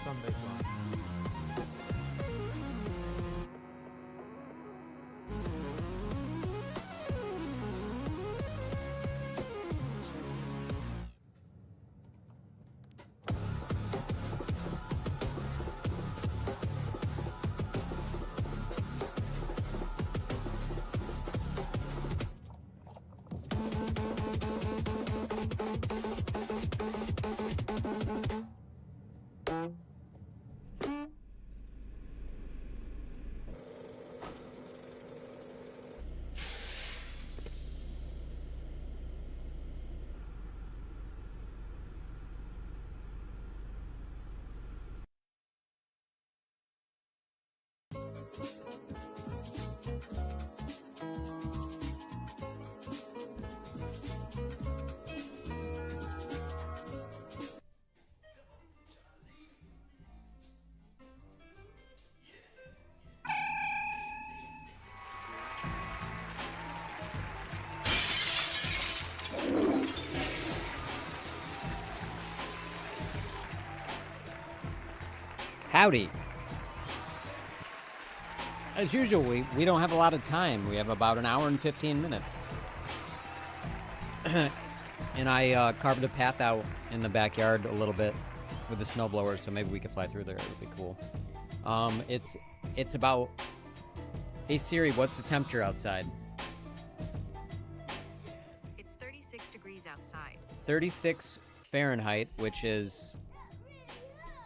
Sunday plan. Howdy. As usual, we don't have a lot of time. We have about an hour and 15 minutes. And I carved a path out in the backyard a little bit with the snowblower, so maybe we could fly through there. It would be cool. It's about... Hey Siri, what's the temperature outside? It's 36 degrees outside. 36 Fahrenheit, which is...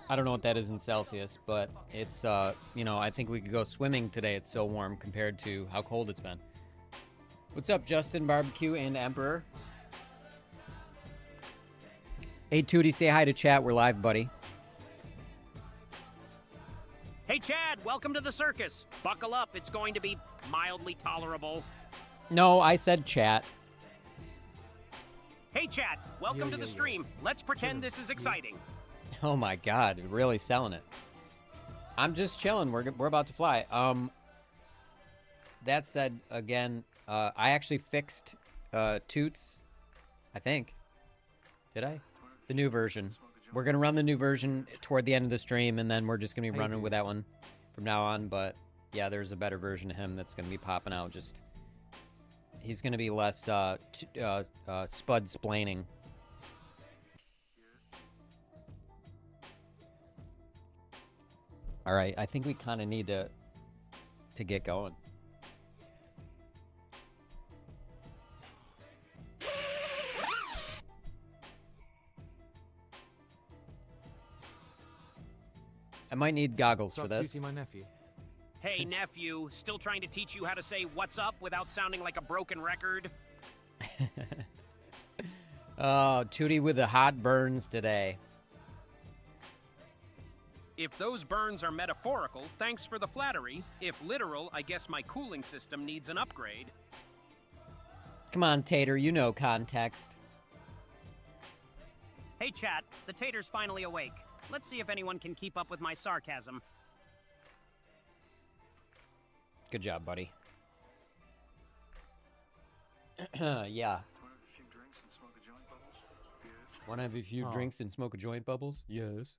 I don't know what that is in Celsius, but it's, you know, I think we could go swimming today. It's so warm compared to how cold it's been. What's up, Justin, Barbecue, and Emperor? Hey, Tootie, say hi to chat. We're live, buddy. Hey, Chad, welcome to the circus. Buckle up. It's going to be mildly tolerable. No, I said chat. Hey, Chad, welcome to the stream. Let's pretend this is exciting. Oh my God, really selling it. I'm just chilling. We're about to fly. That said, again, I actually fixed Toots, I think. Did I? The new version. We're gonna run the new version toward the end of the stream, and then we're just gonna be running with that one from now on. But yeah, there's a better version of him that's gonna be popping out. Just he's gonna be less spud splaining. All right, I think we kind of need to get going. I might need goggles for this. My nephew. Hey, nephew, still trying to teach you how to say what's up without sounding like a broken record? Oh, Tootie with the hot burns today. If those burns are metaphorical, thanks for the flattery. If literal, I guess my cooling system needs an upgrade. Come on, Tater, you know context. Hey, chat, the Tater's finally awake. Let's see if anyone can keep up with my sarcasm. Good job, buddy. Yeah. Want to have a few drinks and smoke a joint, Bubbles? Yes.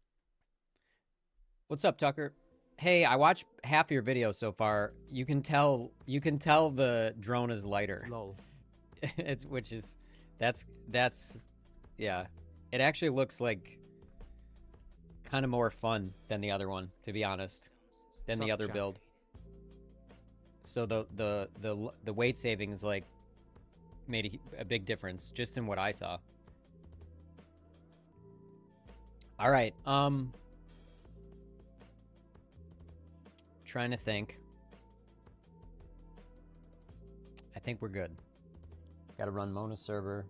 What's up, Tucker? Hey, I watched half your video so far. You can tell the drone is lighter. Lol. That's yeah. It actually looks like kind of more fun than the other one, to be honest, than the other build. So the weight savings like made a big difference just in what I saw. All right, trying to think. I think we're good. Got to run Mona server.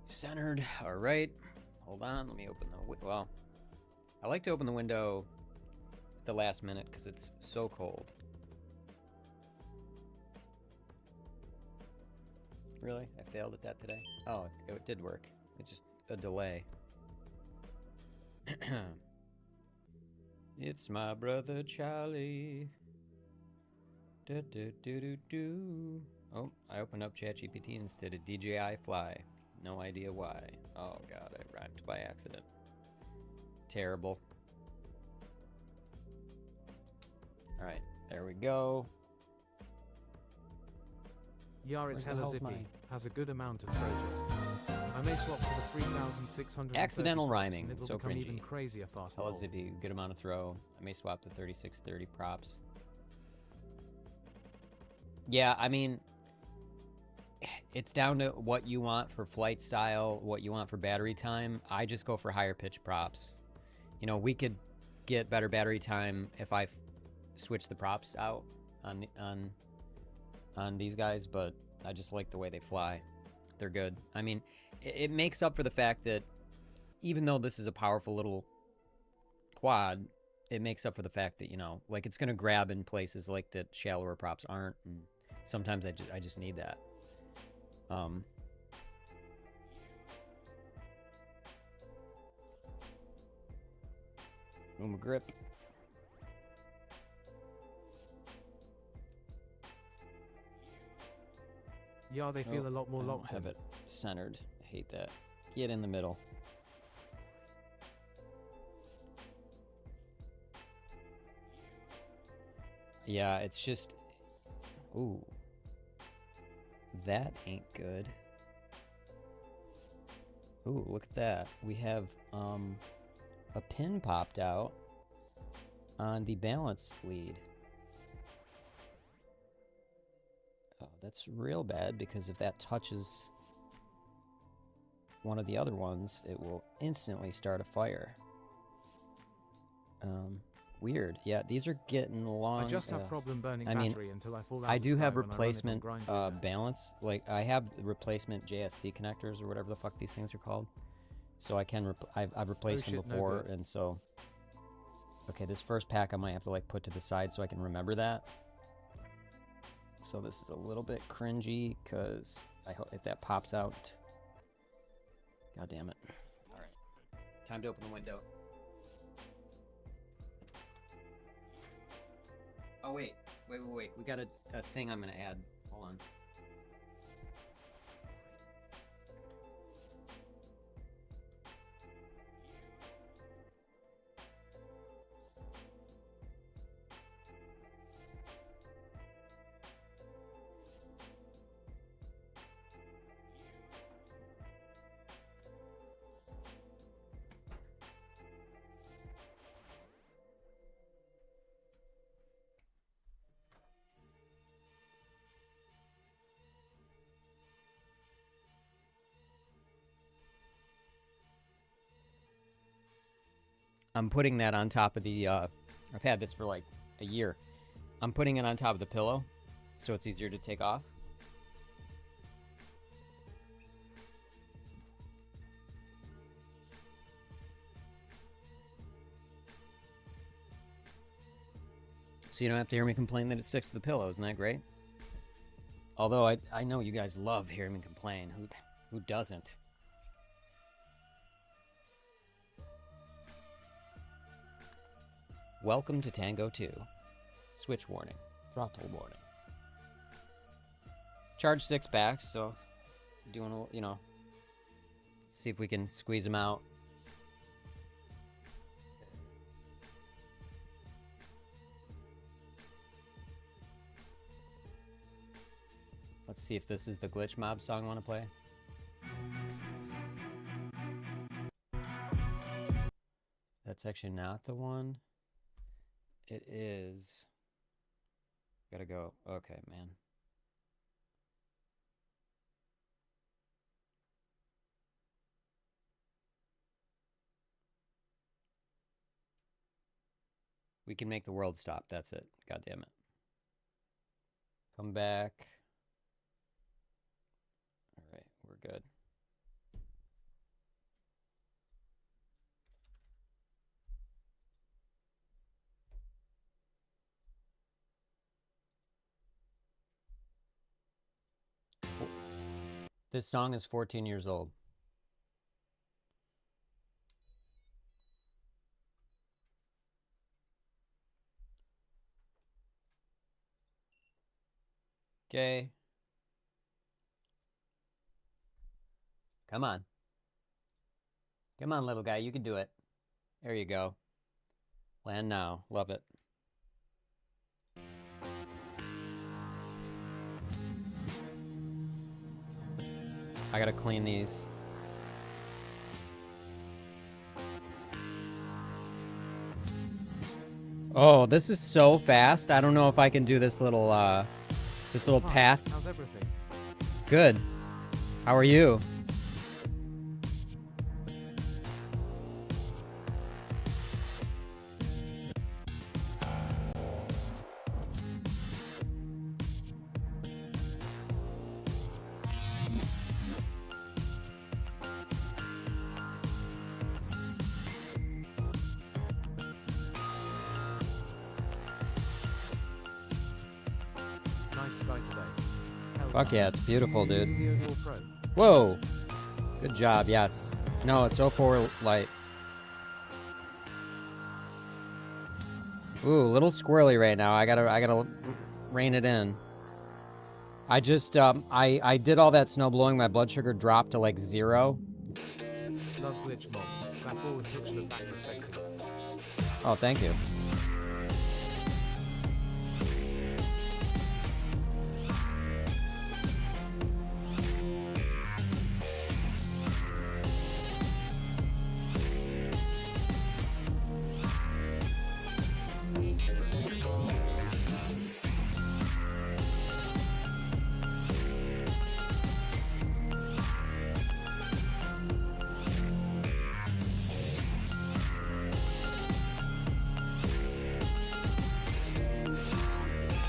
Centered. All right. Hold on. Let me open the... Well, I like to open the window at the last minute because it's so cold. Really? I failed at that today? Oh, it did work. It's just a delay. It's my brother Charlie. Do do do do do. Oh, I opened up ChatGPT instead of DJI Fly. No idea why. Oh god, I rhymed by accident. Terrible. Alright, there we go. Yar is Where's the hella hell's zippy. mine? Has a good amount of project. I may swap to the 3600. Accidental rhyming. And it'll So become even cringy. crazier fast Hella roll. zippy, good amount of throw. I may swap to 3630 props. Yeah, I mean, it's down to what you want for flight style, what you want for battery time. I just go for higher pitch props. You know, we could get better battery time if I switch the props out on these guys, but I just like the way they fly. They're good. I mean, it makes up for the fact that even though this is a powerful little quad, it makes up for the fact that, you know, like it's gonna grab in places like that shallower props aren't, and sometimes I just need that. Boom grip. Yeah, they feel a lot more I don't locked have in. it centered. I hate that. Get in the middle. Yeah, it's just... Ooh. That ain't good. Ooh, look at that. We have a pin popped out on the balance lead. Oh, that's real bad, because if that touches one of the other ones, it will instantly start a fire. Weird. Yeah, these are getting long. I just have problem burning I mean, battery until I fall out I of do sky have when I run it on replacement grind reader. balance. Like, I have replacement JST connectors or whatever the fuck these things are called. So I can, I've replaced them shit, no before, good. and so... Okay, this first pack I might have to, like, put to the side so I can remember that. So this is a little bit cringy, because I hope if that pops out... God damn it. Alright. Time to open the window. Oh, wait. Wait. We got a thing I'm gonna add. Hold on. I'm putting that on top of the, I've had this for like a year. I'm putting it on top of the pillow, so it's easier to take off. So you don't have to hear me complain that it sticks to the pillow. Isn't that great? Although I know you guys love hearing me complain. Who doesn't? Welcome to Tango 2. Switch warning. Throttle warning. Charge 6 backs, so doing a, you know, see if we can squeeze them out. Let's see if this is the Glitch Mob song I want to play. That's actually not the one. It is. Gotta go. Okay, man. We can make the world stop. That's it. God damn it. Come back. All right, we're good. This song is 14 years old. Okay. Come on. Come on, little guy. You can do it. There you go. Land now. Love it. I gotta clean these. Oh, this is so fast. I don't know if I can do this little path. How's everything? Good. How are you? Nice sky today. Hell Fuck yeah, it's beautiful, dude. using the 04 Pro. Whoa. Good job, yes. No, it's 04 light. Ooh, a little squirrely right now. I gotta rein it in. I just, I did all that snow blowing. My blood sugar dropped to like 0. Love glitch mob. That forward pitch look back was sexy. Oh, thank you.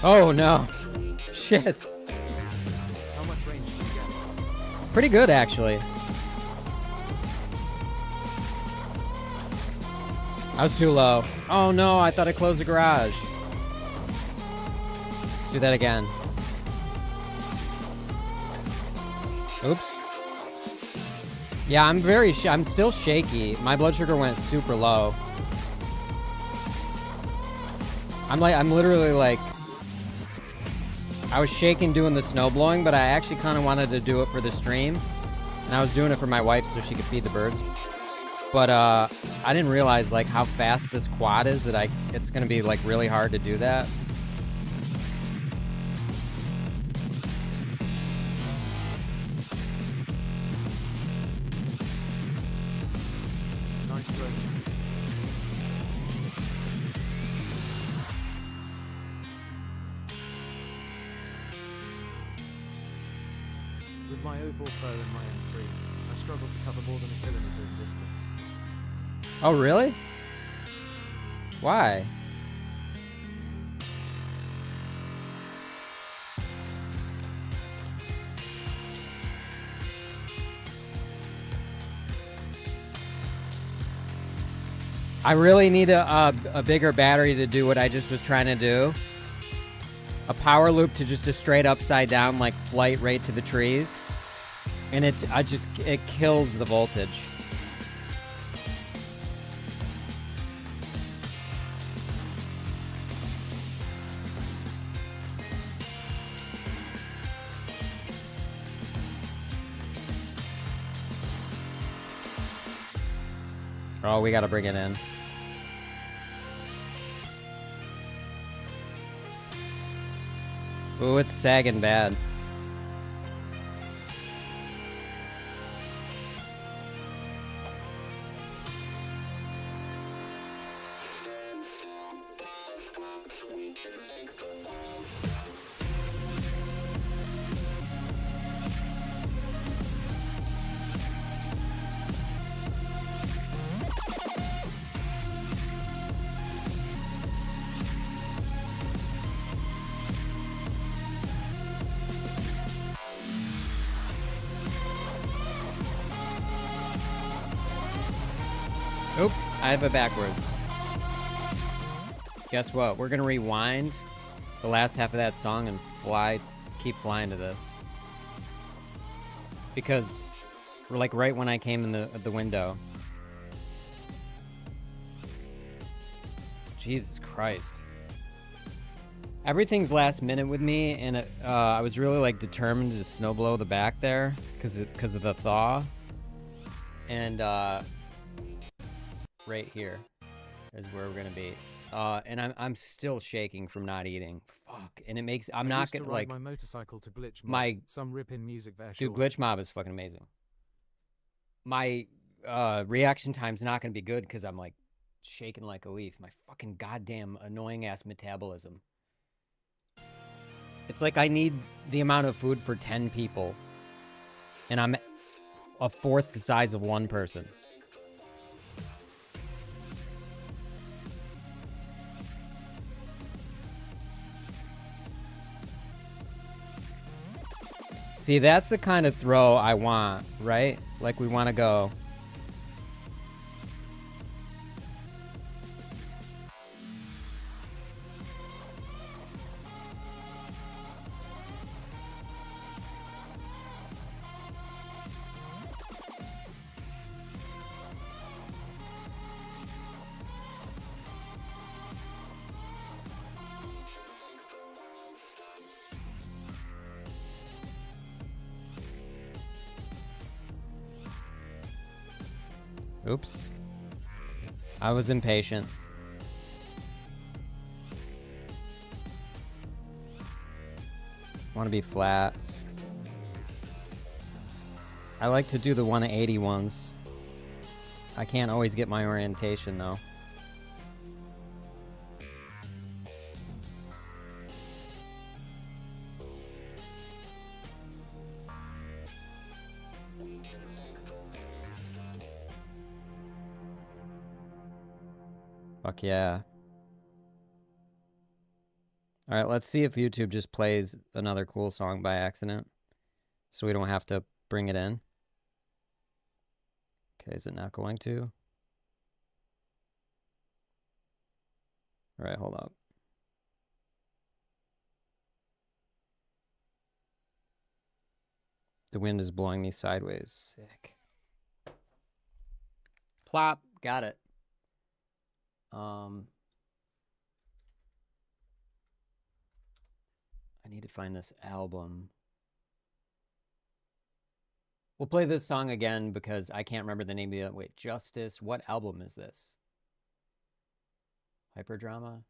Oh no. Shit. How much range do you get? Pretty good, actually. I was too low. Oh no, I thought I closed the garage. Let's do that again. Oops. Yeah, I'm still shaky. My blood sugar went super low. I'm literally like, I was shaking doing the snow blowing, but I actually kind of wanted to do it for the stream. And I was doing it for my wife so she could feed the birds. But I didn't realize like how fast this quad is that it's gonna be like really hard to do that. Nice drone. With my 04 Pro and my M3, I struggle to cover more than a kilometer in distance. Oh, really? Why? I really need a bigger battery to do what I just was trying to do. A power loop to just a straight upside down, like flight right to the trees. And it kills the voltage. Oh, we gotta bring it in. Ooh, it's sagging bad. Oop, I have it backwards. Guess what? We're gonna rewind the last half of that song and keep flying to this. Because we're like right when I came in the window. Jesus Christ. Everything's last minute with me, and I was really like determined to snowblow the back there because of the thaw. And right here is where we're gonna be. And I'm still shaking from not eating. Fuck. And it makes I'm I not used to gonna ride like my motorcycle to Glitch Mob. my Some ripping music there. dude. shortly. Glitch Mob is fucking amazing. My reaction time's not gonna be good because I'm like shaking like a leaf. My fucking goddamn annoying ass metabolism. It's like I need the amount of food for 10 people, and I'm a fourth the size of one person. See, that's the kind of throw I want, right? Like we want to go. Oops. I was impatient. Want to be flat. I like to do the 180 ones. I can't always get my orientation though. Fuck yeah. Alright, let's see if YouTube just plays another cool song by accident. So we don't have to bring it in. Okay, is it not going to? Alright, hold up. The wind is blowing me sideways. Sick. Plop. Got it. I need to find this album. We'll play this song again because I can't remember the name of it. Wait, Justice. What album is this? Hyperdrama?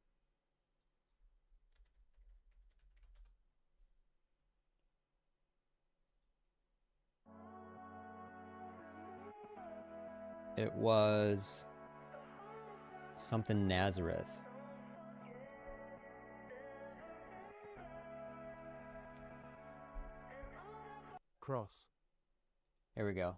It was something Nazareth. Cross. Here we go.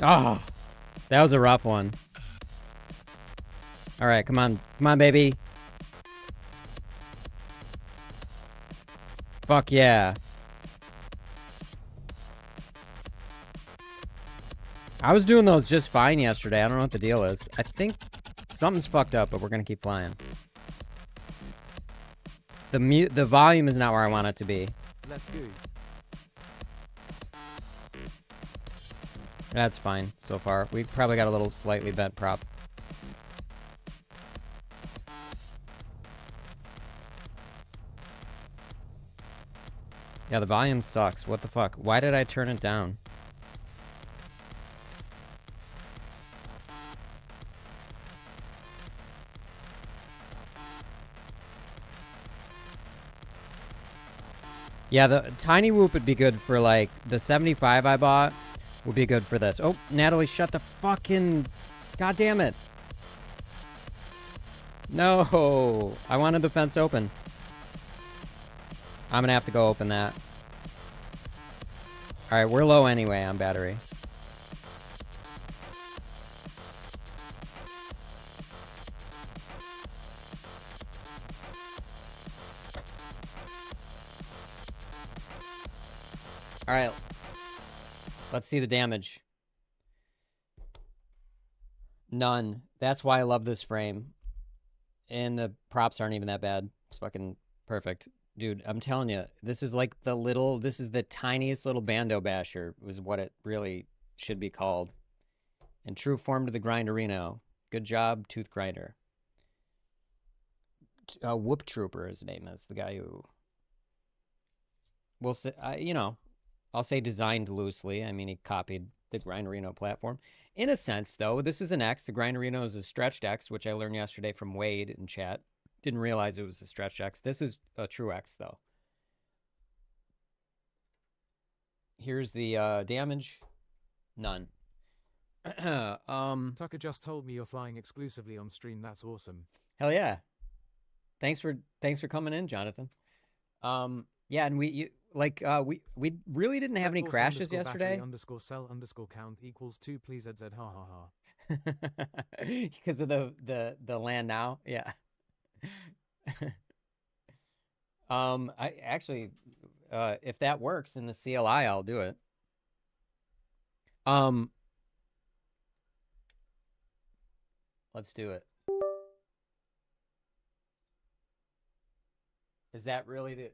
Oh, that was a rough one. All right, come on. Come on, baby. Fuck yeah. I was doing those just fine yesterday. I don't know what the deal is. I think something's fucked up, but we're going to keep flying. The volume is not where I want it to be. Let's go. That's fine so far. We probably got a little slightly bent prop. Yeah, the volume sucks. What the fuck? Why did I turn it down? Yeah, the tiny whoop would be good for like the 75 I bought. Would be good for this. Oh, Natalie, shut the fucking... God damn it. No. I wanted the fence open. I'm gonna have to go open that. All right, we're low anyway on battery. All right, let's see the damage. None. That's why I love this frame. And the props aren't even that bad. It's fucking perfect. Dude, I'm telling you, this is like this is the tiniest little bando basher, was what it really should be called. And true form to the grinderino. Good job, Tooth Grinder. Whoop Trooper, his name is, the guy who... We'll say, you know, I'll say designed loosely. I mean, he copied the grinderino platform. In a sense, though, this is an X. The grinderino is a stretched X, which I learned yesterday from Wade in chat. Didn't realize it was a stretched X. This is a true X, though. Here's the damage. None. Tucker just told me you're flying exclusively on stream. That's awesome. Hell yeah. Thanks for coming in, Jonathan. Yeah, and we really didn't have any crashes yesterday. _cell _count equals 2. Please ZZ. Ha ha ha. Because of the land now. Yeah. I actually, if that works in the CLI, I'll do it. Let's do it. Is that really the...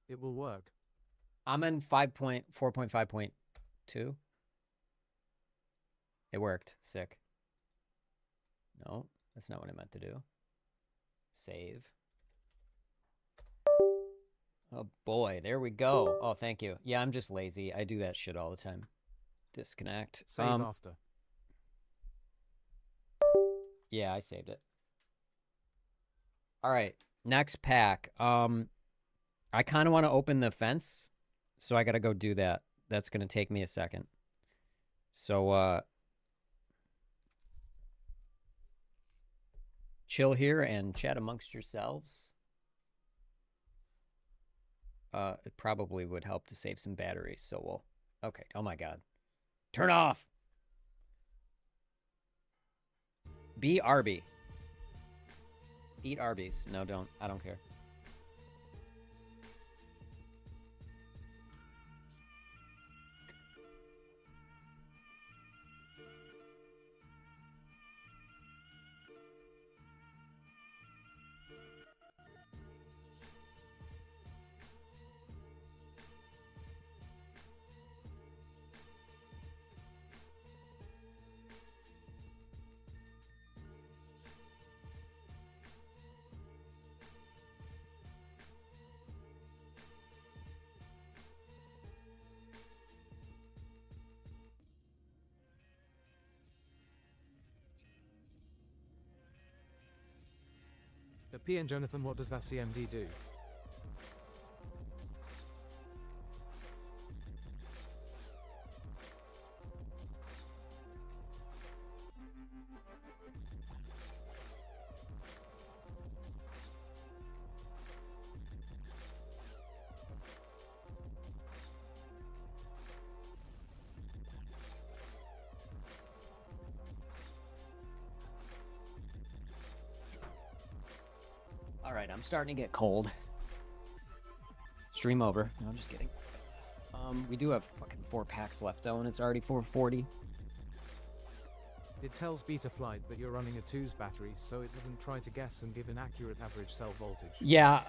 It will work. I'm in 4.5.2. It worked. Sick. No, that's not what I meant to do. Save. Oh boy, there we go. Oh, thank you. Yeah, I'm just lazy. I do that shit all the time. Disconnect. Save after. Yeah, I saved it. All right, next pack. I kind of want to open the fence, so I got to go do that. That's going to take me a second. So, chill here and chat amongst yourselves. It probably would help to save some batteries, so we'll... Okay, oh my god. Turn off! Be Arby. Eat Arby's. No, don't. I don't care. P and Jonathan, what does that CMD do? All right, I'm starting to get cold. Stream over. No, I'm just kidding. We do have fucking 4 packs left, though, and it's already 4:40. It tells Betaflight that you're running a 2's battery, so it doesn't try to guess and give an accurate average cell voltage. Yeah,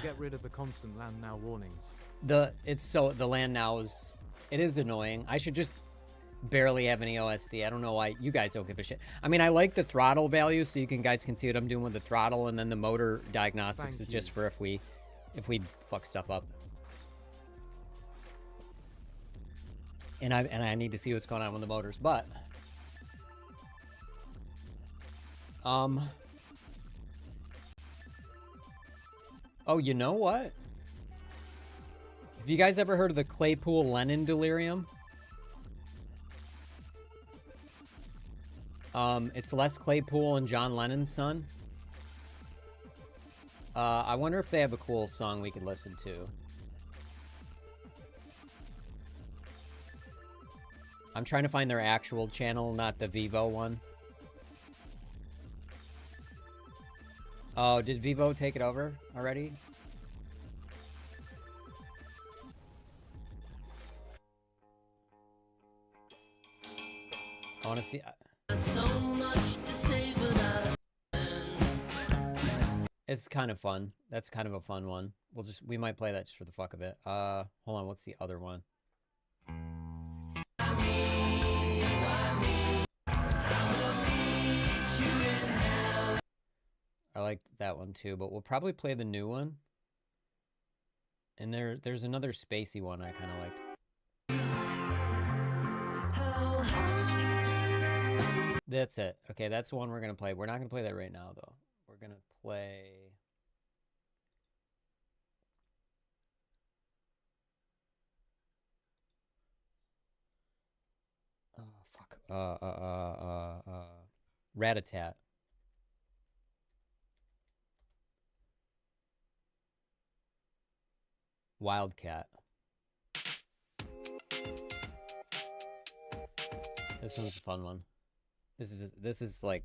Get rid of the constant land now warnings. the land now is... It is annoying. I should just barely have any OSD. I don't know why you guys don't give a shit. I mean, I like the throttle value, so you guys can see what I'm doing with the throttle, and then the motor diagnostics is just for if we fuck stuff up. And I need to see what's going on with the motors, but oh, you know what? Have you guys ever heard of the Claypool-Lennon delirium? It's Les Claypool and John Lennon's son. I wonder if they have a cool song we could listen to. I'm trying to find their actual channel, not the Vivo one. Oh, did Vivo take it over already? I want to see. It's kind of fun. That's kind of a fun one. We might play that just for the fuck of it. Hold on. What's the other one? I like that one too, but we'll probably play the new one. And there's another spacey one I kind of liked. That's it. Okay, that's the one we're going to play. We're not going to play that right now, though. We're going to play... Oh, fuck. Rat-a-tat. Wildcat. This one's a fun one. This is like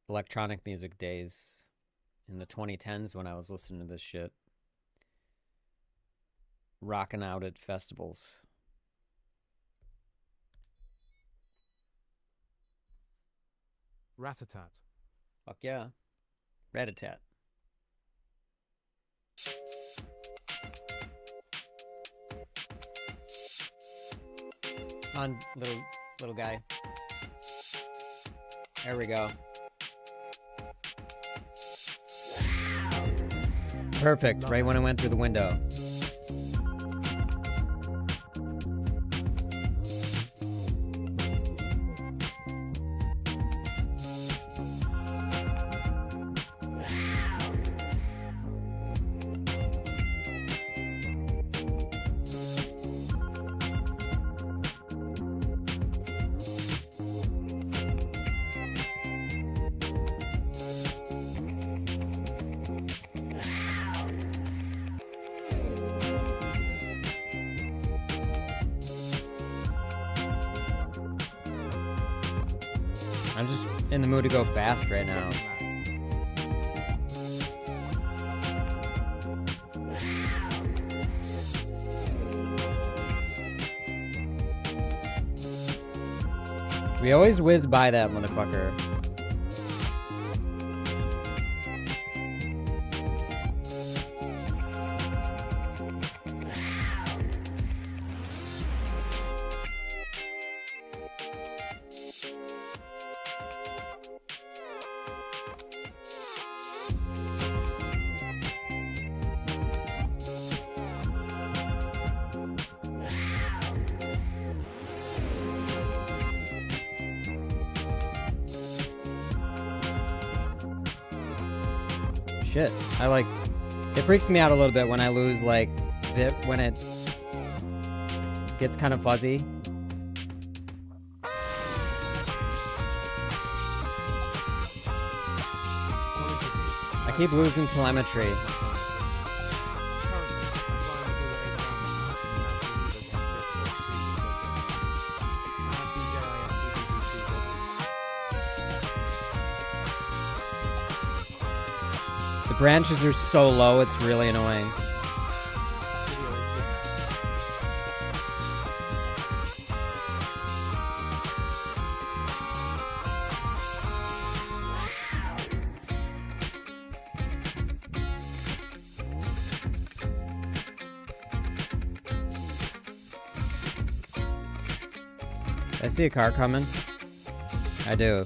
electronic music days in the 2010s when I was listening to this shit. Rocking out at festivals. Rat-a-tat. Fuck yeah. Rat-a-tat. On, little guy. There we go. Perfect, right when I went through the window. I'm just in the mood to go fast right now. We always whiz by that motherfucker. Shit, it freaks me out a little bit when I lose, like, when it gets kind of fuzzy. I keep losing telemetry. The branches are so low, it's really annoying. I see a car coming. I do.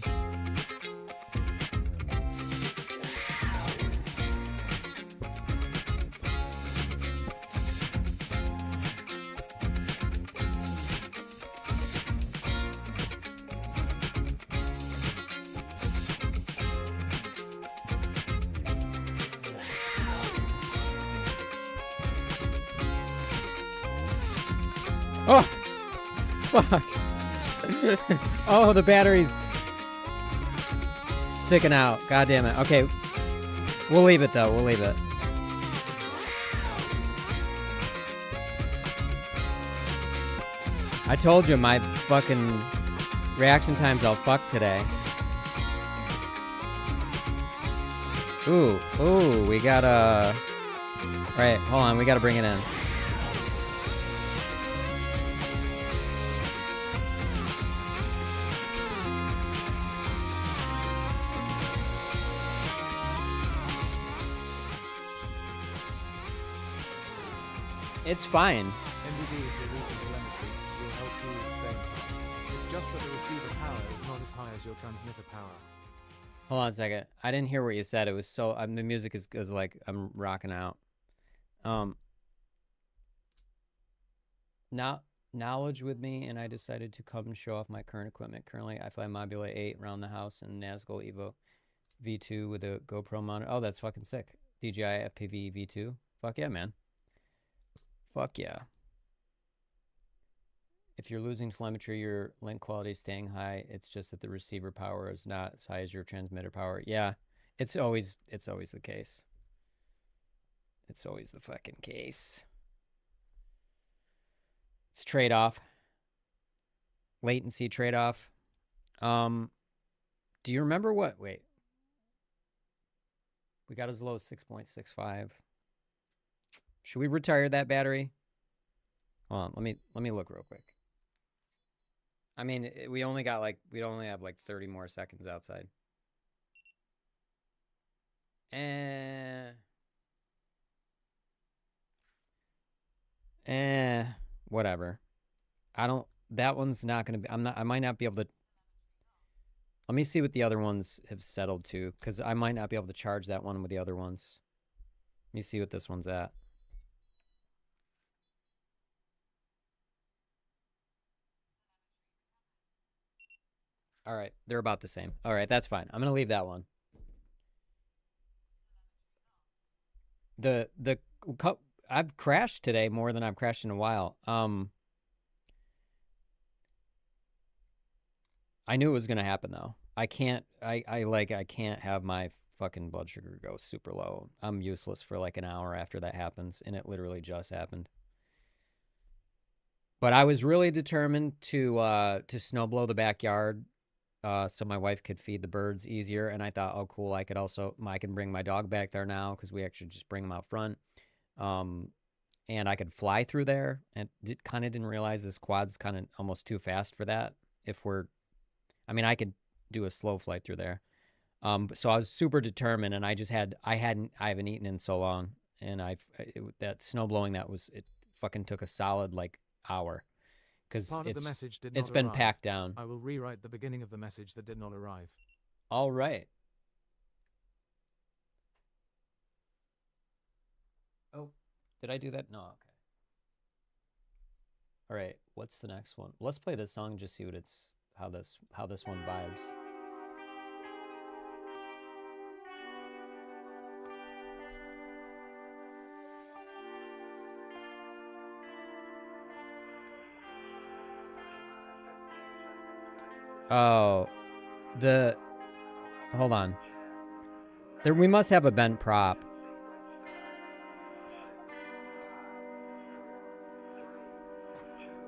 Oh! Fuck! Oh, the battery's sticking out. God damn it. Okay. We'll leave it, though. We'll leave it. I told you my fucking reaction time's all fucked today. Ooh, we gotta... Right, hold on, we gotta bring it in. It's fine. NVD is the routing telemetry, will help you stay high. It's just that the receiver power is not as high as your transmitter power. Hold on a second. I didn't hear what you said. It was so... the music is like... I'm rocking out. Now, knowledge with me, and I decided to come and show off my current equipment. Currently, I fly Mobula 8 around the house in Nazgul Evo V2 with a GoPro monitor. Oh, that's fucking sick. DJI FPV V2. Fuck yeah, man. Fuck yeah. If you're losing telemetry, your link quality is staying high. It's just that the receiver power is not as high as your transmitter power. Yeah, it's always the case. It's always the fucking case. It's trade-off. Latency trade-off. Do you remember what? Wait. We got as low as 6.65. Should we retire that battery? Hold on, let me look real quick. I mean, we only have like 30 more seconds outside. Whatever. That one's not gonna be, I might not be able to. Let me see what the other ones have settled to, because I might not be able to charge that one with the other ones. Let me see what this one's at. All right, they're about the same. All right, that's fine. I'm gonna leave that one. I've crashed today more than I've crashed in a while. I knew it was gonna happen though. I can't have my fucking blood sugar go super low. I'm useless for like an hour after that happens, and it literally just happened. But I was really determined to snow blow the backyard, so my wife could feed the birds easier. And I thought, oh cool, I can bring my dog back there now, because we actually just bring him out front. And I could fly through there, and kind of didn't realize this quad's kind of almost too fast for that. I mean, I could do a slow flight through there. So I was super determined, and I haven't eaten in so long, and that snow blowing, it fucking took a solid like hour, because Part of the message did not it's been arrive. packed down. I will rewrite the beginning of the message that did not arrive. All right. Oh, did I do that? No, okay. All right, what's the next one? Let's play this song and just see how this one vibes. Oh, hold on. We must have a bent prop.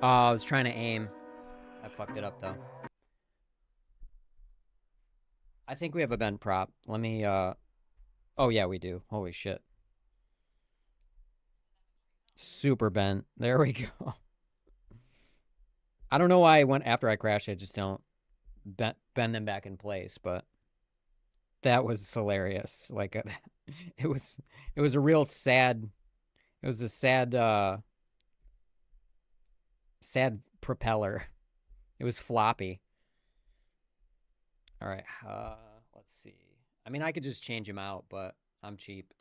Oh, I was trying to aim. I fucked it up though. I think we have a bent prop. Let me, oh yeah, we do. Holy shit. Super bent. There we go. I don't know why after I crashed, I just don't bend them back in place, but that was hilarious. Like, it was a real sad, it was a sad propeller. It was floppy. All right, let's see. I mean, I could just change him out, but I'm cheap.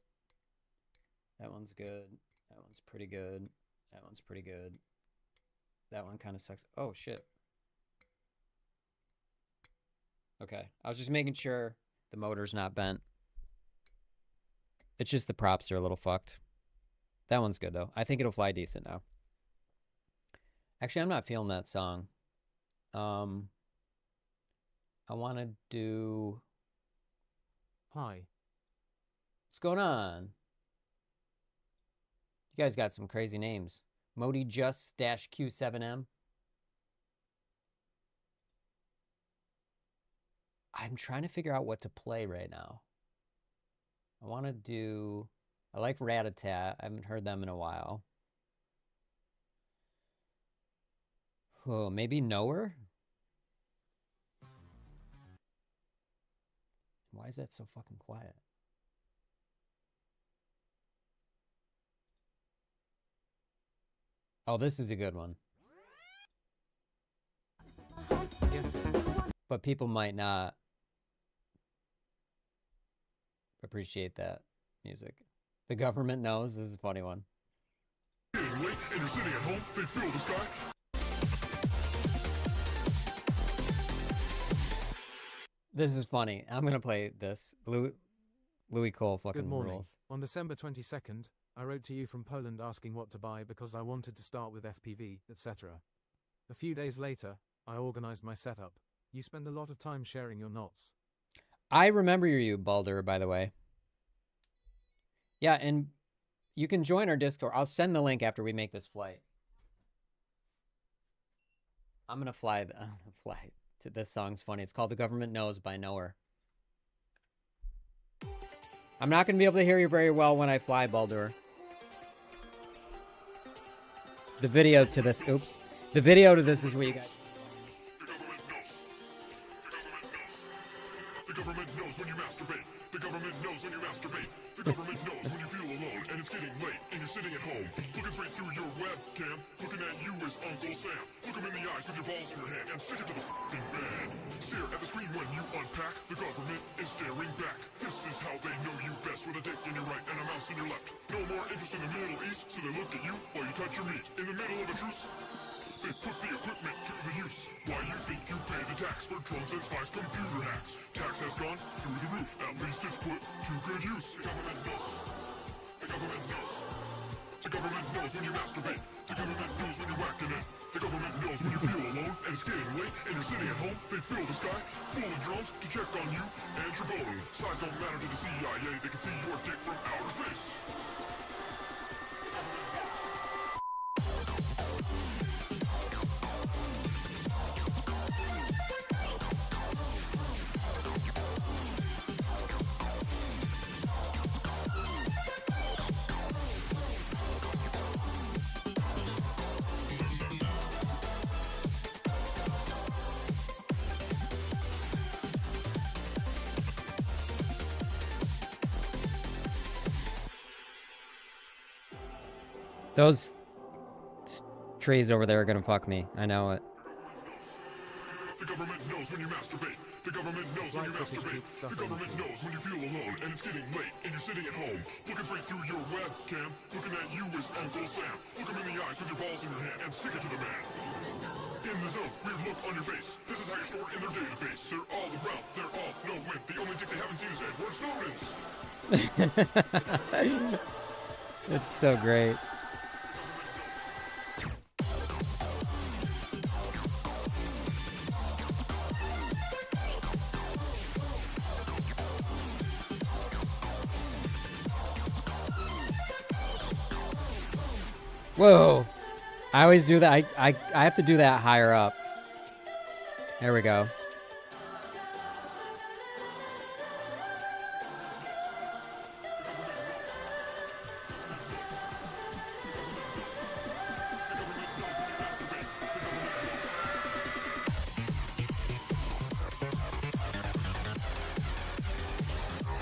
That one's good. That one's pretty good. That one's pretty good. That one kind of sucks. Oh, shit. Okay, I was just making sure the motor's not bent. It's just the props are a little fucked. That one's good, though. I think it'll fly decent now. Actually, I'm not feeling that song. I want to do... Hi. What's going on? You guys got some crazy names. Modi Just -Q7M. I'm trying to figure out what to play right now. I want to do... I like Rat-a-tat. I haven't heard them in a while. Oh, maybe Knower? Why is that so fucking quiet? Oh, this is a good one. Yes. But people might not appreciate that music. The government knows. This is a funny one. Getting late and you're sitting at home, they fill the sky. This is funny. I'm gonna play this. Louis Cole fucking Good morning. rules. On December 22nd, I wrote to you from Poland asking what to buy because I wanted to start with FPV, etc. A few days later, I organized my setup. You spend a lot of time sharing your knots. I remember you, Baldur, by the way. Yeah, and you can join our Discord. I'll send the link after we make this flight. I'm gonna fly. This song's funny. It's called "The Government Knows" by Knower. I'm not gonna be able to hear you very well when I fly, Baldur. The video to this. Oops. The video to this is where you guys. The government knows when you masturbate. The government knows when you masturbate. The government knows when you feel alone and it's getting late and you're sitting at home, looking straight through your webcam. Looking at you is Uncle Sam. Look him in the eyes with your balls in your hand and stick it to the f***ing bed. Stare at the screen when you unpack. The government is staring back. This is how they know you best, with a dick in your right and a mouse in your left. No more interest in the Middle East, so they look at you while you touch your meat. In the middle of a truce, they put the equipment to the use. Why you think you pay the tax for drones and spies computer hacks? Tax has gone through the roof. At least it's put to good use. The government knows. The government knows. The government knows when you masturbate. The government knows when you're whacking it. The government knows when you feel alone and it's getting late and you're sitting at home. They fill the sky full of drones to check on you and your bone. Size don't matter to the CIA. They can see your dick from outer space. Those trees over there are gonna fuck me. I know it. The government knows when you masturbate. The government knows when you masturbate. The government knows when you feel alone and it's getting late and you're sitting at home, looking straight through your webcam. Looking at you is Uncle Sam. Look him in the eyes with your balls in your hand and stick it to the man. In the zone, weird look on your face. This is how you're stored in their database. They're all around. They're all no win. The only dick they haven't seen is Edward Snowden's. It's so great. Whoa. I always do that. I have to do that higher up. There we go.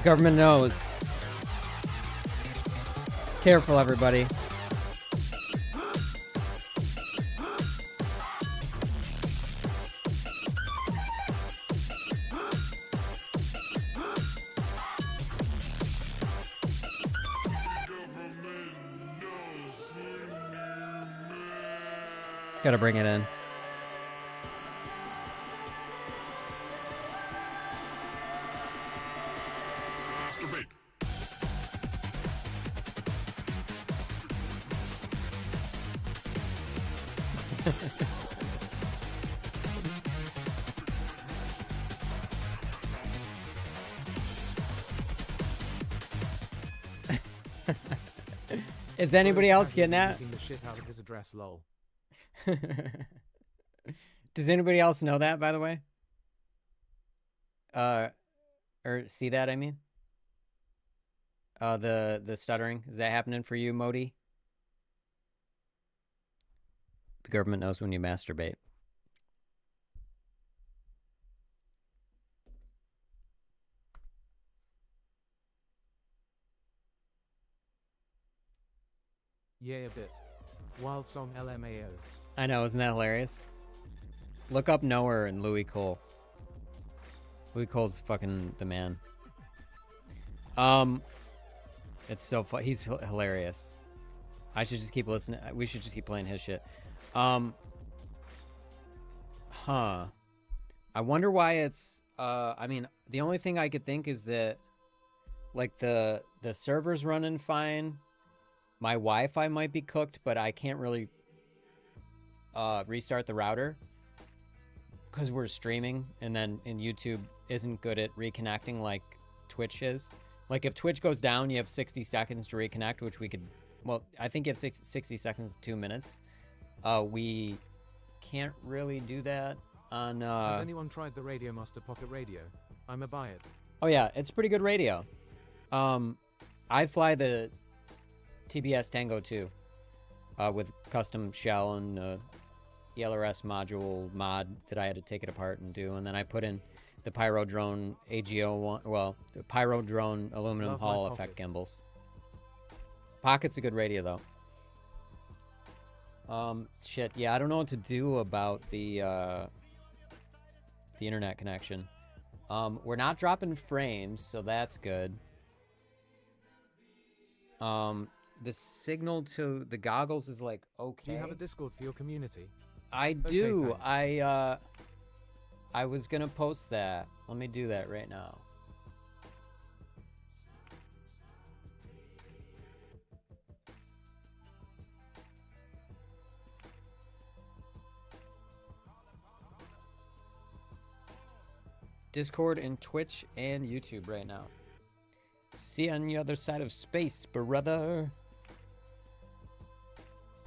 Government knows. Careful, everybody. Gotta bring it in. Masturbate. Is anybody else getting that? The shit out of his address, lol. Does anybody else know that, by the way? or see that, I mean? The stuttering. Is that happening for you, Modi? The government knows when you masturbate. Yeah, a bit. Wild song LMAO. I know, isn't that hilarious? Look up Knower and Louis Cole. Louis Cole's fucking the man. It's so fun. He's hilarious. I should just keep listening. We should just keep playing his shit. I wonder why it's I mean, the only thing I could think is that like the server's running fine. My Wi-Fi might be cooked, but I can't really restart the router because we're streaming, and then YouTube isn't good at reconnecting like Twitch is. Like if Twitch goes down, you have 60 seconds to reconnect, which we could, well, I think you have 60 seconds, 2 minutes. We can't really do that on... Has anyone tried the Radio Master Pocket Radio? I'm a buy it. Oh yeah, it's pretty good radio. I fly the TBS Tango 2 with custom shell and ELRS module mod that I had to take it apart and do, and then I put in the Pyro Drone AGO one, well, the Pyro Drone aluminum Love my Hall Pocket. effect gimbals. Pocket's a good radio though. Shit, yeah, I don't know what to do about the internet connection. We're not dropping frames, so that's good. The signal to the goggles is like okay. Do you have a Discord for your community? I do. Thanks. I was gonna post that. Let me do that right now. Discord and Twitch and YouTube right now. See you on the other side of space, brother.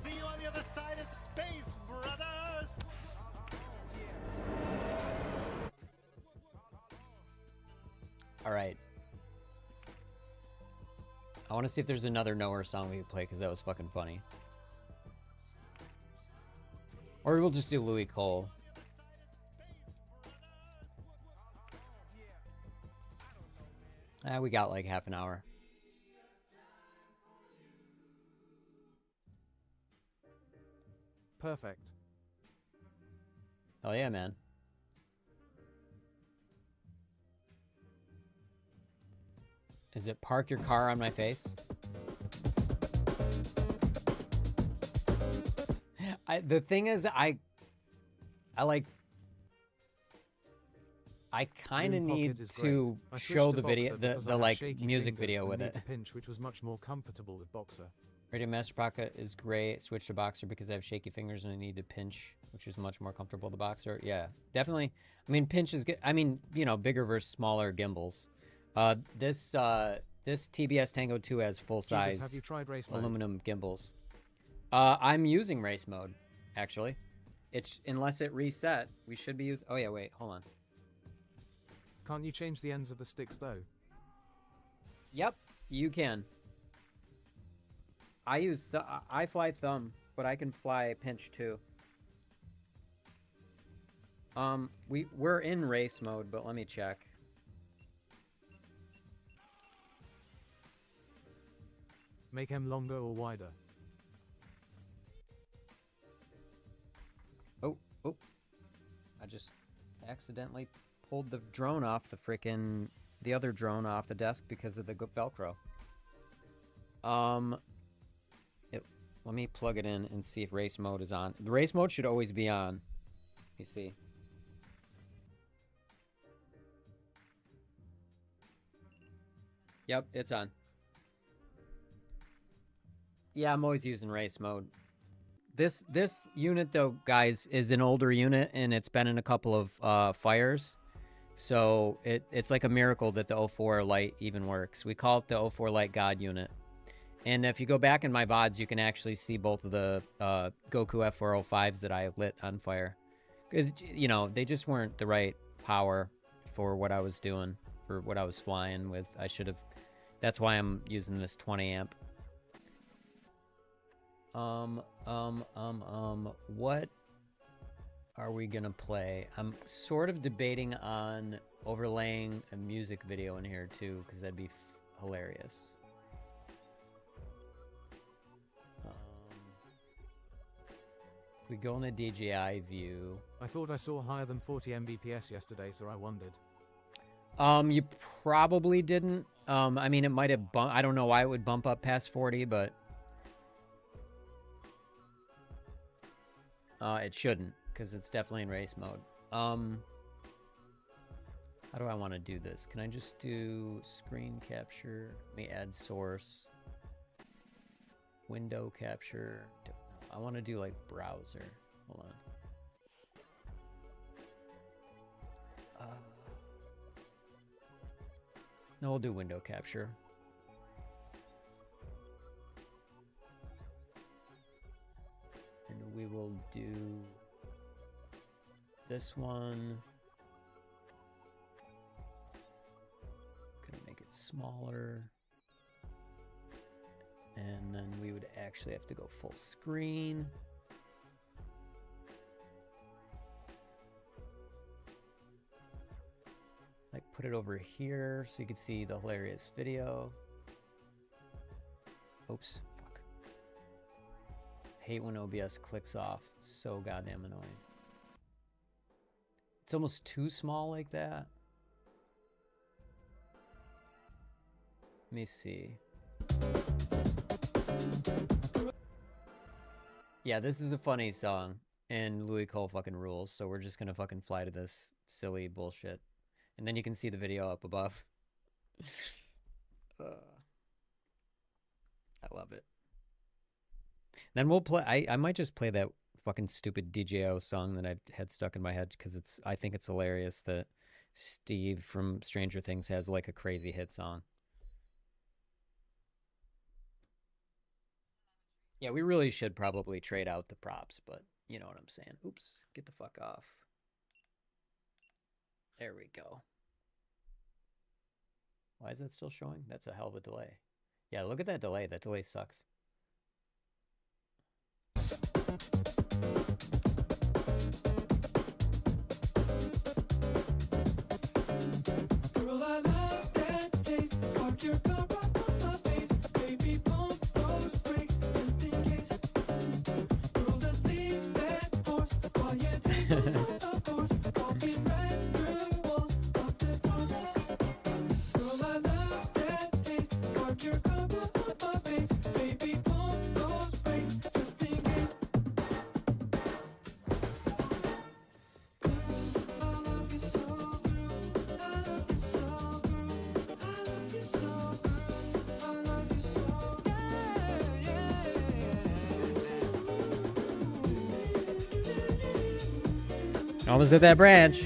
See you on the other side of space, brothers! All right. I want to see if there's another Knower song we could play because that was fucking funny. Or we'll just do Louis Cole. We got like half an hour. Perfect. Hell yeah, man. Is it park your car on my face? The thing is, I kind of Room need Pocket is to great. I switched show to the video, Boxer because I the have like shaky music fingers video and with need it. to pinch, which was much more comfortable with Boxer. Radio Master Pocket is great. Switch to Boxer because I have shaky fingers and I need to pinch, which is much more comfortable with the Boxer. Yeah, definitely. I mean, pinch is good. I mean, you know, bigger versus smaller gimbals. This TBS Tango 2 has full size Jesus, have you tried race mode? aluminum gimbals. I'm using race mode, actually. It's unless it reset, we should be using. Oh yeah, wait, hold on. Can't you change the ends of the sticks though? Yep, you can. I fly thumb, but I can fly pinch too. We're in race mode, but let me check. Make them longer or wider. Oh, I just accidentally pulled the drone off the other drone off the desk because of the Velcro. Let me plug it in and see if race mode is on. The race mode should always be on. You see. Yep, it's on. Yeah, I'm always using race mode. This unit though, guys, is an older unit and it's been in a couple of fires. So it's like a miracle that the 04 light even works. We call it the 04 light God unit. And if you go back in my VODs, you can actually see both of the Goku F405s that I lit on fire. Because, you know, they just weren't the right power for what I was doing, for what I was flying with. I should have. That's why I'm using this 20 amp. What are we gonna play? I'm sort of debating on overlaying a music video in here too, because that'd be hilarious. We go in the DJI view. I thought I saw higher than 40 Mbps yesterday, so I wondered. You probably didn't. I mean, it might have I don't know why it would bump up past 40, but it shouldn't, because it's definitely in race mode. How do I want to do this? Can I just do screen capture? Let me add source. Window capture. I want to do like browser. Hold on. No, we'll do window capture. And we will do this one. Gonna make it smaller. And then we would actually have to go full screen. Like put it over here so you can see the hilarious video. Oops, fuck. Hate when OBS clicks off. So goddamn annoying. It's almost too small like that. Let me see. Yeah, this is a funny song, and Louis Cole fucking rules, so we're just gonna fucking fly to this silly bullshit. And then you can see the video up above. I love it. Then we'll play, I might just play that fucking stupid DJI song that I've had stuck in my head, because I think it's hilarious that Steve from Stranger Things has like a crazy hit song. Yeah, we really should probably trade out the props, but you know what I'm saying. Oops, get the fuck off. There we go. Why is that still showing? That's a hell of a delay. Yeah, look at that delay. That delay sucks. Girl, I love that taste. Park your car right on my face. Baby, pump those brakes just in case. Girl, just leave that horse while you take a look, of course. Walking right through walls, up the doors. Girl, I love that taste. Park your car right on my face. Baby, pump those brakes just in case. Girl, I love you so, girl. I love you so, girl. I love you so, girl. I love you so, yeah. Almost at that branch.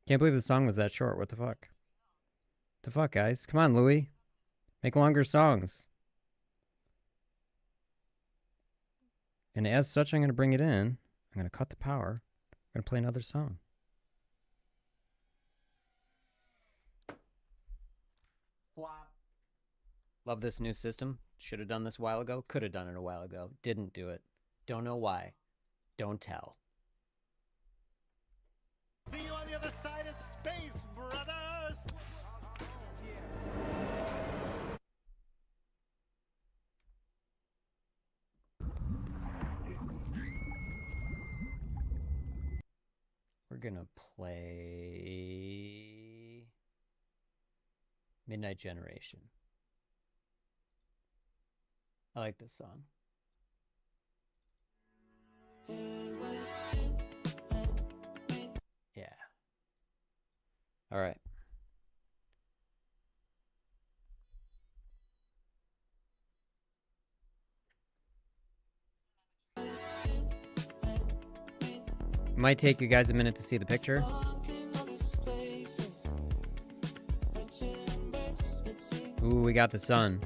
Can't believe the song was that short. What the fuck? What the fuck, guys? Come on, Louis. Make longer songs. And as such, I'm going to bring it in. I'm going to cut the power. I'm going to play another song. Flop. Love this new system. Should have done this a while ago. Could have done it a while ago. Didn't do it. Don't know why. Don't tell. See you on the other side of space, brother! gonna play Midnight Generation. I like this song. Yeah. All right. It might take you guys a minute to see the picture. Ooh, we got the sun.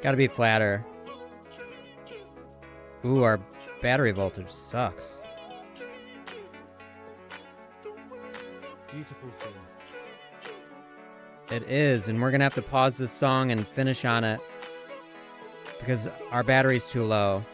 Gotta be flatter. Ooh, our battery voltage sucks. Beautiful scene. It is, and we're gonna have to pause this song and finish on it because our battery's too low.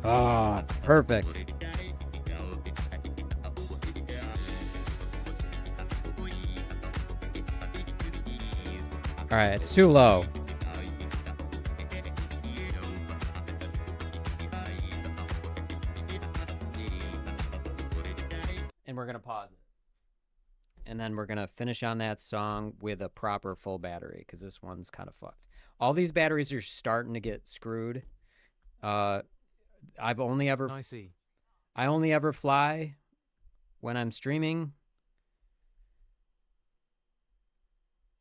Ah, perfect. All right, it's too low. And we're gonna pause it. And then we're gonna finish on that song with a proper full battery because this one's kind of fucked. All these batteries are starting to get screwed. I only ever fly when I'm streaming.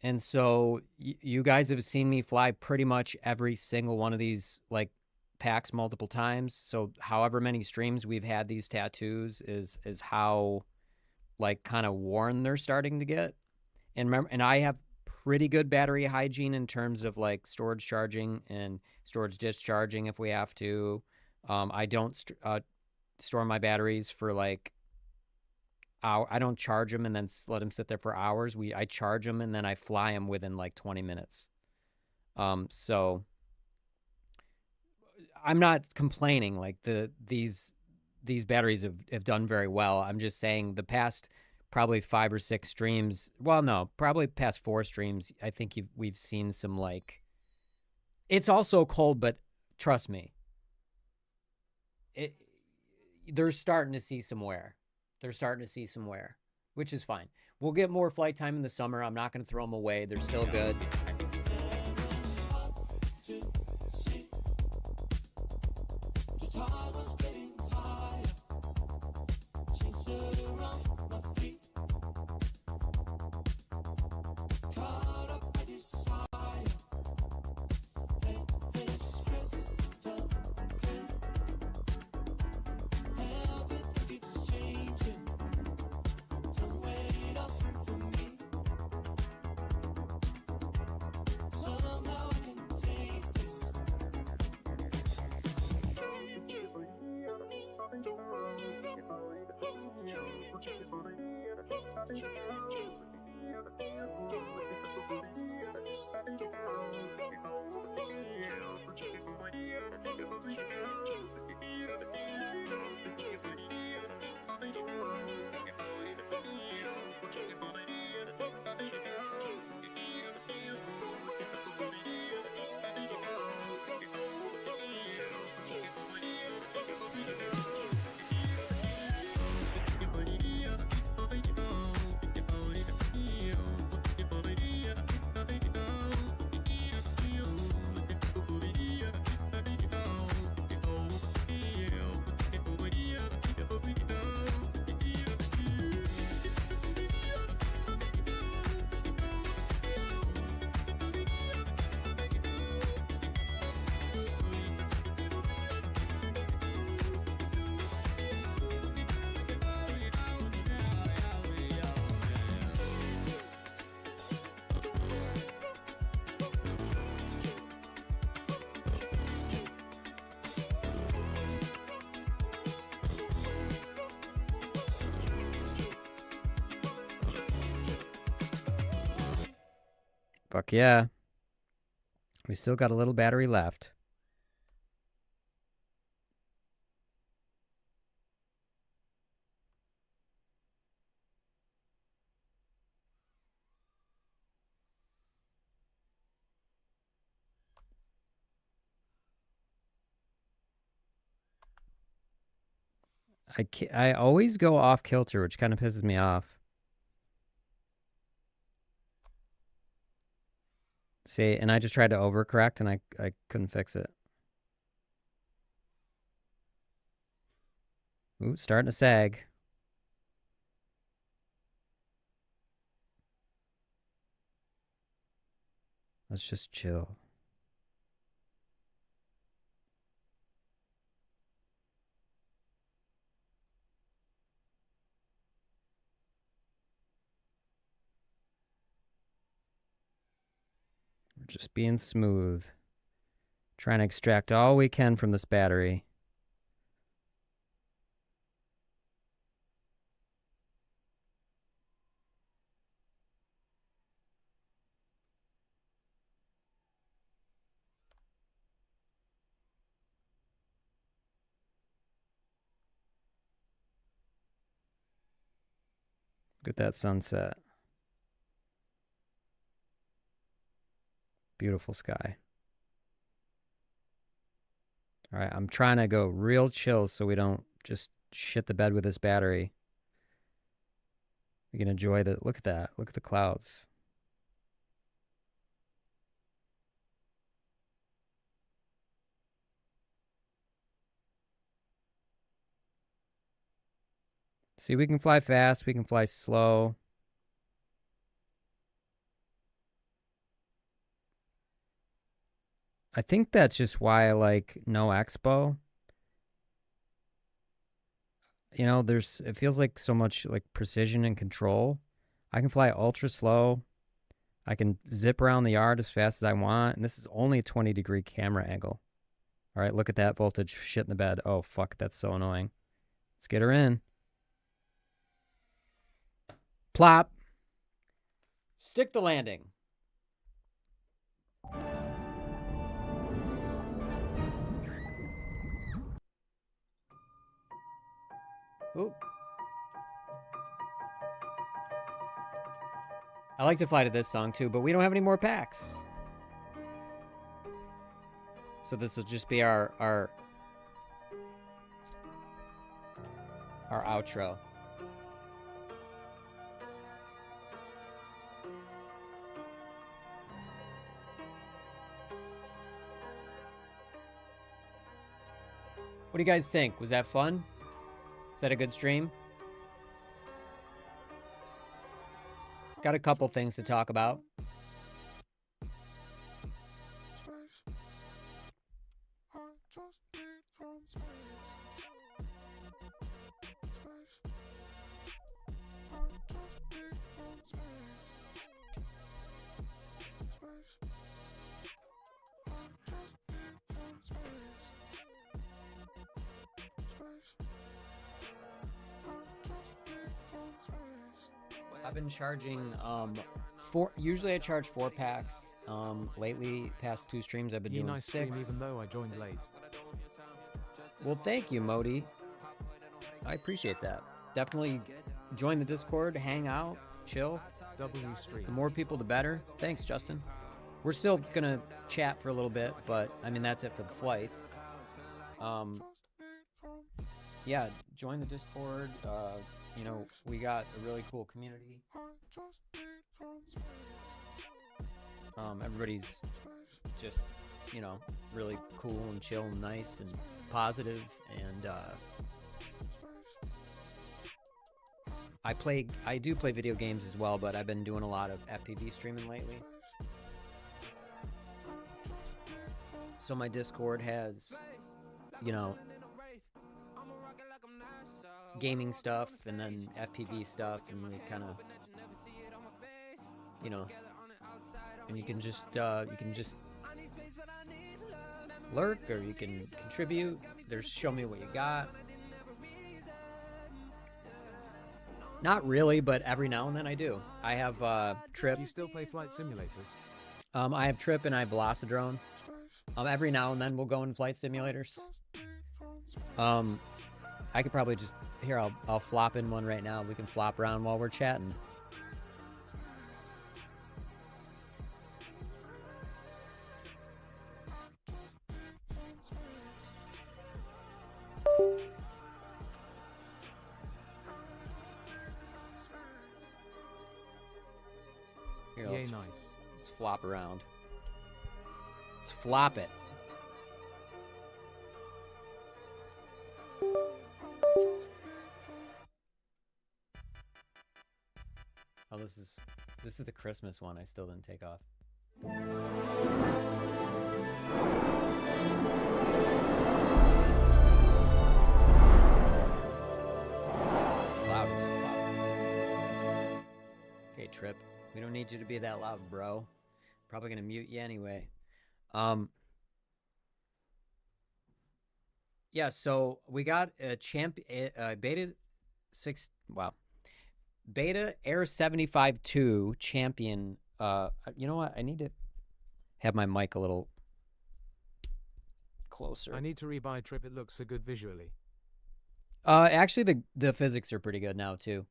And so you guys have seen me fly pretty much every single one of these like packs multiple times. So however many streams we've had these tattoos is how like kind of worn they're starting to get. And remember, and I have pretty good battery hygiene in terms of like storage charging and storage discharging if we have to. I don't store my batteries for like I don't charge them and then let them sit there for hours. I charge them and then I fly them within like 20 minutes. So I'm not complaining. Like these batteries have done very well. I'm just saying the past probably 5 or 6 streams. Well, no, probably past 4 streams. I think we've seen some like. It's also cold, but trust me, they're starting to see some wear. They're starting to see some wear, which is fine. We'll get more flight time in the summer. I'm not going to throw them away. They're still good. Fuck yeah. We still got a little battery left. I always go off kilter, which kind of pisses me off. See, and I just tried to overcorrect and I couldn't fix it. Ooh, starting to sag. Let's just chill. We're just being smooth. Trying to extract all we can from this battery. Look at that sunset. Beautiful sky. All right, I'm trying to go real chill so we don't just shit the bed with this battery. We can enjoy the, look at that. Look at the clouds. See, we can fly fast, we can fly slow. I think that's just why I like no expo. You know, it feels like so much like precision and control. I can fly ultra slow. I can zip around the yard as fast as I want. And this is only a 20-degree camera angle. All right, look at that voltage shit in the bed. Oh, fuck, that's so annoying. Let's get her in. Plop. Stick the landing. Oop. I like to fly to this song too, but we don't have any more packs. So this will just be our outro. What do you guys think? Was that fun? Is that a good stream? Got a couple things to talk about. I've been charging usually I charge 4 packs. Lately, past 2 streams I've been doing nice 6. stream even though I joined late. Well, thank you, Modi. I appreciate that. Definitely join the Discord, hang out, chill. W stream. The more people, the better. Thanks, Justin. We're still gonna chat for a little bit, but I mean that's it for the flights. Yeah, join the Discord. You know, we got a really cool community. Everybody's just, you know, really cool and chill and nice and positive, and I do play video games as well, but I've been doing a lot of FPV streaming lately. So my Discord has, you know, gaming stuff and then FPV stuff, and we kind of, you know, and you can just lurk, or you can contribute. There's show me what you got. Not really, but every now and then I do. I have Trip. Do you still play flight simulators? I have Trip and I have Velocidrone. Every now and then we'll go in flight simulators. I could probably just here. I'll flop in one right now. We can flop around while we're chatting. Here, Yay, let's, nice. let's flop around. Let's flop it. Oh, this is the Christmas one I still didn't take off. Loud as fuck. Okay, Trip. We don't need you to be that loud, bro. Probably gonna mute you anyway. Yeah, so we got a Beta 6. Wow. Beta Air 75-2 Champion. You know what? I need to have my mic a little closer. I need to rebuy Trip. It looks so good visually. Actually, the physics are pretty good now too.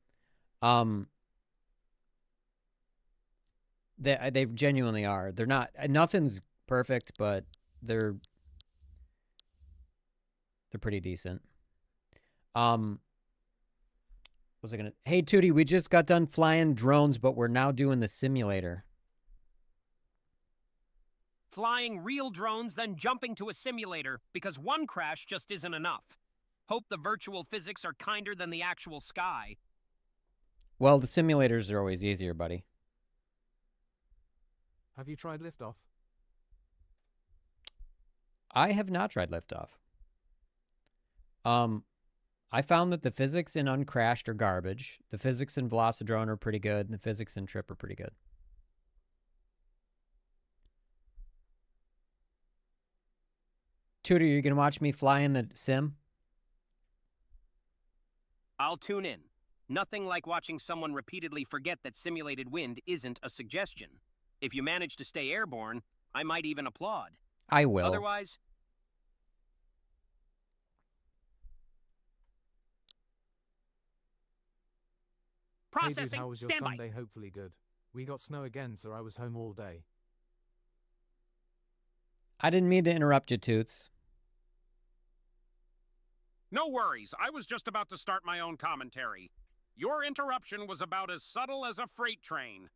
They genuinely are. They're not. Nothing's perfect, but they're pretty decent. Was I gonna? Hey, Tootie, we just got done flying drones, but we're now doing the simulator. Flying real drones, then jumping to a simulator, because one crash just isn't enough. Hope the virtual physics are kinder than the actual sky. Well, the simulators are always easier, buddy. Have you tried liftoff? I have not tried liftoff. I found that the physics in Uncrashed are garbage. The physics in Velocidrone are pretty good, and the physics in Trip are pretty good. Tudor, you gonna watch me fly in the sim? I'll tune in. Nothing like watching someone repeatedly forget that simulated wind isn't a suggestion. If you manage to stay airborne, I might even applaud. I will. Otherwise... Hey dude, Processing. how was your Stand by. Sunday? Hopefully good. We got snow again, so I was home all day. I didn't mean to interrupt you, Toots. No worries. I was just about to start my own commentary. Your interruption was about as subtle as a freight train.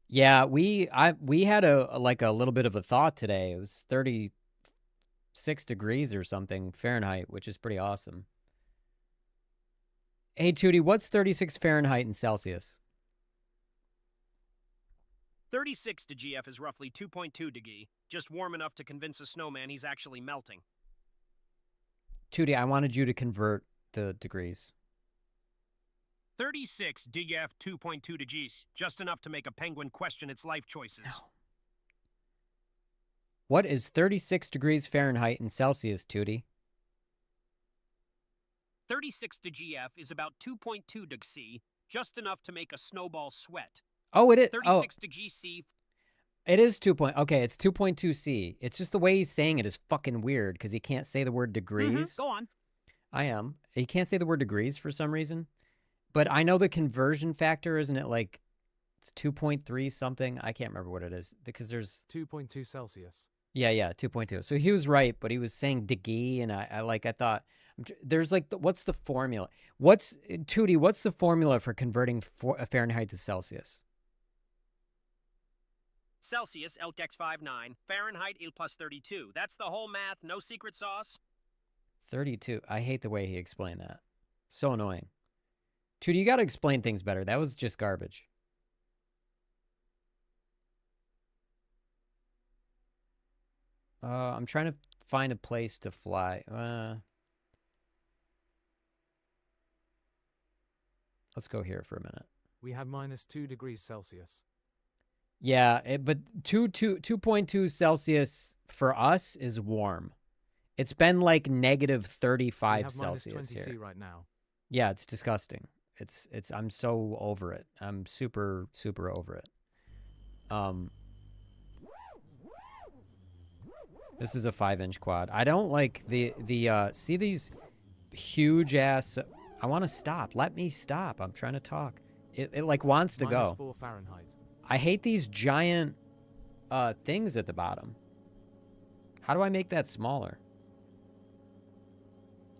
Yeah, we had a little bit of a thought today. It was 36 degrees or something Fahrenheit, which is pretty awesome. Hey, Tootie, what's 36 Fahrenheit in Celsius? 36 to GF is roughly 2.2 degrees, just warm enough to convince a snowman he's actually melting. Tootie, I wanted you to convert the degrees. 36 DF 2.2 degrees, just enough to make a penguin question its life choices. No. What is 36 degrees Fahrenheit in Celsius, Tootie? 36 to GF is about 2.2 degrees C, just enough to make a snowball sweat. Oh, it is. 36 degrees C. It is 2. Okay, it's 2.2 C. It's just the way he's saying it is fucking weird because he can't say the word degrees. Go on. I am. He can't say the word degrees for some reason. But I know the conversion factor, isn't it like it's 2.3 something? I can't remember what it is because there's 2.2 Celsius. Yeah, 2.2. So he was right, but he was saying degree, and I thought there's like what's the formula? Tootie? What's the formula for converting Fahrenheit to Celsius? Celsius, L-Dex 59. Fahrenheit, il plus 32. That's the whole math, no secret sauce. 32. I hate the way he explained that. So annoying. Tootie, you got to explain things better. That was just garbage. I'm trying to find a place to fly. Let's go here for a minute. We have -2 degrees Celsius. Yeah, but 2.2 Celsius for us is warm. It's been like negative 35 we have Celsius -20 C here. right now. Yeah, it's disgusting. I'm so over it. I'm super over it. This is a 5-inch quad. I don't like the see these huge ass. I want to stop. Let me stop. I'm trying to talk. It like wants to go. -4 Fahrenheit. I hate these giant things at the bottom. How do I make that smaller?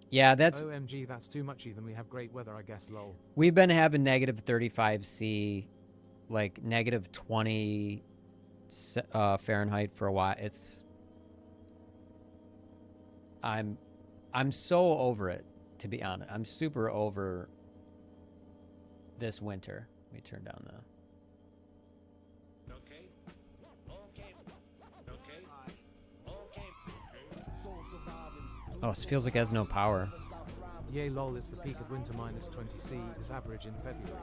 Yeah, that's... OMG, that's too much even. We have great weather, I guess, lol. We've been having negative 35C, like negative 20 Fahrenheit for a while. It's... I'm so over it, to be honest. I'm super over this winter. Let me turn down the... Oh, it feels like it has no power. Yay lol, it's the peak of winter -20C is average in February.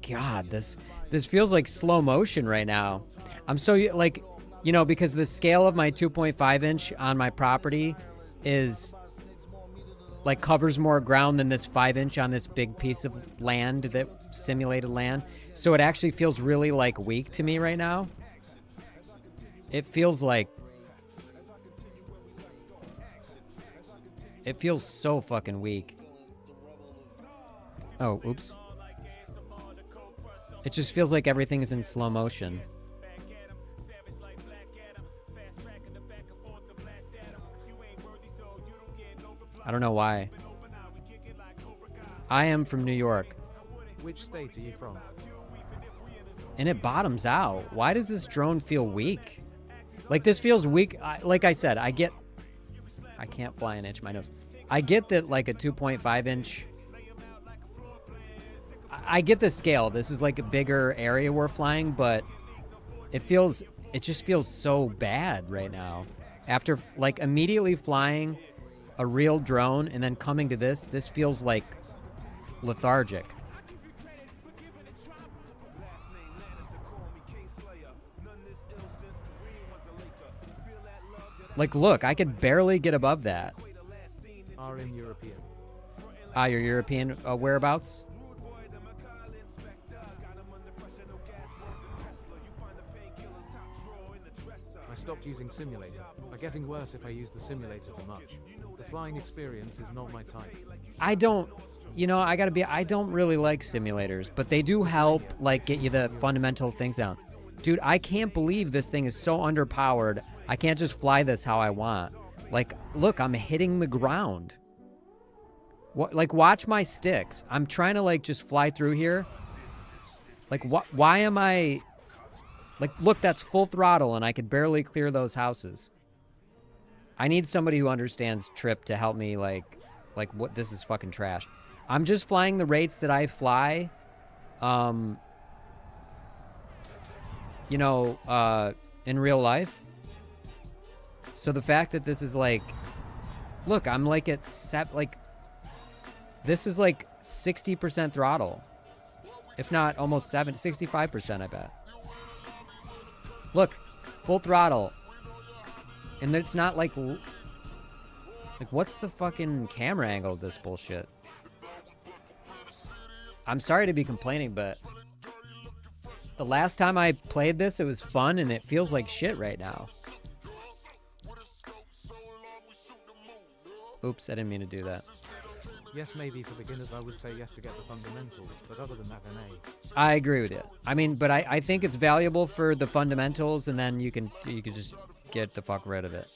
God, this feels like slow motion right now. I'm so like, you know, because the scale of my 2.5 inch on my property is like covers more ground than this 5-inch on this big piece of land, that simulated land. So it actually feels really like weak to me right now. It feels like, it feels so fucking weak. Oh, oops. It just feels like everything is in slow motion. I don't know why. I am from New York. Which state are you from? And it bottoms out. Why does this drone feel weak? Like, this feels weak. Like I said, I can't fly an inch, my nose. I get that, like, a 2.5 inch... I get the scale. This is, like, a bigger area we're flying, but it just feels so bad right now. After, like, immediately flying a real drone and then coming to this feels like lethargic. Like, look, I could barely get above that. Are in European. Ah, your European whereabouts? I stopped using simulator. Are getting worse if I use the simulator too much. The flying experience is not my type. I don't, you know, I don't really like simulators, but they do help, like, get you the fundamental things down. Dude, I can't believe this thing is so underpowered. I can't just fly this how I want. Like, look, I'm hitting the ground. What? Like, watch my sticks. I'm trying to, like, just fly through here. Like, why am I... Like, look, that's full throttle, and I could barely clear those houses. I need somebody who understands trip to help me, like what, this is fucking trash. I'm just flying the rates that I fly, you know, in real life. So the fact that this is like, look, I'm like at this is like 60% throttle. If not almost 65%, I bet. Look, full throttle. And it's not like what's the fucking camera angle of this bullshit? I'm sorry to be complaining, but the last time I played this, it was fun, and it feels like shit right now. Oops, I didn't mean to do that. Yes, maybe for beginners I would say yes to get the fundamentals, but other than that, then A. I agree with you. I mean, but I think it's valuable for the fundamentals, and then you can just get the fuck rid of it.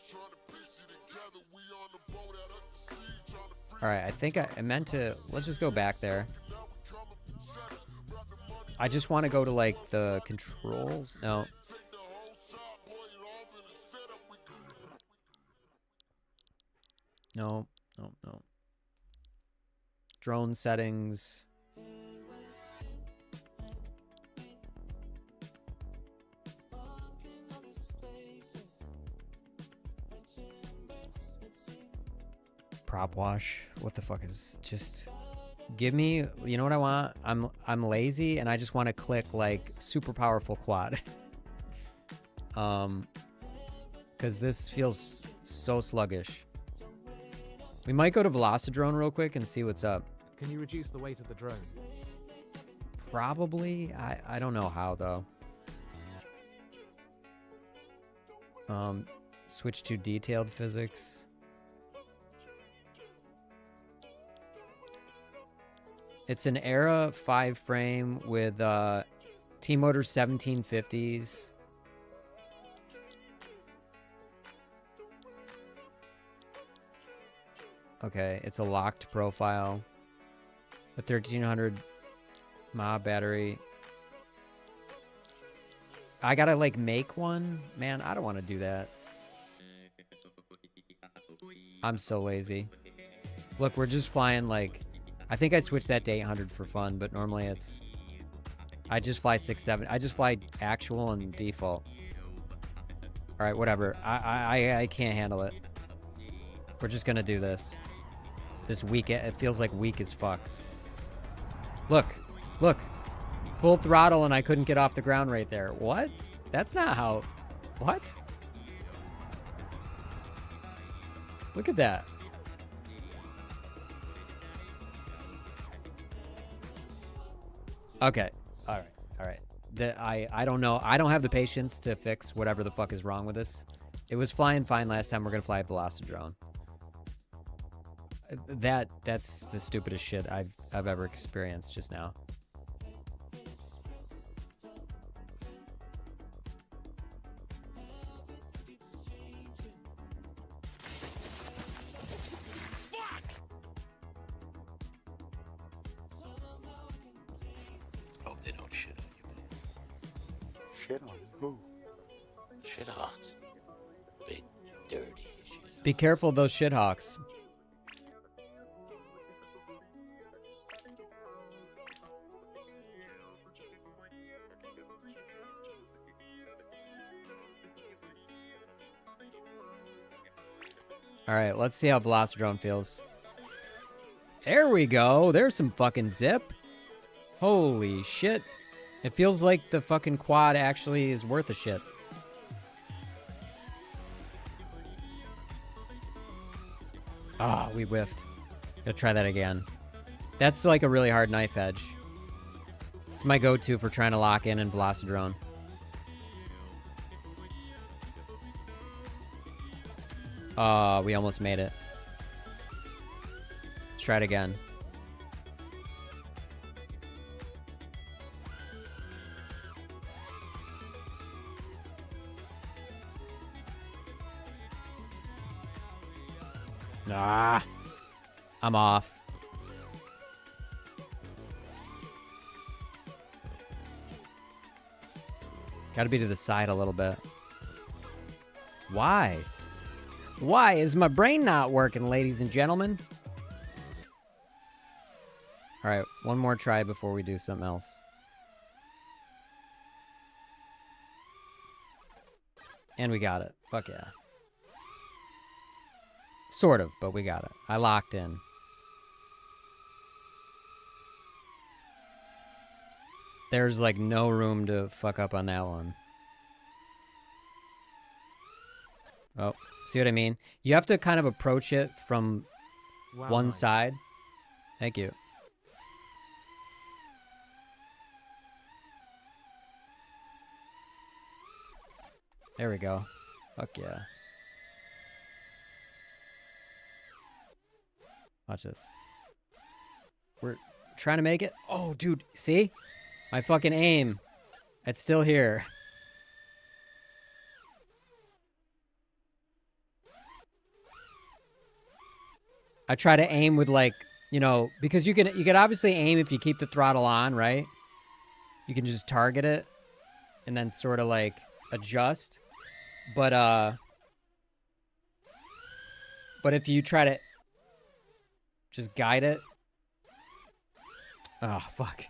Alright, I think I meant to... Let's just go back there. I just want to go to, like, the controls. No. No. Drone settings. Prop wash. What the fuck is just... Give me, you know what I want? I'm lazy and I just want to click like super powerful quad. because this feels so sluggish. We might go to Velocidrone real quick and see what's up. Can you reduce the weight of the drone? Probably. I don't know how, though. Switch to detailed physics. It's an Era 5 frame with T-Motor 1750s. Okay, it's a locked profile. A 1300 mAh battery. I gotta like make one? Man, I don't want to do that. I'm so lazy. Look, we're just flying like... I think I switched that to 800 for fun, but normally it's... I just fly 6.7. I just fly actual and default. Alright, whatever. I can't handle it. We're just gonna do this. This weak... It feels like weak as fuck. Look. Look. Full throttle and I couldn't get off the ground right there. What? That's not how... What? Look at that. Okay. All right. All right. I don't know. I don't have the patience to fix whatever the fuck is wrong with this. It was flying fine last time. We're going to fly a Velocidrone. That's the stupidest shit I've ever experienced just now. Hope they don't shit on you. Shit on who? Shithawks. Big, dirty shit. Be careful of those shithawks. All right, let's see how Velocidrone feels. There we go. There's some fucking zip. Holy shit. It feels like the fucking quad actually is worth a shit. Ah, we whiffed. Gotta try that again. That's like a really hard knife edge. It's my go-to for trying to lock in Velocidrone. We almost made it. Let's try it again. Ah, I'm off. Gotta be to the side a little bit. Why? Why is my brain not working, ladies and gentlemen? All right, one more try before we do something else. And we got it. Fuck yeah. Sort of, but we got it. I locked in. There's like no room to fuck up on that one. Oh, see what I mean? You have to kind of approach it from one side. Thank you. There we go. Fuck yeah. Watch this. We're trying to make it. Oh, dude. See? My fucking aim. It's still here. I try to aim with like, you know, because you can obviously aim if you keep the throttle on, right? You can just target it and then sort of like adjust. But if you try to just guide it. Oh, fuck.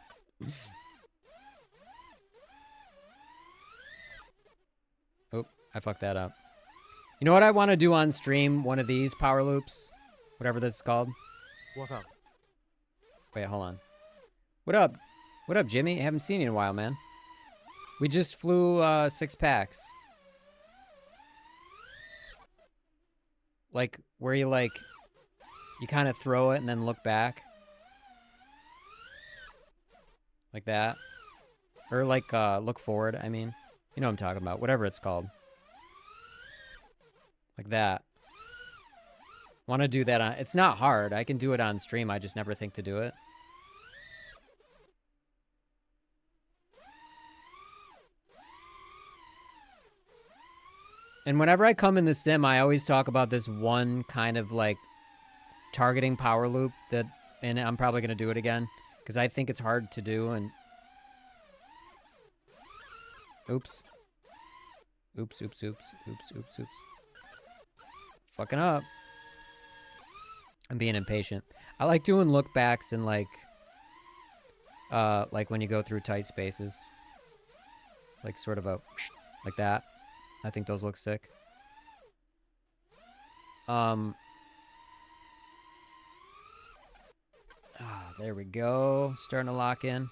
Oh, I fucked that up. You know what I want to do on stream? One of these power loops. Whatever this is called. What up? Wait, hold on. What up? What up, Jimmy? I haven't seen you in a while, man. We just flew 6 packs. Like, where you, like, you kind of throw it and then look back. Like that. Or, like, look forward, I mean. You know what I'm talking about. Whatever it's called. Like that. Want to do that on... It's not hard. I can do it on stream. I just never think to do it. And whenever I come in the sim, I always talk about this one kind of, like, targeting power loop that... And I'm probably going to do it again. Because I think it's hard to do, and... Oops. Oops, oops, oops, oops, oops, oops. Fucking up. I'm being impatient. I like doing look backs and like when you go through tight spaces. Like sort of a like that. I think those look sick. There we go. Starting to lock in.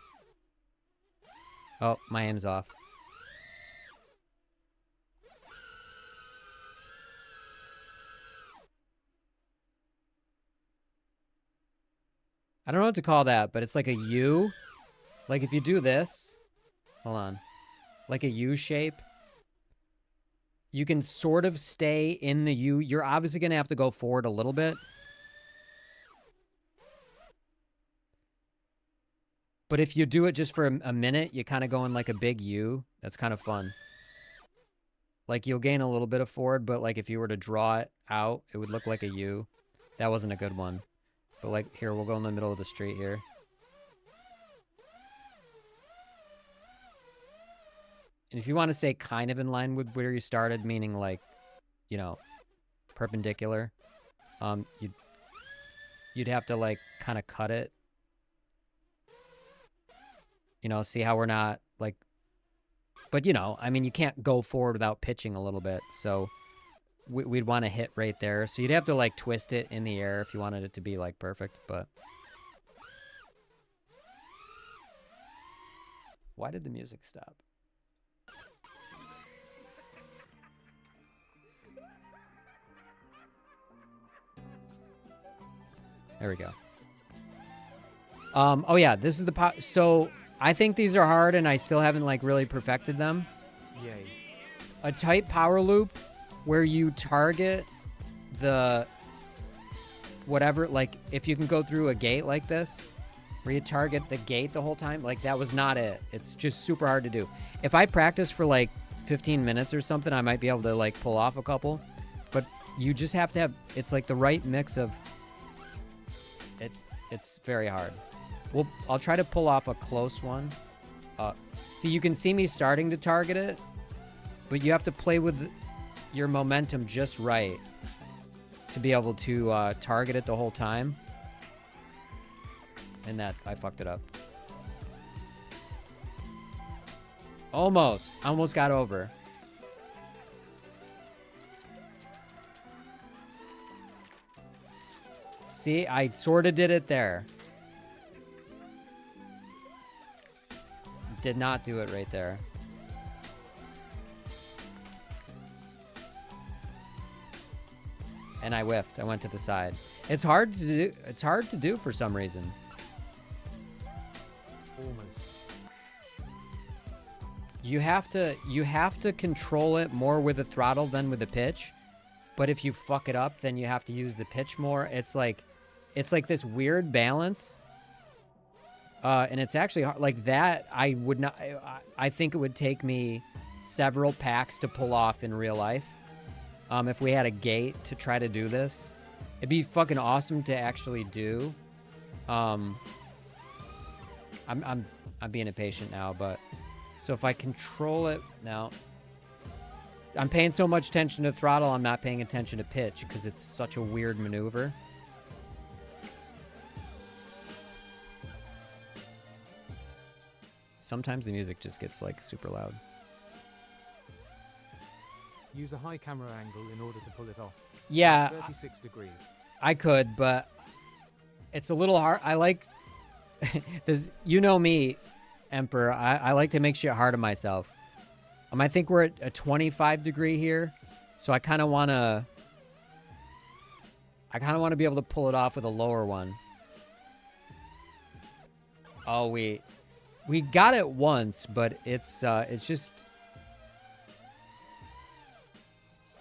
Oh, my aim's off. I don't know what to call that, but it's like a U. Like if you do this, hold on, like a U shape, you can sort of stay in the U. You're obviously going to have to go forward a little bit. But if you do it just for a minute, you kind of go in like a big U. That's kind of fun. Like you'll gain a little bit of forward, but like if you were to draw it out, it would look like a U. That wasn't a good one. But like, here, we'll go in the middle of the street here. And if you want to stay kind of in line with where you started, meaning like, you know, perpendicular, you'd have to like kind of cut it. You know, see how we're not like, but you know, I mean, you can't go forward without pitching a little bit. So we'd want to hit right there. So you'd have to like twist it in the air if you wanted it to be like perfect, but. Why did the music stop? There we go. Oh yeah, this is the so I think these are hard and I still haven't like really perfected them. Yay. A tight power loop where you target the whatever, like if you can go through a gate like this, where you target the gate the whole time, like that was not it. It's just super hard to do. If I practice for like 15 minutes or something, I might be able to like pull off a couple, but you just have to have, it's like the right mix of, it's very hard. Well, I'll try to pull off a close one. See, you can see me starting to target it, but you have to play with your momentum just right to be able to target it the whole time. And that, I fucked it up. Almost. Almost got over. See, I sort of did it there. Did not do it right there. And I whiffed. I went to the side. It's hard to do. It's hard to do for some reason. Almost. You have to control it more with the throttle than with the pitch. But if you fuck it up, then you have to use the pitch more. It's like this weird balance. And it's actually hard. Like that, I would not. I think it would take me several packs to pull off in real life. If we had a gate to try to do this, it'd be fucking awesome to actually do. I'm being impatient now, but so if I control it now, I'm paying so much attention to throttle, I'm not paying attention to pitch because it's such a weird maneuver. Sometimes the music just gets like super loud. Use a high camera angle in order to pull it off. Yeah. 36 degrees. I could, but it's a little hard. I like this. You know me, Emperor. I like to make shit hard on myself. I think we're at a 25 degree here. So I kind of want to I kind of want to be able to pull it off with a lower one. Oh, we got it once, but it's just...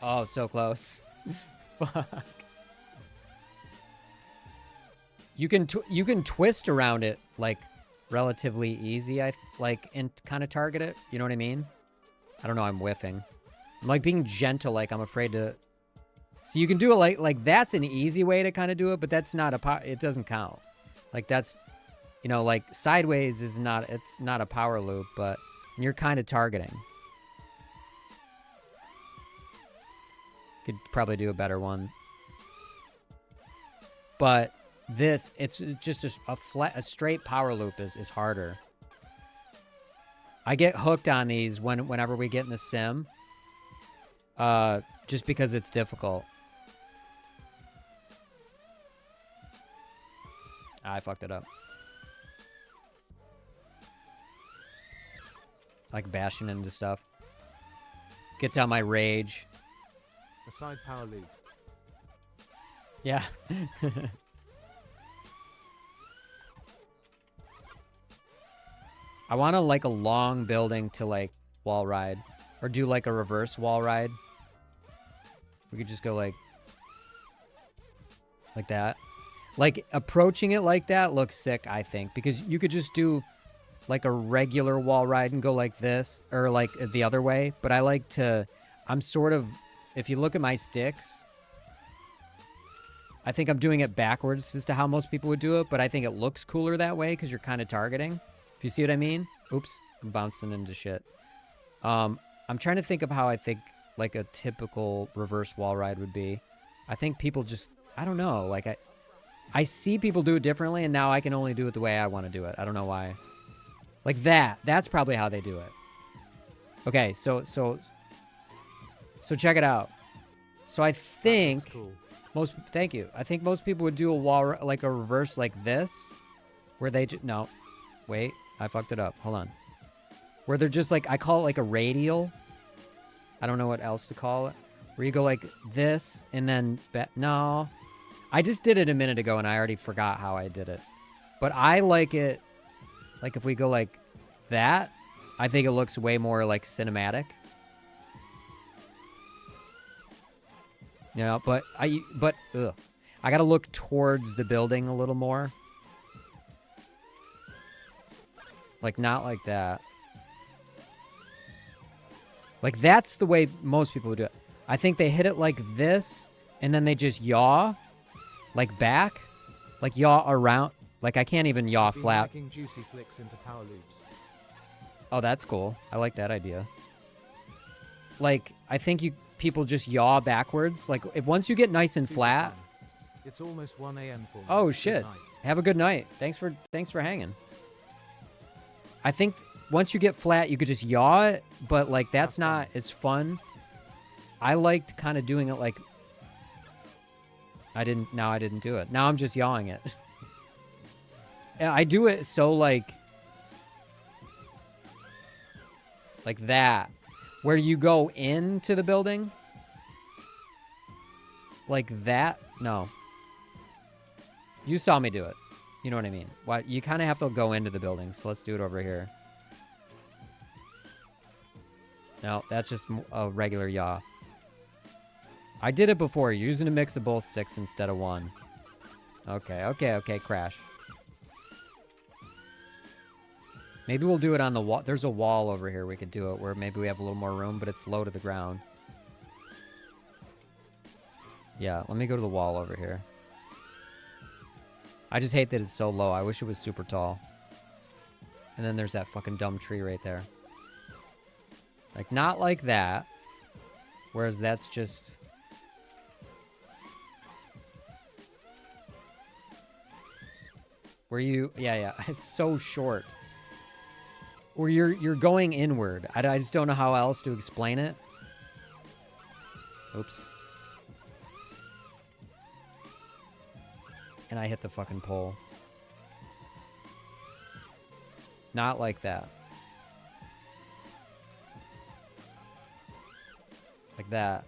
Oh, so close. Fuck. You can twist around it like relatively easy, and kind of target it. You know what I mean? I don't know. I'm whiffing. I'm like being gentle. Like I'm afraid to. So you can do it like that's an easy way to kind of do it, but that's not it doesn't count. Like that's, like sideways is not. It's not a power loop, but you're kind of targeting. Could probably do a better one. But this, it's just a straight power loop is harder. I get hooked on these whenever we get in the sim. Just because it's difficult. I fucked it up. Like bashing into stuff. Gets out my rage. A side power loop. Yeah. I want to like a long building to like wall ride. Or do like a reverse wall ride. We could just go like that. Like approaching it like that looks sick, I think. Because you could just do like a regular wall ride and go like this. Or like the other way. But I like to... I'm sort of... If you look at my sticks... I think I'm doing it backwards as to how most people would do it. But I think it looks cooler that way because you're kind of targeting. If you see what I mean. Oops. I'm bouncing into shit. I'm trying to think of how I think like a typical reverse wall ride would be. I think people just... I don't know. Like I see people do it differently, and now I can only do it the way I want to do it. I don't know why. Like that. That's probably how they do it. Okay, so check it out. So I think Cool. Thank you. I think most people would do a wall like a reverse like this, where they no, wait, I fucked it up. Hold on. Where they're just like, I call it like a radial. I don't know what else to call it. Where you go like this and then no. I just did it a minute ago and I already forgot how I did it. But I like it, like if we go like that, I think it looks way more like cinematic. But I gotta look towards the building a little more. Like not like that. Like that's the way most people would do it. I think they hit it like this and then they just yaw. Like back. Like yaw around. Like I can't even yaw flat. Making juicy flicks into power loops. Oh, that's cool. I like that idea. Like I think people just yaw backwards. Like once you get nice and Super flat. fun. It's almost 1 a.m. for me. Oh shit. Good night. Have a good night. Thanks for hanging. I think once you get flat, you could just yaw it, but like that's not as fun. I liked kind of doing it like I didn't do it. Now I'm just yawing it. And I do it so like that, where you go into the building. Like that? No. You saw me do it. You know what I mean? Why you kind of have to go into the building, so let's do it over here. No, that's just a regular yaw. I did it before, using a mix of both sticks instead of one. Okay, crash. Maybe we'll do it on the wall. There's a wall over here we could do it, where maybe we have a little more room, but it's low to the ground. Yeah, let me go to the wall over here. I just hate that it's so low. I wish it was super tall. And then there's that fucking dumb tree right there. Like, not like that. Whereas that's just... Where you... Yeah. It's so short. Where you're going inward. I just don't know how else to explain it. Oops. And I hit the fucking pole. Not like that. Like that.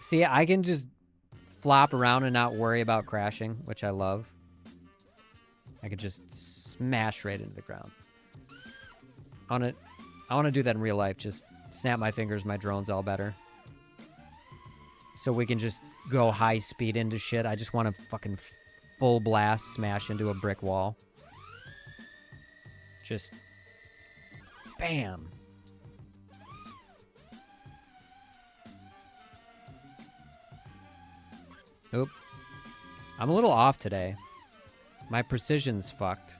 See, I can just flop around and not worry about crashing, which I love. I could just smash right into the ground. I want to do that in real life. Just snap my fingers, my drone's all better. So we can just go high speed into shit. I just want to fucking full blast smash into a brick wall. Just bam. Oop. I'm a little off today. My precision's fucked.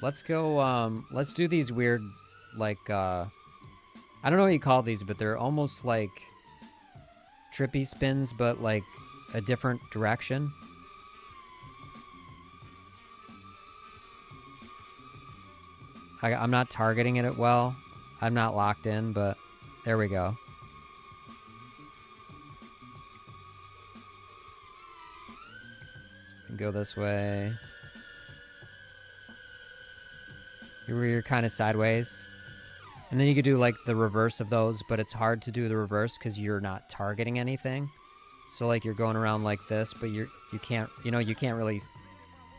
Let's go, let's do these weird, like, I don't know what you call these, but they're almost like trippy spins, but like a different direction. I'm not targeting it well. I'm not locked in, but there we go. Go this way. You're kind of sideways. And then you could do like the reverse of those, but it's hard to do the reverse because you're not targeting anything. So like you're going around like this, but you can't really,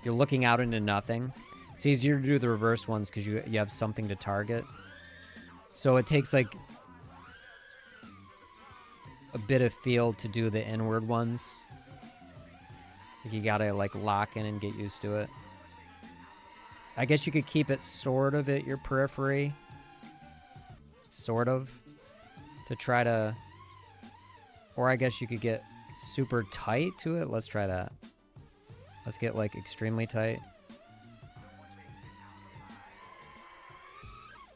you're looking out into nothing. It's easier to do the reverse ones because you have something to target. So it takes like a bit of feel to do the inward ones. Like you gotta like lock in and get used to it. I guess you could keep it sort of at your periphery. Sort of. To try to... Or I guess you could get super tight to it. Let's try that. Let's get like extremely tight.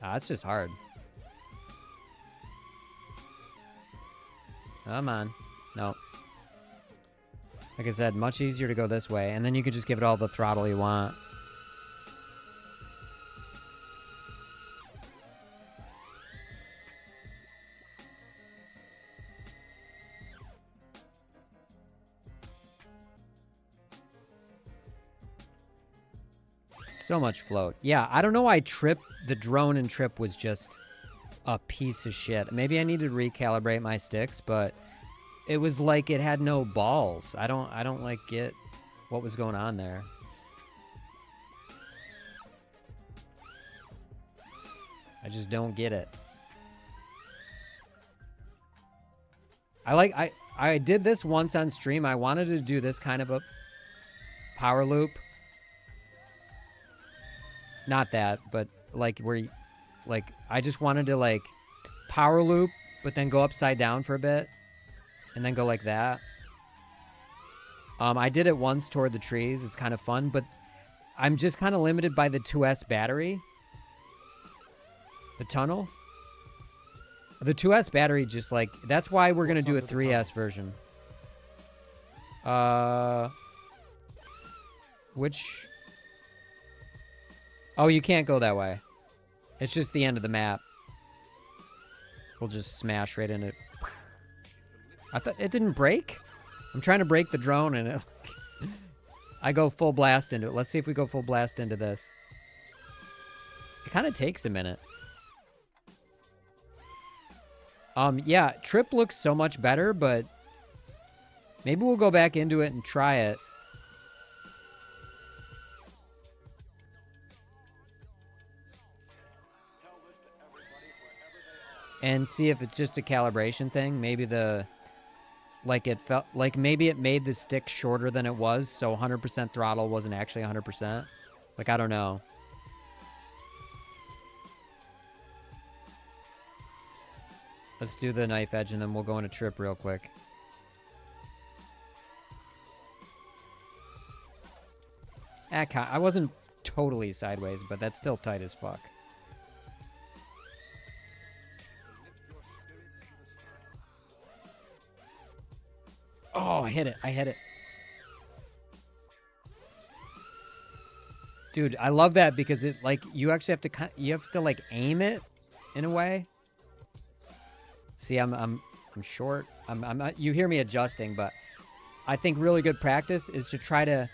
That's just hard. Come on. No. Like I said, much easier to go this way. And then you could just give it all the throttle you want. So much float. Yeah, I don't know why the drone and trip was just a piece of shit. Maybe I need to recalibrate my sticks, but it was like it had no balls. I don't like get what was going on there. I just don't get it. I did this once on stream. I wanted to do this kind of a power loop. Not that, but like where you, like I just wanted to like power loop, but then go upside down for a bit and then go like that. I did it once toward the trees. It's kind of fun, but I'm just kind of limited by the 2S battery. The tunnel. The 2S battery just like, that's why we're going to do a 3S version. Which... Oh, you can't go that way. It's just the end of the map. We'll just smash right into it. I thought it didn't break. I'm trying to break the drone and it, I go full blast into it. Let's see if we go full blast into this. It kind of takes a minute. Yeah, Trip looks so much better, but maybe we'll go back into it and try it. And see if it's just a calibration thing. Maybe it felt like maybe it made the stick shorter than it was, so 100% throttle wasn't actually 100%. Like, I don't know. Let's do the knife edge and then we'll go into Trip real quick. I wasn't totally sideways, but that's still tight as fuck. Oh, I hit it. Dude, I love that because it like you actually have to like aim it in a way. See, I'm short. I'm not, you hear me adjusting, but I think really good practice is to try to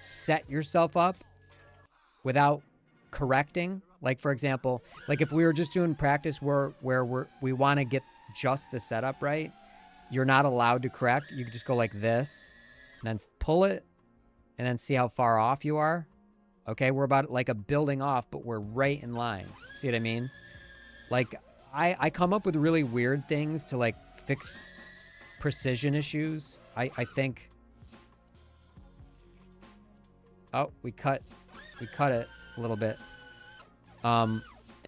set yourself up without correcting. Like, for example, like if we were just doing practice where we want to get just the setup right, you're not allowed to correct. You can just go like this and then pull it and then see how far off you are. Okay, we're about like a building off, but we're right in line. See what I mean? Like, I come up with really weird things to like fix precision issues. I think... Oh, we cut it a little bit.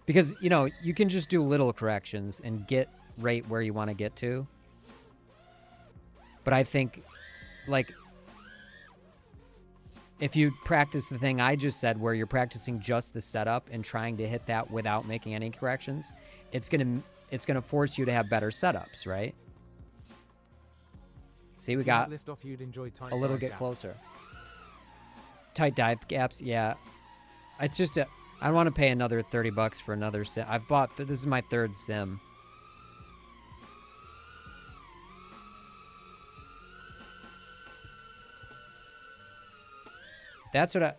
Because, you know, you can just do little corrections and get right where you want to get to. But I think, like, if you practice the thing I just said, where you're practicing just the setup and trying to hit that without making any corrections, it's gonna force you to have better setups, right? See, we got Lift off, you'd enjoy tight a little dive bit gap. closer. Tight dive gaps, yeah. It's just I want to pay another $30 for another sim. I've bought, this is my third sim. That's what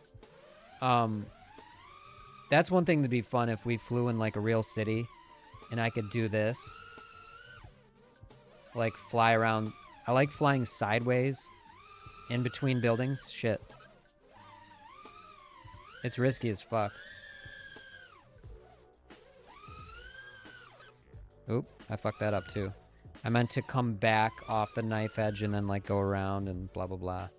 that's one thing that'd be fun if we flew in like a real city and I could do this. Like fly around. I like flying sideways in between buildings. Shit. It's risky as fuck. Oop, I fucked that up too. I meant to come back off the knife edge and then like go around and blah blah blah.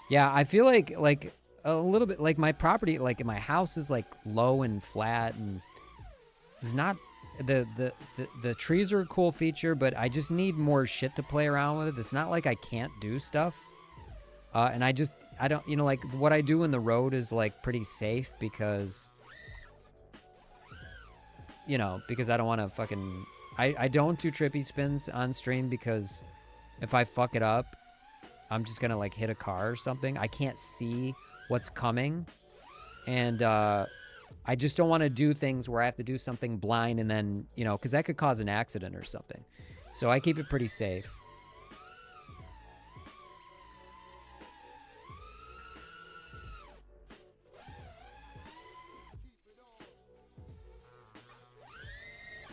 Yeah, I feel like a little bit like my property, like my house is like low and flat, and it's not the trees are a cool feature, but I just need more shit to play around with. It's not like I can't do stuff. And I don't, you know, like what I do in the road is like pretty safe because, you know, because I don't want to fucking, I don't do trippy spins on stream because if I fuck it up, I'm just going to like hit a car or something. I can't see what's coming. And, I just don't want to do things where I have to do something blind and then, you know, because that could cause an accident or something. So I keep it pretty safe.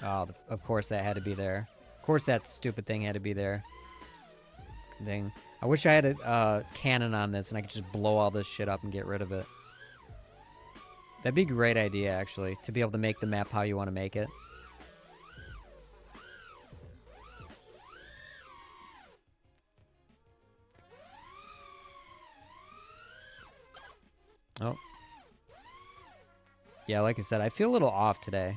Oh, of course that had to be there. Of course that stupid thing had to be there. Thing. I wish I had a cannon on this and I could just blow all this shit up and get rid of it. That'd be a great idea, actually, to be able to make the map how you want to make it. Oh. Yeah, like I said, I feel a little off today.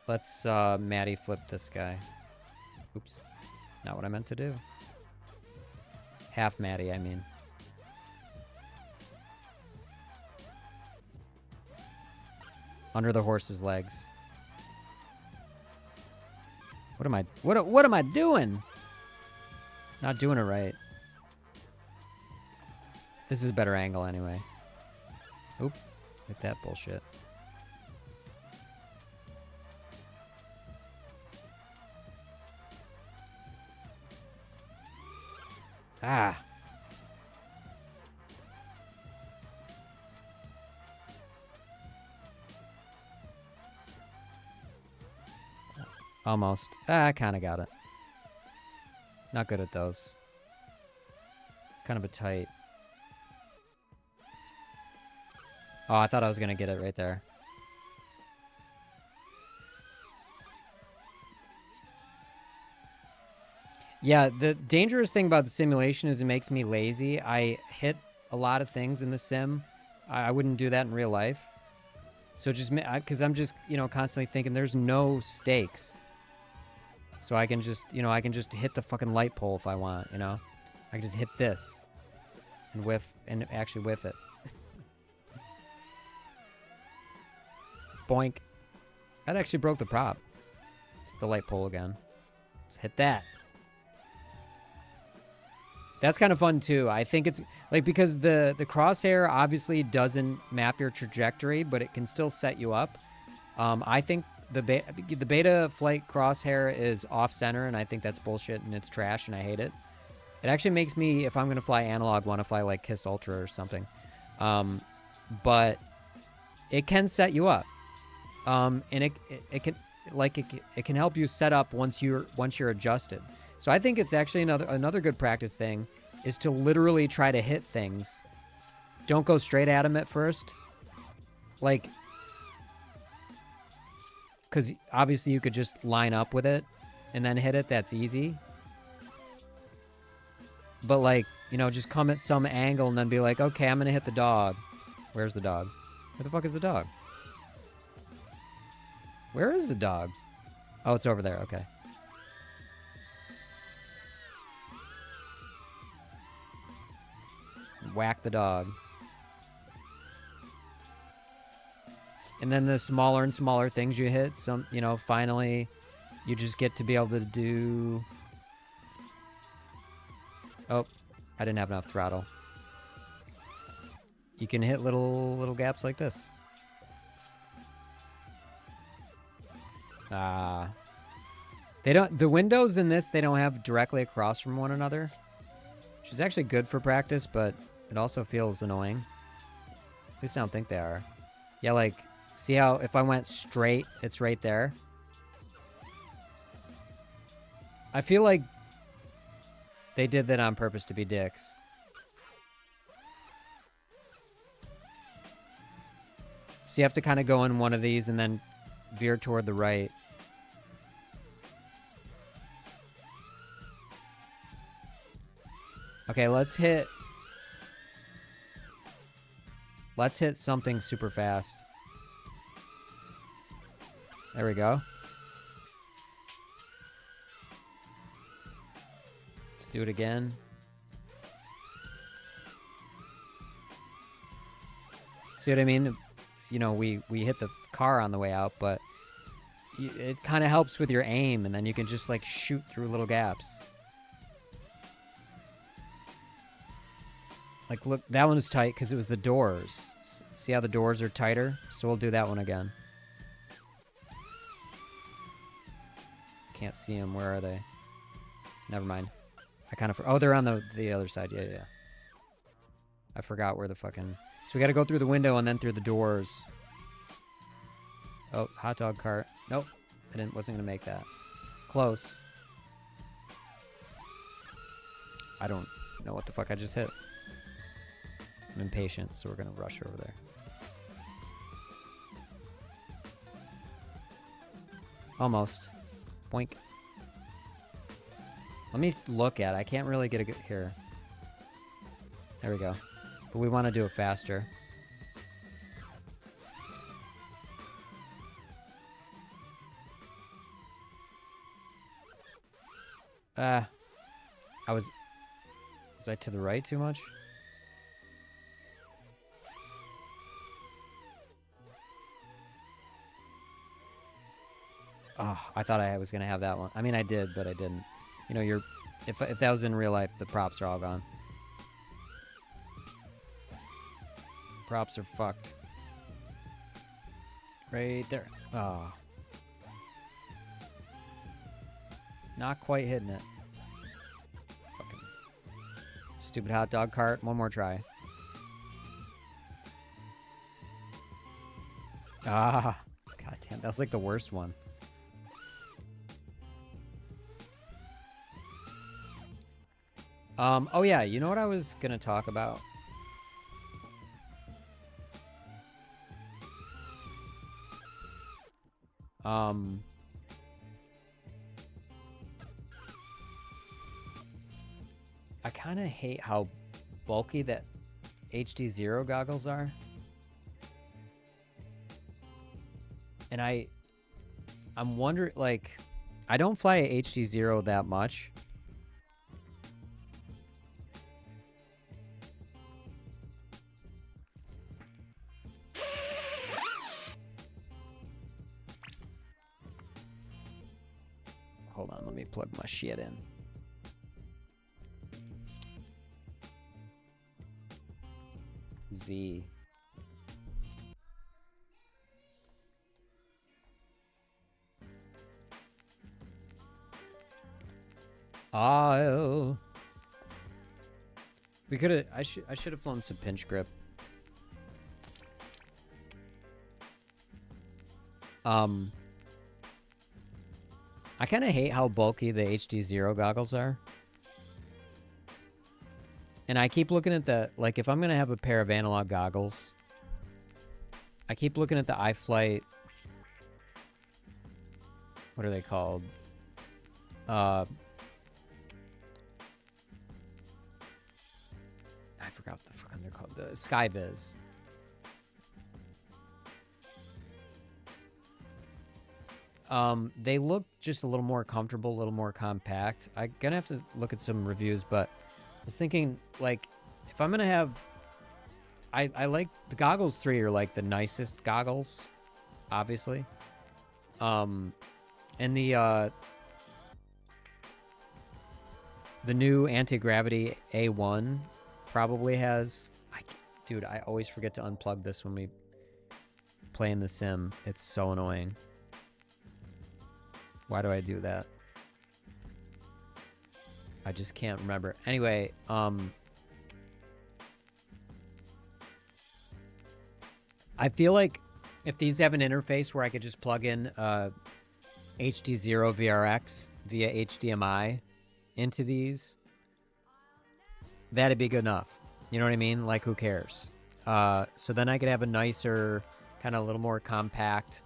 Let's Maddie flip this guy. Oops. Not what I meant to do. Half Maddie, I mean. Under the horse's legs. What am I doing? Not doing it right. This is a better angle anyway. Oop. Hit that bullshit. Ah. Almost. I kind of got it. Not good at those. It's kind of a tight. Oh, I thought I was going to get it right there. Yeah, the dangerous thing about the simulation is it makes me lazy. I hit a lot of things in the sim. I wouldn't do that in real life. So just, because I'm just, you know, constantly thinking there's no stakes. So I can just, you know, I can just hit the fucking light pole if I want, you know. I can just hit this and whiff, and actually whiff it. Boink. That actually broke the prop. Hit the light pole again. Let's hit that. That's kind of fun too. I think it's like because the crosshair obviously doesn't map your trajectory, but it can still set you up. I think the beta flight crosshair is off center, and I think that's bullshit and it's trash and I hate it. It actually makes me, if I'm gonna fly analog, want to fly like Kiss Ultra or something. But it can set you up, and it can help you set up once you're adjusted. So I think it's actually another good practice thing is to literally try to hit things. Don't go straight at them at first. Like, because obviously you could just line up with it and then hit it. That's easy. But like, you know, just come at some angle and then be like, okay, I'm going to hit the dog. Where's the dog? Where the fuck is the dog? Where is the dog? Oh, it's over there. Okay. Whack the dog. And then the smaller and smaller things you hit, some, you know, finally you just get to be able to do... Oh, I didn't have enough throttle. You can hit little gaps like this. The windows in this, they don't have directly across from one another, which is actually good for practice, but it also feels annoying. At least I don't think they are. Yeah, like, see how if I went straight, it's right there? I feel like they did that on purpose to be dicks. So you have to kind of go in one of these and then veer toward the right. Okay, let's hit something super fast. There we go. Let's do it again. See what I mean? You know, we hit the car on the way out, but it kind of helps with your aim, and then you can just like shoot through little gaps. Like, look, that one was tight because it was the doors. See how the doors are tighter? So we'll do that one again. Can't see them. Where are they? Never mind. I kind of... Oh, they're on the other side. Yeah. I forgot where the fucking... So we got to go through the window and then through the doors. Oh, hot dog cart. Nope. Wasn't going to make that. Close. I don't know what the fuck I just hit. I'm impatient, so we're going to rush over there. Almost. Boink. Let me look at it. I can't really get a good... Here. There we go. But we want to do it faster. Was I to the right too much? Oh, I thought I was gonna have that one. I mean, I did, but I didn't. You know, if that was in real life, the props are all gone. Props are fucked. Right there. Oh. Not quite hitting it. Fucking stupid hot dog cart. One more try. Ah. God damn, that was like the worst one. Oh yeah, you know what I was gonna talk about? I kind of hate how bulky that HD0 goggles are. And I'm wondering, like, I don't fly a HD0 that much. Hold on, let me plug my shit in. Z. Oh. We could have. I should have flown some pinch grip. I kind of hate how bulky the HD0 goggles are. And I keep looking at the, like, if I'm going to have a pair of analog goggles, I keep looking at the iFlight, what are they called? I forgot what the fuck they're called. The SkyViz. They look just a little more comfortable, a little more compact. I'm gonna have to look at some reviews, but I was thinking, like, if I'm gonna have, I like the goggles 3 are like the nicest goggles, obviously. And the new anti-gravity A1 probably has. Dude, I always forget to unplug this when we play in the sim. It's so annoying. Why do I do that? I just can't remember. Anyway, I feel like if these have an interface where I could just plug in HD0 VRX via HDMI into these, that'd be good enough. You know what I mean? Like, who cares? So then I could have a nicer, kind of a little more compact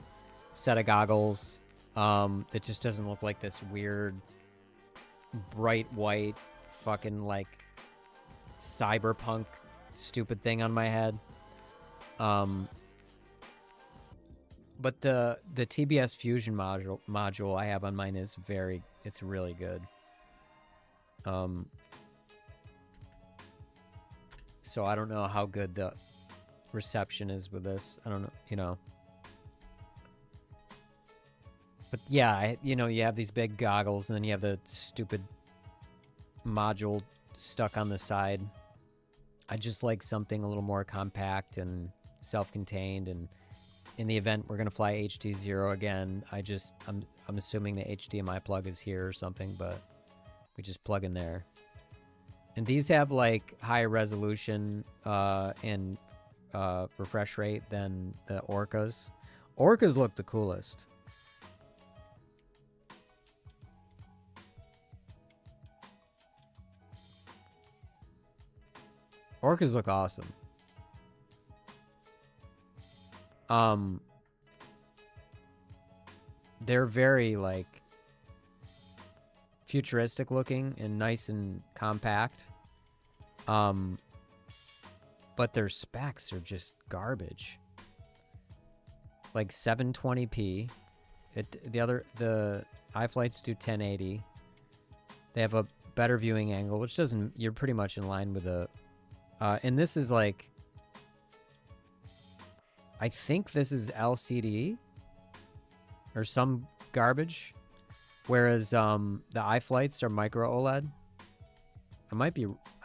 set of goggles that just doesn't look like this weird, bright white, fucking, like, cyberpunk stupid thing on my head. But the TBS Fusion module I have on mine is it's really good. So I don't know how good the reception is with this. I don't know, you know. But yeah, you know, you have these big goggles and then you have the stupid module stuck on the side. I just like something a little more compact and self-contained, and in the event we're going to fly HD0 again, I'm assuming the HDMI plug is here or something, but we just plug in there. And these have like higher resolution and refresh rate than the Orcas. Orcas look the coolest. Orcas look awesome. They're very, like, futuristic looking and nice and compact. But their specs are just garbage. Like 720p. The iFlights do 1080. They have a better viewing angle, which doesn't, you're pretty much in line with the, and this is like, I think this is LCD or some garbage, whereas the iFlights are micro OLED.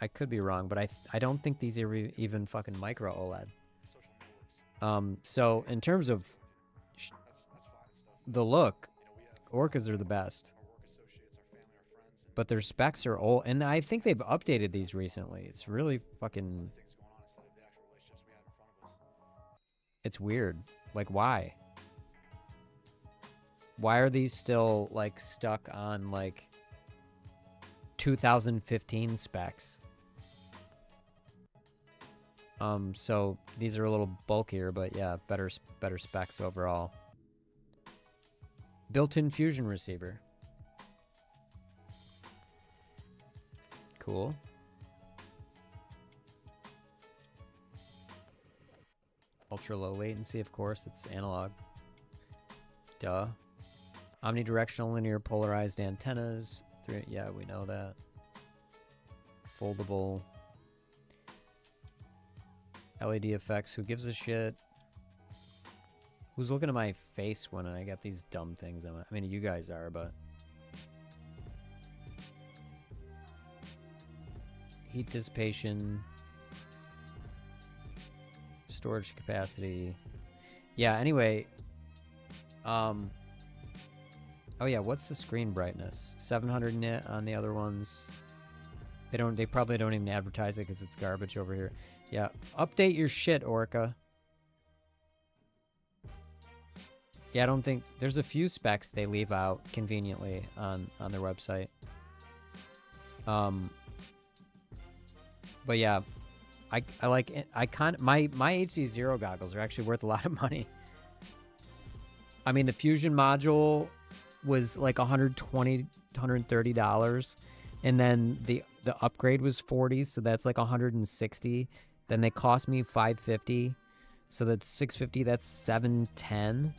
I could be wrong, but I don't think these are even fucking micro OLED. So in terms of the look, Orcas are the best. But their specs are old, and I think they've updated these recently. It's really fucking... It's weird. Like, why? Why are these still, like, stuck on, like, 2015 specs? So these are a little bulkier, but yeah, better specs overall. Built-in fusion receiver. Cool. Ultra low latency, of course, it's analog. Duh. Omnidirectional linear polarized antennas. Yeah, we know that. Foldable. LED effects, who gives a shit? Who's looking at my face when I got these dumb things on? I mean, you guys are, but... Heat dissipation. storage capacity. Yeah, anyway. Oh yeah, what's the screen brightness? 700 nit on the other ones. They probably don't even advertise it because it's garbage over here. Yeah, update your shit, Orca. Yeah, I don't think there's a few specs they leave out conveniently on their website. But yeah, I like it. My HD Zero goggles are actually worth a lot of money. I mean, the Fusion module was like $120, $130, and then the upgrade was $40, so that's like $160. Then they cost me $550, so that's $650. That's $710.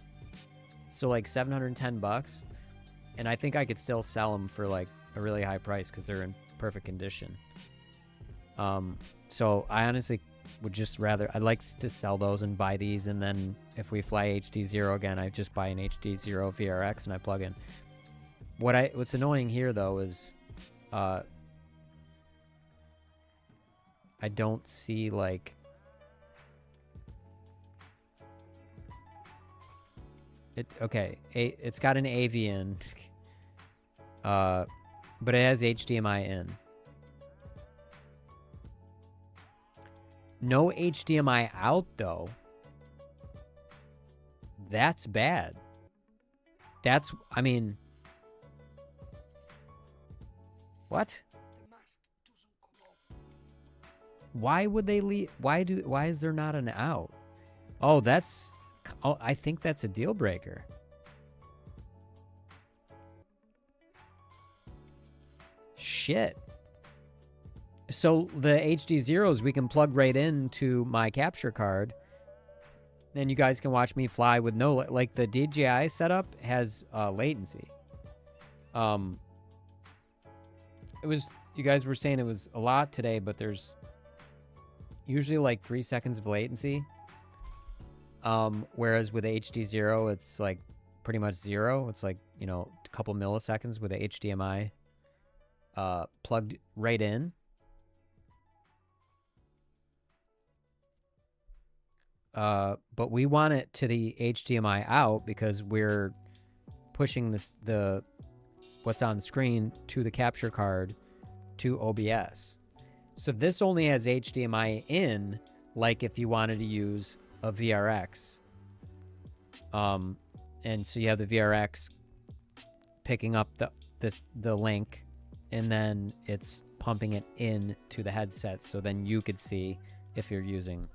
So like $710, and I think I could still sell them for like a really high price because they're in perfect condition. So I honestly would just rather, I'd like to sell those and buy these, and then if we fly HD Zero again, I just buy an HD Zero VRX and I plug in. What's annoying here though is I don't see like it's got an AV in, but it has HDMI in. No HDMI out though. That's bad. I mean, what? Why would they leave? Why is there not an out? Oh, I think that's a deal breaker. Shit. So the HD Zeros we can plug right into my capture card. Then you guys can watch me fly with no, like the DJI setup has latency. You guys were saying it was a lot today, but there's usually like 3 seconds of latency. Whereas with HD Zero, it's like pretty much zero. It's like, a couple milliseconds with the HDMI plugged right in. But we want it to the HDMI out because we're pushing what's on screen to the capture card to OBS. So this only has HDMI in, like if you wanted to use a VRX. And so you have the VRX picking up the link, and then it's pumping it in to the headset, so then you could see if you're using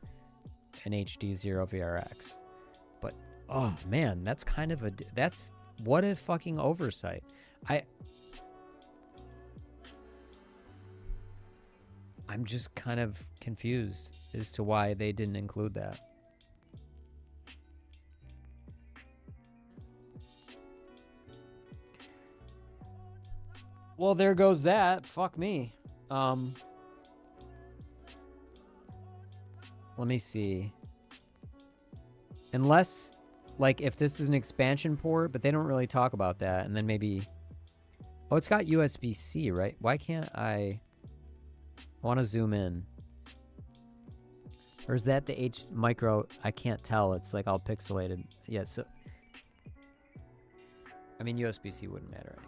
an HD Zero VRX. But oh man, that's kind of what a fucking oversight. I'm just kind of confused as to why they didn't include that. Well, there goes that. Fuck me. Let me see. Unless, like, if this is an expansion port, but they don't really talk about that. And then maybe... Oh, it's got USB-C, right? Why can't I want to zoom in? Or is that the H micro? I can't tell. It's like all pixelated. Yeah, so... I mean, USB-C wouldn't matter anyway.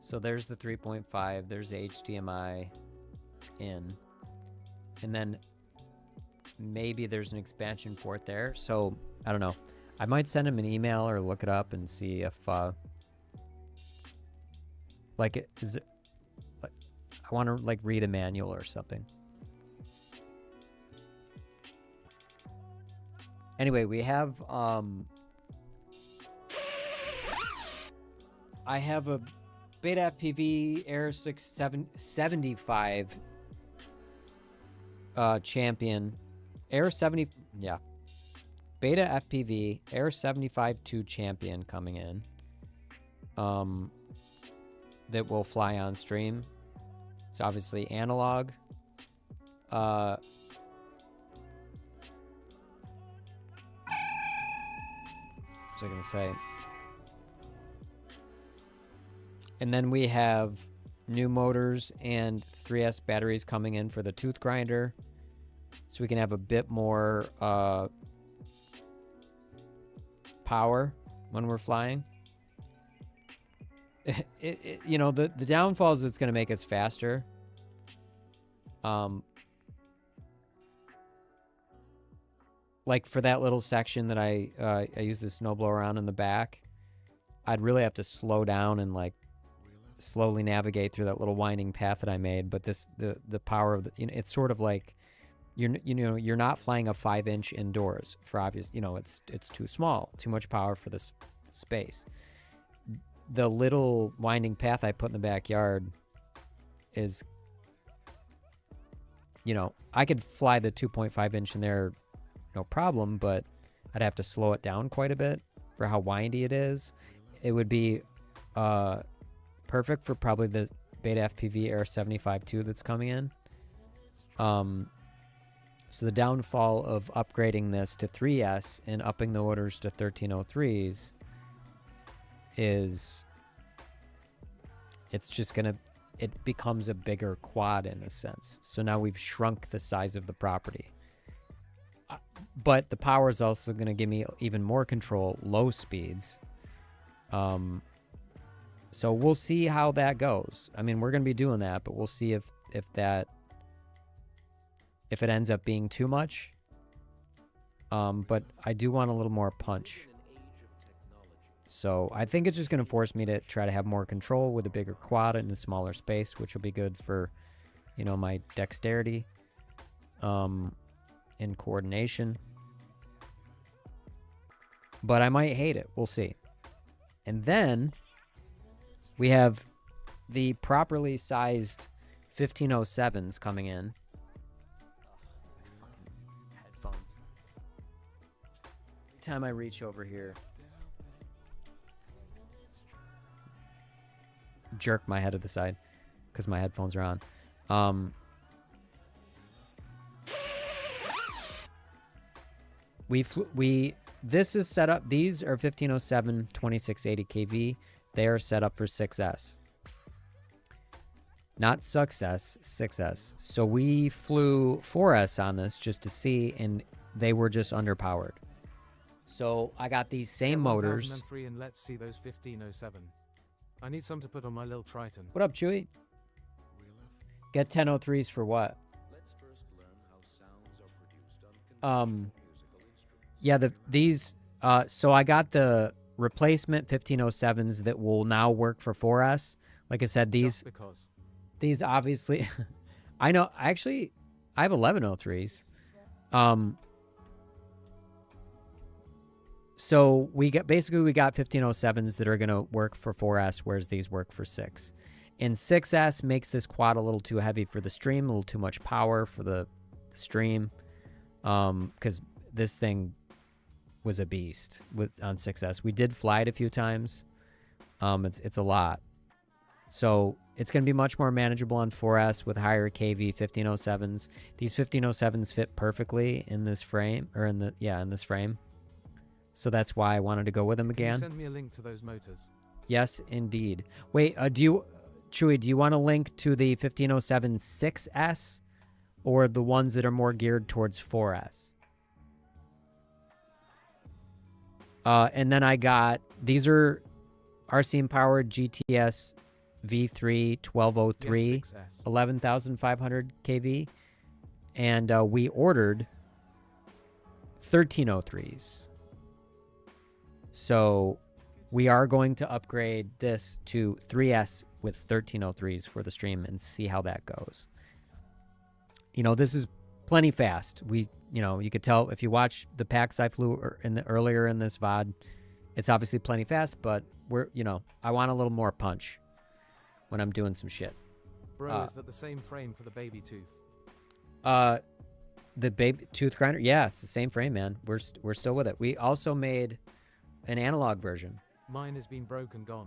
So there's the 3.5. There's the HDMI in. And then maybe there's an expansion port there. So, I don't know. I might send him an email or look it up and see if, like, is it, like, I want to, like, read a manual or something. Anyway, we have, I have a Beta FPV Air 675 champion. Air 70, yeah. Beta FPV Air 75-2 champion coming in. That will fly on stream. It's obviously analog. What was I gonna say? And then we have new motors and 3S batteries coming in for the tooth grinder. so we can have a bit more power when we're flying. You know, the downfall is it's going to make us faster. Like for that little section that I use the snowblower around in the back, I'd really have to slow down and like slowly navigate through that little winding path that I made. But the power of the, you know, it's sort of like you're not flying a 5-inch indoors for obvious, you know, it's too small, too much power for this space. The little winding path I put in the backyard is, you know, I could fly the 2.5-inch in there, no problem, but I'd have to slow it down quite a bit for how windy it is. It would be perfect for probably the Beta FPV Air 75-2 that's coming in. So the downfall of upgrading this to 3S and upping the orders to 1303s is it's just gonna, it becomes a bigger quad in a sense. So now we've shrunk the size of the property. But the power is also going to give me even more control, low speeds. So we'll see how that goes. I mean, we're going to be doing that, but we'll see if it ends up being too much. But I do want a little more punch. So I think it's just going to force me to try to have more control with a bigger quad in a smaller space, which will be good for, you know, my dexterity. In coordination, but I might hate it. We'll see. And then we have the properly sized 1507s coming in. My headphones. Every time I reach over here, jerk my head to the side because my headphones are on. This is set up, these are 1507 2680 kV. They are set up for 6S. Not success, 6S. So we flew 4S on this just to see, and they were just underpowered. So I got these same motors. 1003 and let's see those 1507. I need some to put on my little Triton. What up, Chewy? Get 1003s for what? Let's first learn how sounds are produced on conventional Yeah, so I got the replacement 1507s that will now work for 4S. Like I said, these obviously, I know, actually, I have 1103s. So we got 1507s that are going to work for 4S, whereas these work for 6. And 6S makes this quad a little too heavy for the stream, a little too much power for the stream, because this thing was a beast on 6S. We did fly it a few times. It's a lot. So it's going to be much more manageable on 4S with higher KV 1507s. These 1507s fit perfectly in this frame, or in this frame. So that's why I wanted to go with them again. Can you send me a link to those motors? Yes, indeed. Wait, Chewy, do you want a link to the 1507 6S or the ones that are more geared towards 4S? And then I got, these are RCM powered GTS V3 1203, 11,500 kV. And we ordered 1303s. So we are going to upgrade this to 3S with 1303s for the stream and see how that goes. You know, this is plenty fast. You could tell if you watch the packs I flew earlier in this VOD, it's obviously plenty fast, but I want a little more punch when I'm doing some shit. Bro, is that the same frame for the baby tooth? The baby tooth grinder? Yeah, it's the same frame, man. We're still with it. We also made an analog version. Mine has been broken, gone.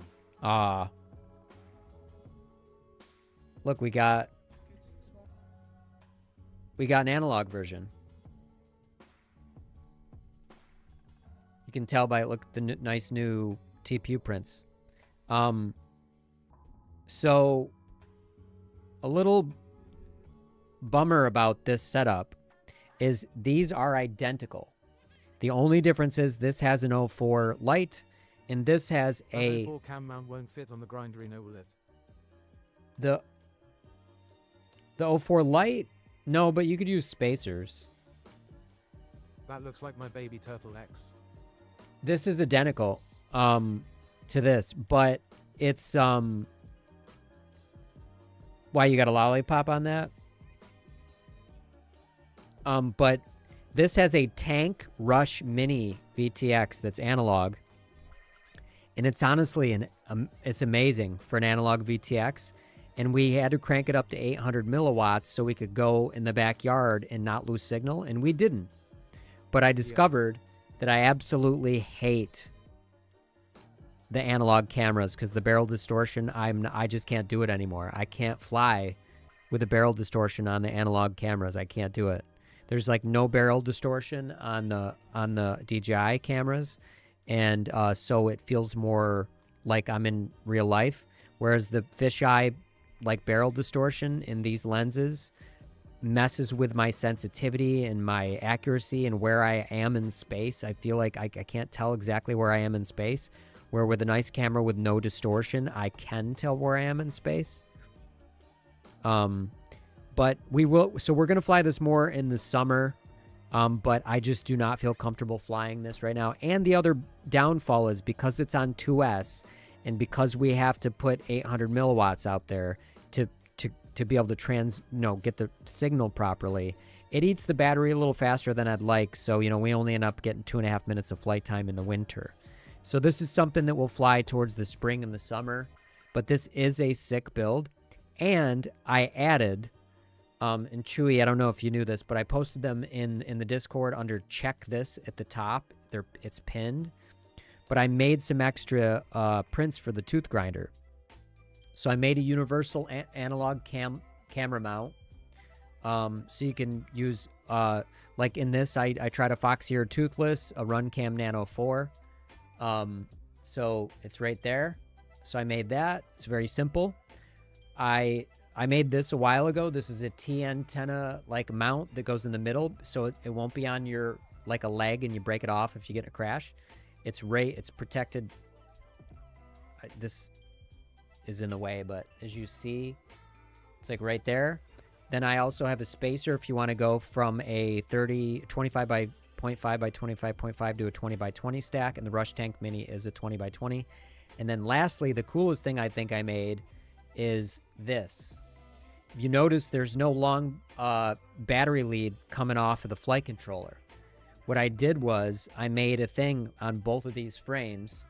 Look, we got an analog version. You can tell by the nice new TPU prints. So a little bummer about this setup is these are identical. The only difference is this has an 04 light, and this has That a 04 cam mount won't fit on the Grinderino, will it? the 04 light. No, but you could use spacers. That looks like my baby Turtle X. This is identical to this, but it's why you got a lollipop on that? But this has a Tank Rush Mini VTX that's analog, and it's honestly it's amazing for an analog VTX. And we had to crank it up to 800 milliwatts so we could go in the backyard and not lose signal, and we didn't. But I discovered that I absolutely hate the analog cameras because the barrel distortion, I just can't do it anymore. I can't fly with a barrel distortion on the analog cameras. I can't do it. There's like no barrel distortion on the DJI cameras, and so it feels more like I'm in real life. Whereas the fisheye like barrel distortion in these lenses messes with my sensitivity and my accuracy and where I am in space. I feel like I can't tell exactly where I am in space. Where with a nice camera with no distortion, I can tell where I am in space. But we will, so we're going to fly this more in the summer. But I just do not feel comfortable flying this right now. And the other downfall is because it's on 2S and because we have to put 800 milliwatts out there to be able to get the signal properly, it eats the battery a little faster than I'd like. So, we only end up getting 2.5 minutes of flight time in the winter. So this is something that will fly towards the spring and the summer, but this is a sick build. And I added, and Chewy, I don't know if you knew this, but I posted them in the Discord under check this at the top. It's pinned, but I made some extra prints for the tooth grinder. So I made a universal analog camera mount. So you can use, like in this, I tried a Foxy or Toothless, a Runcam Nano 4. So it's right there. So I made that. It's very simple. I made this a while ago. This is a T antenna like mount that goes in the middle, so it won't be on your like a leg and you break it off if you get in a crash. It's protected. This is in the way, but as you see, it's like right there. Then I also have a spacer if you want to go from a 25 by 0.5 by 25.5 to a 20 by 20 stack, and the Rush Tank Mini is a 20 by 20. And then lastly, the coolest thing I think I made is this. If you notice, there's no long battery lead coming off of the flight controller. What I did was I made a thing on both of these frames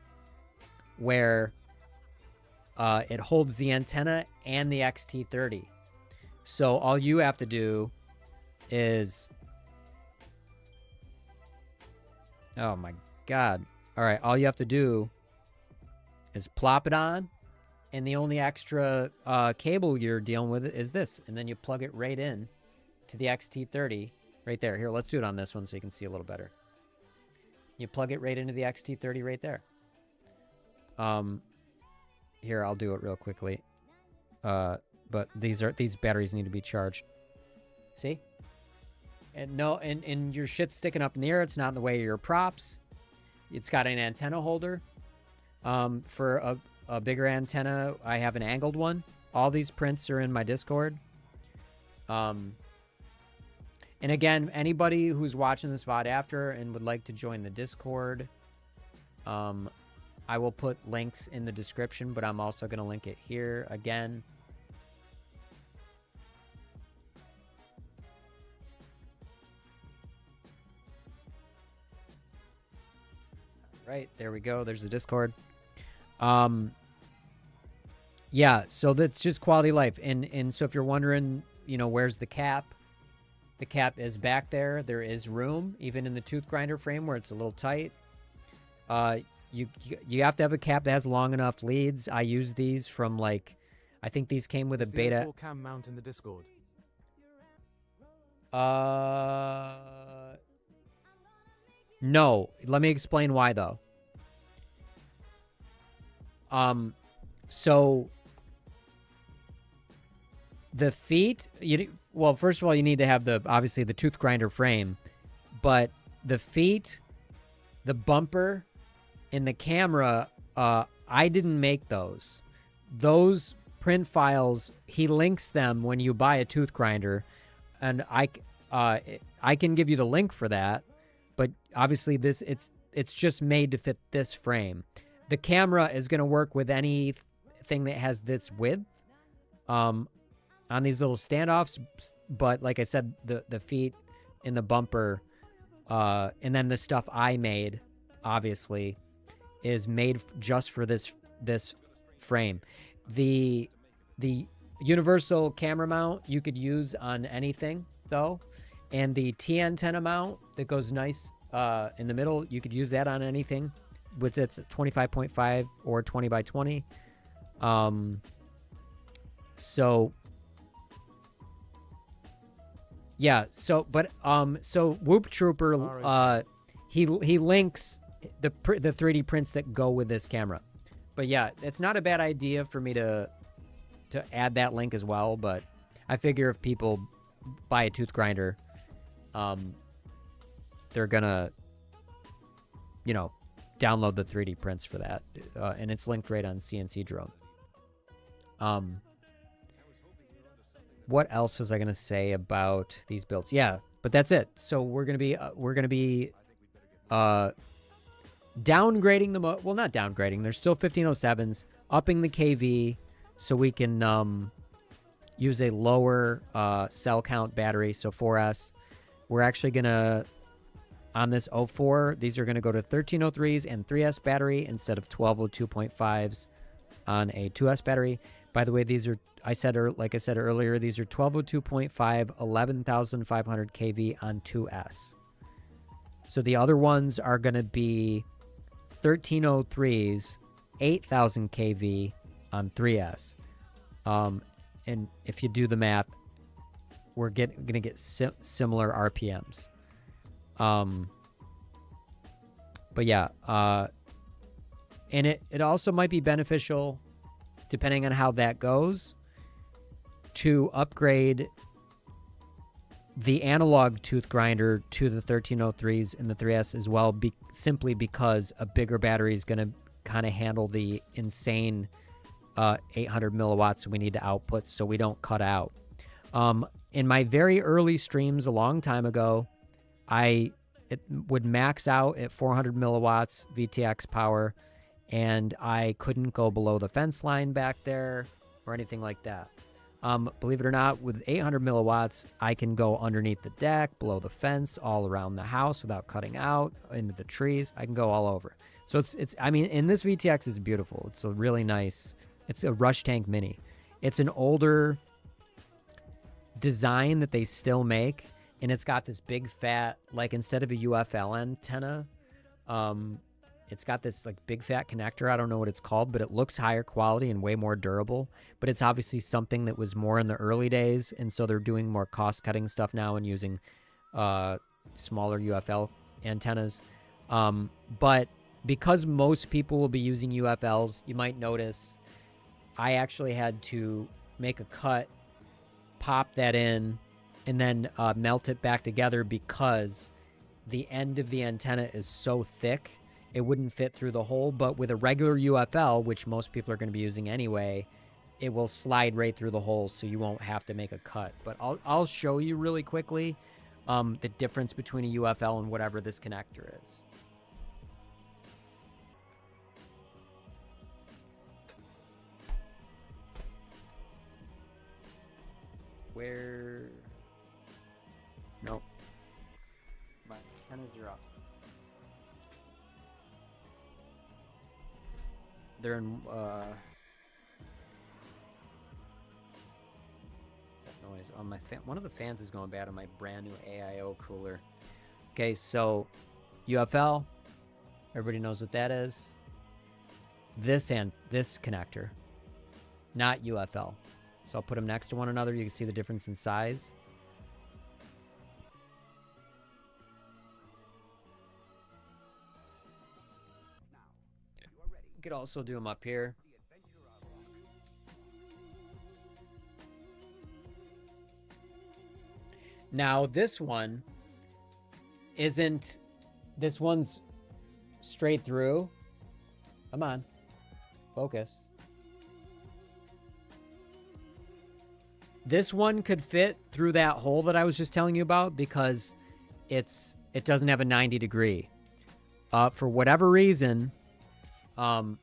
where it holds the antenna and the XT30. So all you have to do is... Oh my God. All right, all you have to do is plop it on, and the only extra cable you're dealing with is this, and then you plug it right in to the XT30 right there. Here, let's do it on this one so you can see a little better. You plug it right into the XT30 right there. Here, I'll do it real quickly. But these batteries need to be charged. See? And no, and your shit's sticking up in the air. It's not in the way of your props. It's got an antenna holder. For a bigger antenna, I have an angled one. All these prints are in my Discord. And again, anybody who's watching this VOD after and would like to join the Discord, I will put links in the description, but I'm also going to link it here again. Right, there we go. There's the Discord. Yeah, so that's just quality life. And so if you're wondering, where's the cap? The cap is back there. There is room, even in the tooth grinder frame where it's a little tight. You have to have a cap that has long enough leads. I use these from I think these came with a beta. The cam mount in the Discord. No, let me explain why though. So The feet, well, first of all, you need to have obviously the tooth grinder frame, but the feet, the bumper, and the camera, I didn't make those. Those print files, he links them when you buy a tooth grinder, and I can give you the link for that, but obviously it's just made to fit this frame. The camera is going to work with anything that has this width on these little standoffs, but like I said, the feet and the bumper, and then the stuff I made, obviously, is made just for this frame. The universal camera mount you could use on anything, though, and the T antenna mount that goes nice in the middle, you could use that on anything with its 25.5 or 20 by 20. So yeah, so Whoop Trooper, he links the 3D prints that go with this camera. But yeah, it's not a bad idea for me to add that link as well, but I figure if people buy a tooth grinder, they're gonna, download the 3D prints for that, and it's linked right on CNC Drone. What else was I gonna say about these builds? Yeah, but that's it. So we're gonna be downgrading them. Well, not downgrading. There's still 1507s, upping the KV so we can use a lower cell count battery. So 4S. We're actually gonna, on this 04, these are gonna go to 1303s and 3S battery instead of 1202.5s on a 2S battery. By the way, these are, like I said earlier, these are 1202.5, 11,500 kV on 2S. So the other ones are going to be 1303s, 8,000 kV on 3S. And if you do the math, we're going to get similar RPMs. But yeah, and it also might be beneficial, depending on how that goes, to upgrade the analog tooth grinder to the 1303s and the 3S as well, simply because a bigger battery is going to kind of handle the insane 800 milliwatts we need to output so we don't cut out. In my very early streams a long time ago, it would max out at 400 milliwatts VTX power, and I couldn't go below the fence line back there or anything like that. Believe it or not, with 800 milliwatts, I can go underneath the deck, below the fence, all around the house without cutting out, into the trees. I can go all over. So and this VTX is beautiful. It's a really nice, it's a Rush Tank Mini. It's an older design that they still make, and it's got this big fat, like instead of a UFL antenna, it's got this like big fat connector. I don't know what it's called, but it looks higher quality and way more durable. But it's obviously something that was more in the early days, and so they're doing more cost-cutting stuff now and using smaller UFL antennas. But because most people will be using UFLs, you might notice I actually had to make a cut, pop that in, and then melt it back together because the end of the antenna is so thick it wouldn't fit through the hole. But with a regular UFL, which most people are going to be using anyway, it will slide right through the hole, so you won't have to make a cut. But I'll show you really quickly the difference between a UFL and whatever this connector is. Where? Nope. My antennas are up. They're in, that noise on my fan. One of the fans is going bad on my brand new AIO cooler. Okay, so UFL, everybody knows what that is. This and this connector, not UFL. So I'll put them next to one another. You can see the difference in size. You could also do them up here. Now this one isn't. This one's straight through. Come on, focus. This one could fit through that hole that I was just telling you about because it doesn't have a 90 degree. For whatever reason, the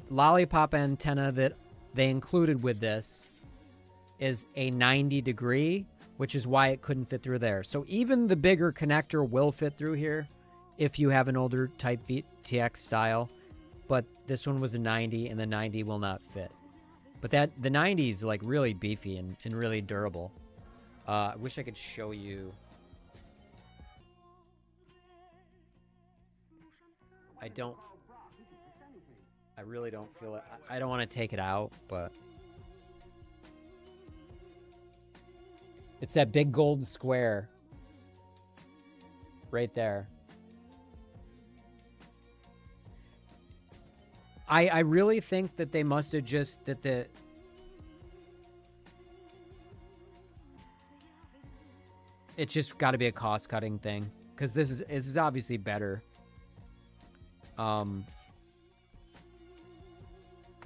lollipop antenna that they included with this is a 90 degree, which is why it couldn't fit through there. So even the bigger connector will fit through here if you have an older type VTX style, but this one was a 90 and the 90 will not fit. But the 90 is like really beefy and really durable. I wish I could show you. I really don't feel it. I don't want to take it out, but it's that big gold square right there. I really think that they must have just it's just got to be a cost-cutting thing because this is obviously better.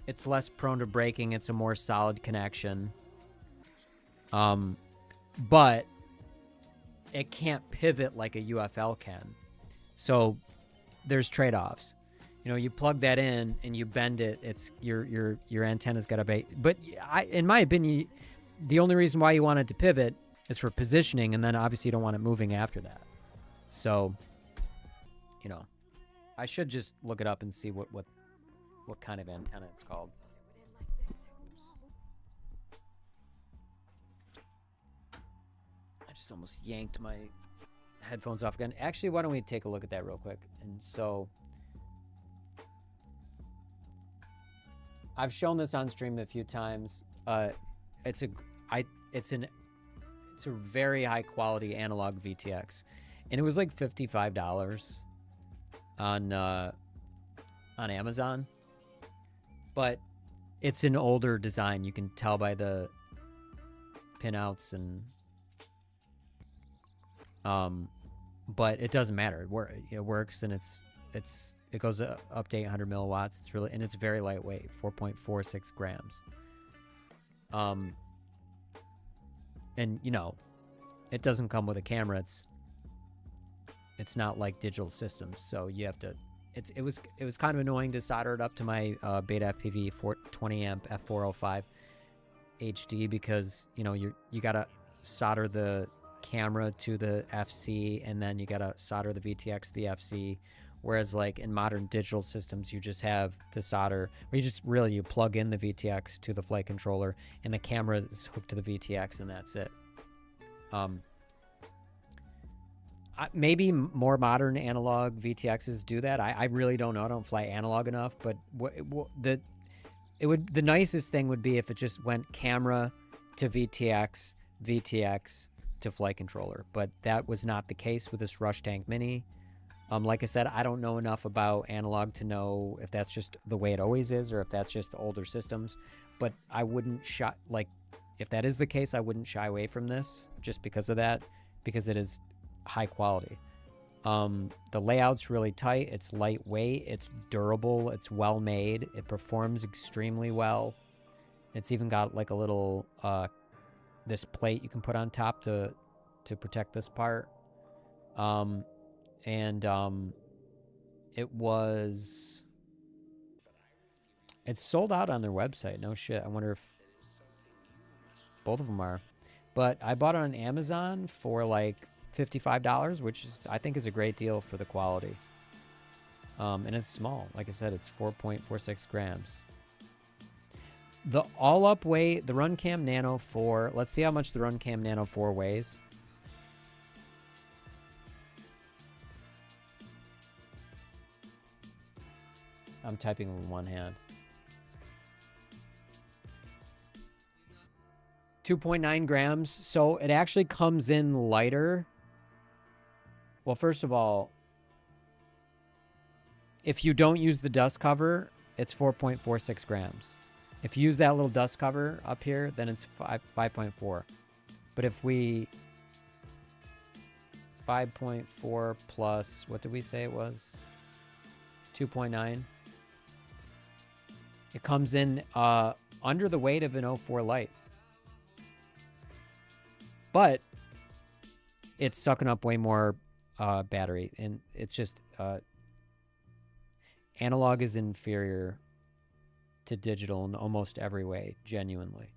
It's less prone to breaking. It's a more solid connection. But it can't pivot like a UFL can. So there's trade-offs. You know, you plug that in and you bend it. It's your antenna's got to be. But in my opinion, the only reason why you want it to pivot is for positioning, and then obviously you don't want it moving after that. So, you know, I should just look it up and see what kind of antenna it's called. I just almost yanked my headphones off again. Actually, why don't we take a look at that real quick? And so I've shown this on stream a few times. It's a very high quality analog VTX, and it was like $55 on Amazon. But it's an older design. You can tell by the pinouts and but it doesn't matter. It works, and it goes up to 800 milliwatts. It's very lightweight, 4.46 grams. And you know, it doesn't come with a camera. It's not like digital systems, so you have to. It was kind of annoying to solder it up to my Beta FPV 20 amp f405 HD because you know you gotta solder the camera to the FC and then you gotta solder the VTX to the FC. Whereas like in modern digital systems, you just have to solder, or you plug in the VTX to the flight controller and the camera is hooked to the VTX and that's it. Maybe more modern analog VTXs do that. I really don't know. I don't fly analog enough, but the nicest thing would be if it just went camera to VTX, VTX to flight controller. But that was not the case with this Rush Tank Mini. Like I said, I don't know enough about analog to know if that's just the way it always is or if that's just the older systems. But I wouldn't if that is the case, I wouldn't shy away from this just because of that, because it is high quality. The layout's really tight. It's lightweight. It's durable. It's well made. It performs extremely well. It's even got like a little this plate you can put on top to protect this part. It's sold out on their website. No shit. I wonder if both of them are. But I bought it on Amazon for like $55, which I think is a great deal for the quality. And it's small. Like I said, it's 4.46 grams. The all-up weight, the Runcam Nano 4. Let's see how much the Runcam Nano 4 weighs. I'm typing with one hand. 2.9 grams. So it actually comes in lighter. Well, first of all, if you don't use the dust cover, it's 4.46 grams. If you use that little dust cover up here, then it's 5.4. But if we 5.4 plus, what did we say it was? 2.9. It comes in under the weight of an 04 light. But it's sucking up way more battery. And it's just analog is inferior to digital in almost every way, genuinely.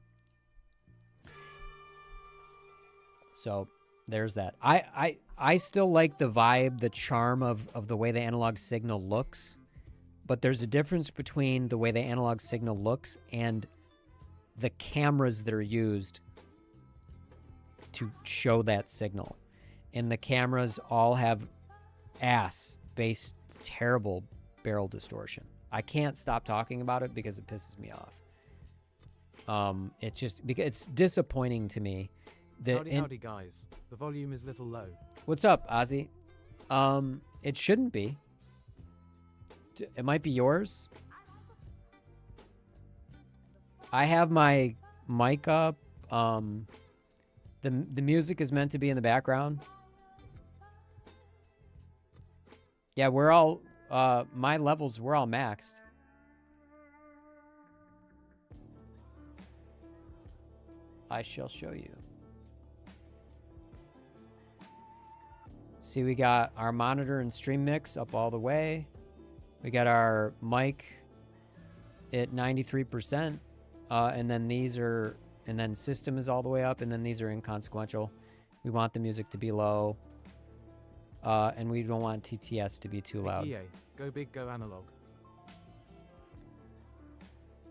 So there's that. I still like the vibe, the charm of the way the analog signal looks, but there's a difference between the way the analog signal looks and the cameras that are used to show that signal. And the cameras all have ass-based terrible barrel distortion. I can't stop talking about it because it pisses me off. It's just because it's disappointing to me. Howdy guys. The volume is little low. What's up, Ozzy? It shouldn't be. It might be yours. I have my mic up. The music is meant to be in the background. Yeah, we're all my levels, we're all maxed. I shall show you. See, we got our monitor and stream mix up all the way. We got our mic at 93%. And then these are, and then system is all the way up, and then these are inconsequential. We want the music to be low. And we don't want TTS to be too loud. EA, go big, go analog.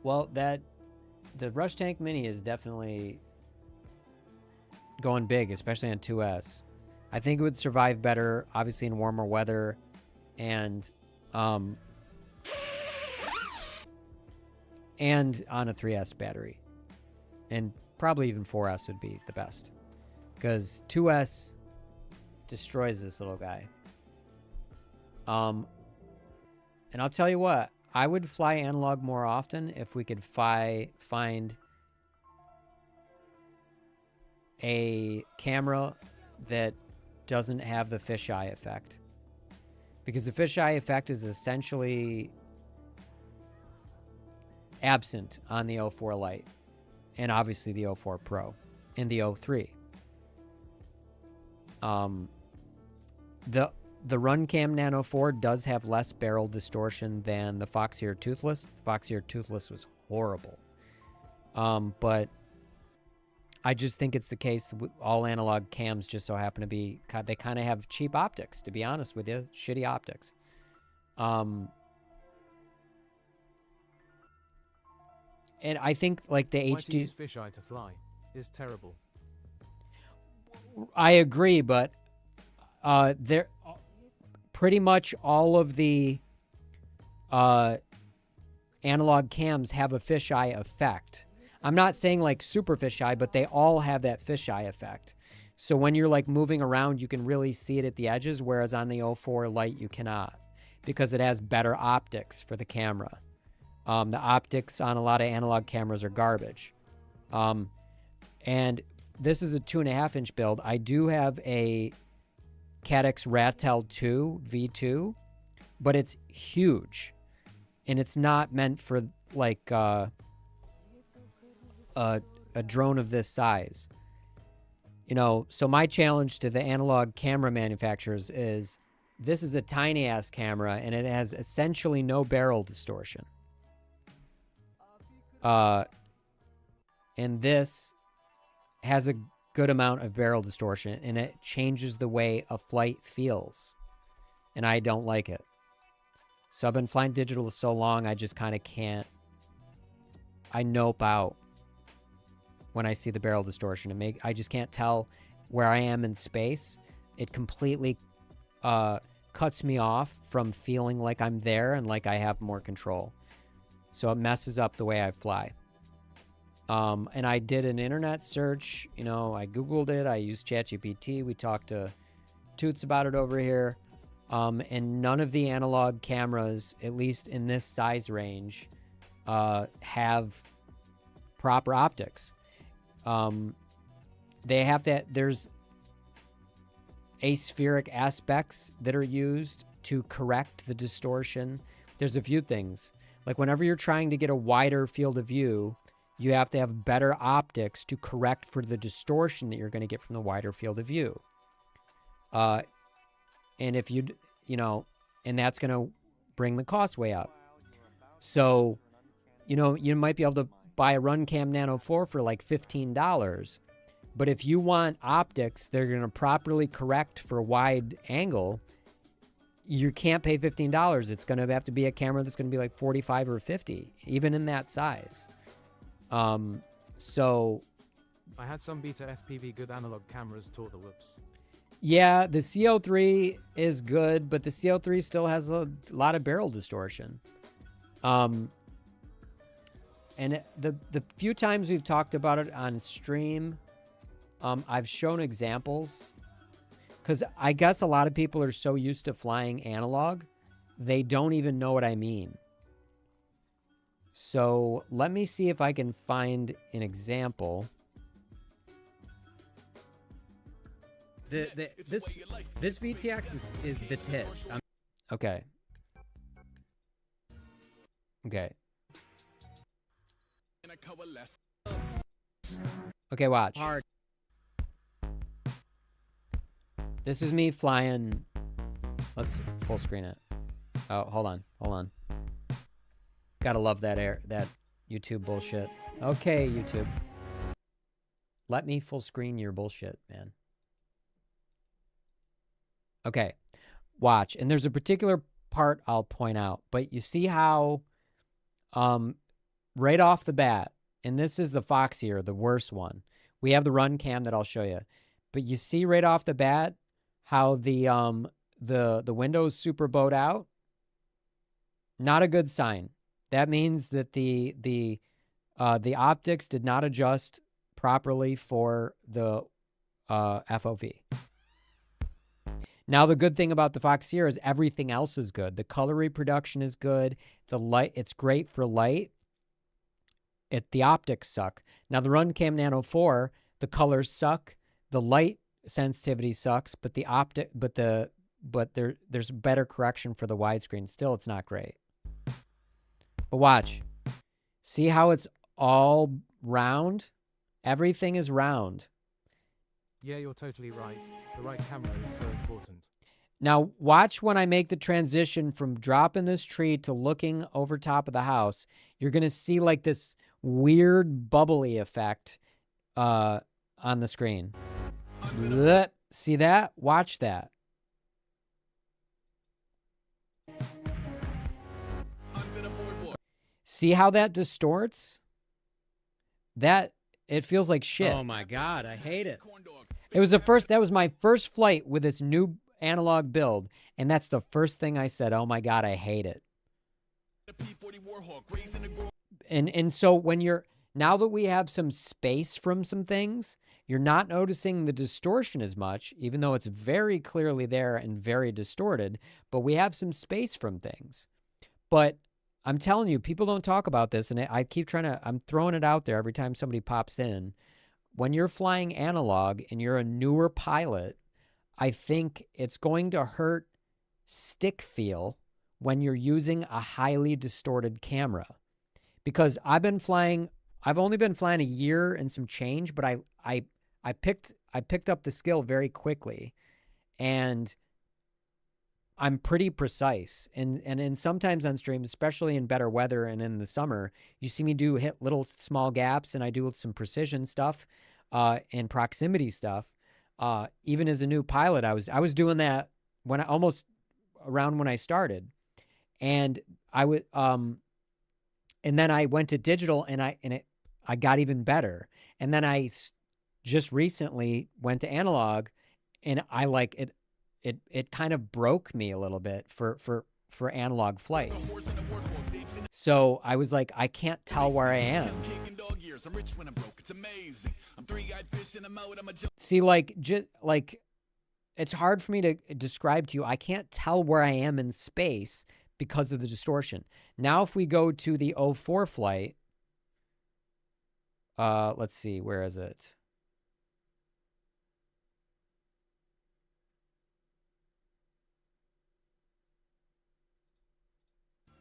Well, the Rush Tank Mini is definitely going big, especially on 2S. I think it would survive better, obviously in warmer weather, and on a 3S battery, and probably even 4S would be the best, because 2S destroys this little guy. And I'll tell you what, I would fly analog more often if we could find a camera that doesn't have the fisheye effect, because the fisheye effect is essentially absent on the 04 Lite, and obviously the 04 Pro and the 03. The Runcam Nano 4 does have less barrel distortion than the Foxeer Toothless. The Foxeer Toothless was horrible. But I just think it's the case with all analog cams just so happen to be, they kind of have cheap optics, to be honest with you. Shitty optics. And I think like the Why to HD... use fisheye to fly is terrible. I agree, but there pretty much all of the analog cams have a fisheye effect. I'm not saying like super fisheye, but they all have that fisheye effect. So when you're like moving around, you can really see it at the edges, whereas on the 04 Lite you cannot, because it has better optics for the camera. The optics on a lot of analog cameras are garbage. And this is a 2.5-inch build. I do have a Caddx Ratel 2 V2, but it's huge, and it's not meant for like a drone of this size. You know, so my challenge to the analog camera manufacturers is, this is a tiny ass camera and it has essentially no barrel distortion. And this has a good amount of barrel distortion, and it changes the way a flight feels, and I don't like it. So I've been flying digital so long, I just kind of can't. I nope out when I see the barrel distortion. I just can't tell where I am in space. It completely cuts me off from feeling like I'm there and like I have more control. So it messes up the way I fly. And I did an internet search, you know, I Googled it, I used ChatGPT, we talked to Toots about it over here, and none of the analog cameras, at least in this size range, have proper optics. They have to, there's aspheric aspects that are used to correct the distortion. There's a few things. Like whenever you're trying to get a wider field of view, you have to have better optics to correct for the distortion that you're going to get from the wider field of view. And if you know, and that's going to bring the cost way up. So, you know, you might be able to buy a Runcam Nano 4 for like $15. But if you want optics, they're going to properly correct for a wide angle. You can't pay $15. It's going to have to be a camera that's going to be like 45 or 50, even in that size. So I had some beta FPV good analog cameras taught the whoops. yeah, the CO3 is good, but the CO3 still has a lot of barrel distortion. And the few times we've talked about it on stream, I've shown examples. Because I guess a lot of people are so used to flying analog, they don't even know what I mean. So let me see if I can find an example. This VTX is the tits. Okay. Okay. Okay, watch. This is me flying. Let's full screen it. Oh, hold on. Gotta love that YouTube bullshit. Okay, YouTube. Let me full screen your bullshit, man. Okay, watch. And there's a particular part I'll point out, but you see how right off the bat, and this is the Fox here, the worst one. We have the run cam that I'll show you. But you see right off the bat how the window's super bowed out? Not a good sign. That means that the optics did not adjust properly for the FOV. Now the good thing about the Fox here is everything else is good. The color reproduction is good. The light, it's great for light. The optics suck. Now the Runcam Nano 4, the colors suck. The light sensitivity sucks, but there's better correction for the widescreen. Still, it's not great. But watch. See how it's all round? Everything is round. Yeah, you're totally right. The right camera is so important. Now, watch when I make the transition from dropping this tree to looking over top of the house. You're going to see like this weird bubbly effect on the screen. See that? Watch that. See how that distorts? That, it feels like shit. Oh my God, I hate it. That was my first flight with this new analog build, and that's the first thing I said, oh my God, I hate it. And so when now that we have some space from some things, you're not noticing the distortion as much, even though it's very clearly there and very distorted, but we have some space from things. But I'm telling you, people don't talk about this, and I keep I'm throwing it out there every time somebody pops in. When you're flying analog and you're a newer pilot, I think it's going to hurt stick feel when you're using a highly distorted camera. Because I've only been flying a year and some change, but I picked up the skill very quickly, and I'm pretty precise. And sometimes on stream, especially in better weather and in the summer, you see me hit little small gaps, and I do some precision stuff and proximity stuff. Even as a new pilot, I was doing that almost around when I started, and I would and then I went to digital, and I got even better. And then I just recently went to analog, and I like it. It kind of broke me a little bit for analog flights. So I was like, I can't tell where I am. See, like it's hard for me to describe to you. I can't tell where I am in space because of the distortion. Now, if we go to the 04 flight, let's see, where is it?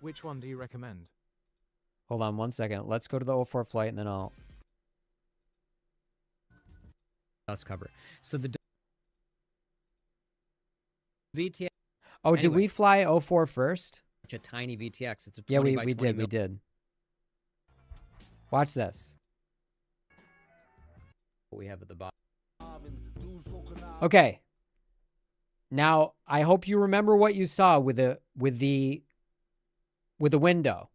Which one do you recommend? Hold on one second. Let's go to the 04 flight and then I'll cover. So the VTX. Oh, did we fly 04 first? It's a tiny VTX. It's a 20 by 20 we did. Watch this. What we have at the bottom. Okay. Now, I hope you remember what you saw with the window.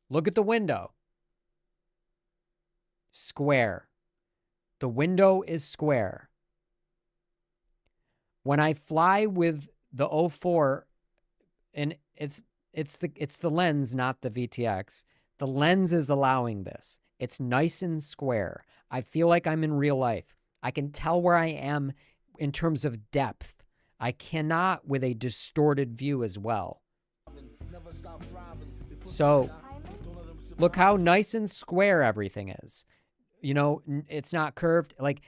Look at the window. Square. The window is square. When I fly with the 04, and it's the lens, not the VTX. The lens is allowing this. It's nice and square. I feel like I'm in real life. I can tell where I am in terms of depth. I cannot with a distorted view as well. So look how nice and square everything is. You know, it's not curved. Like,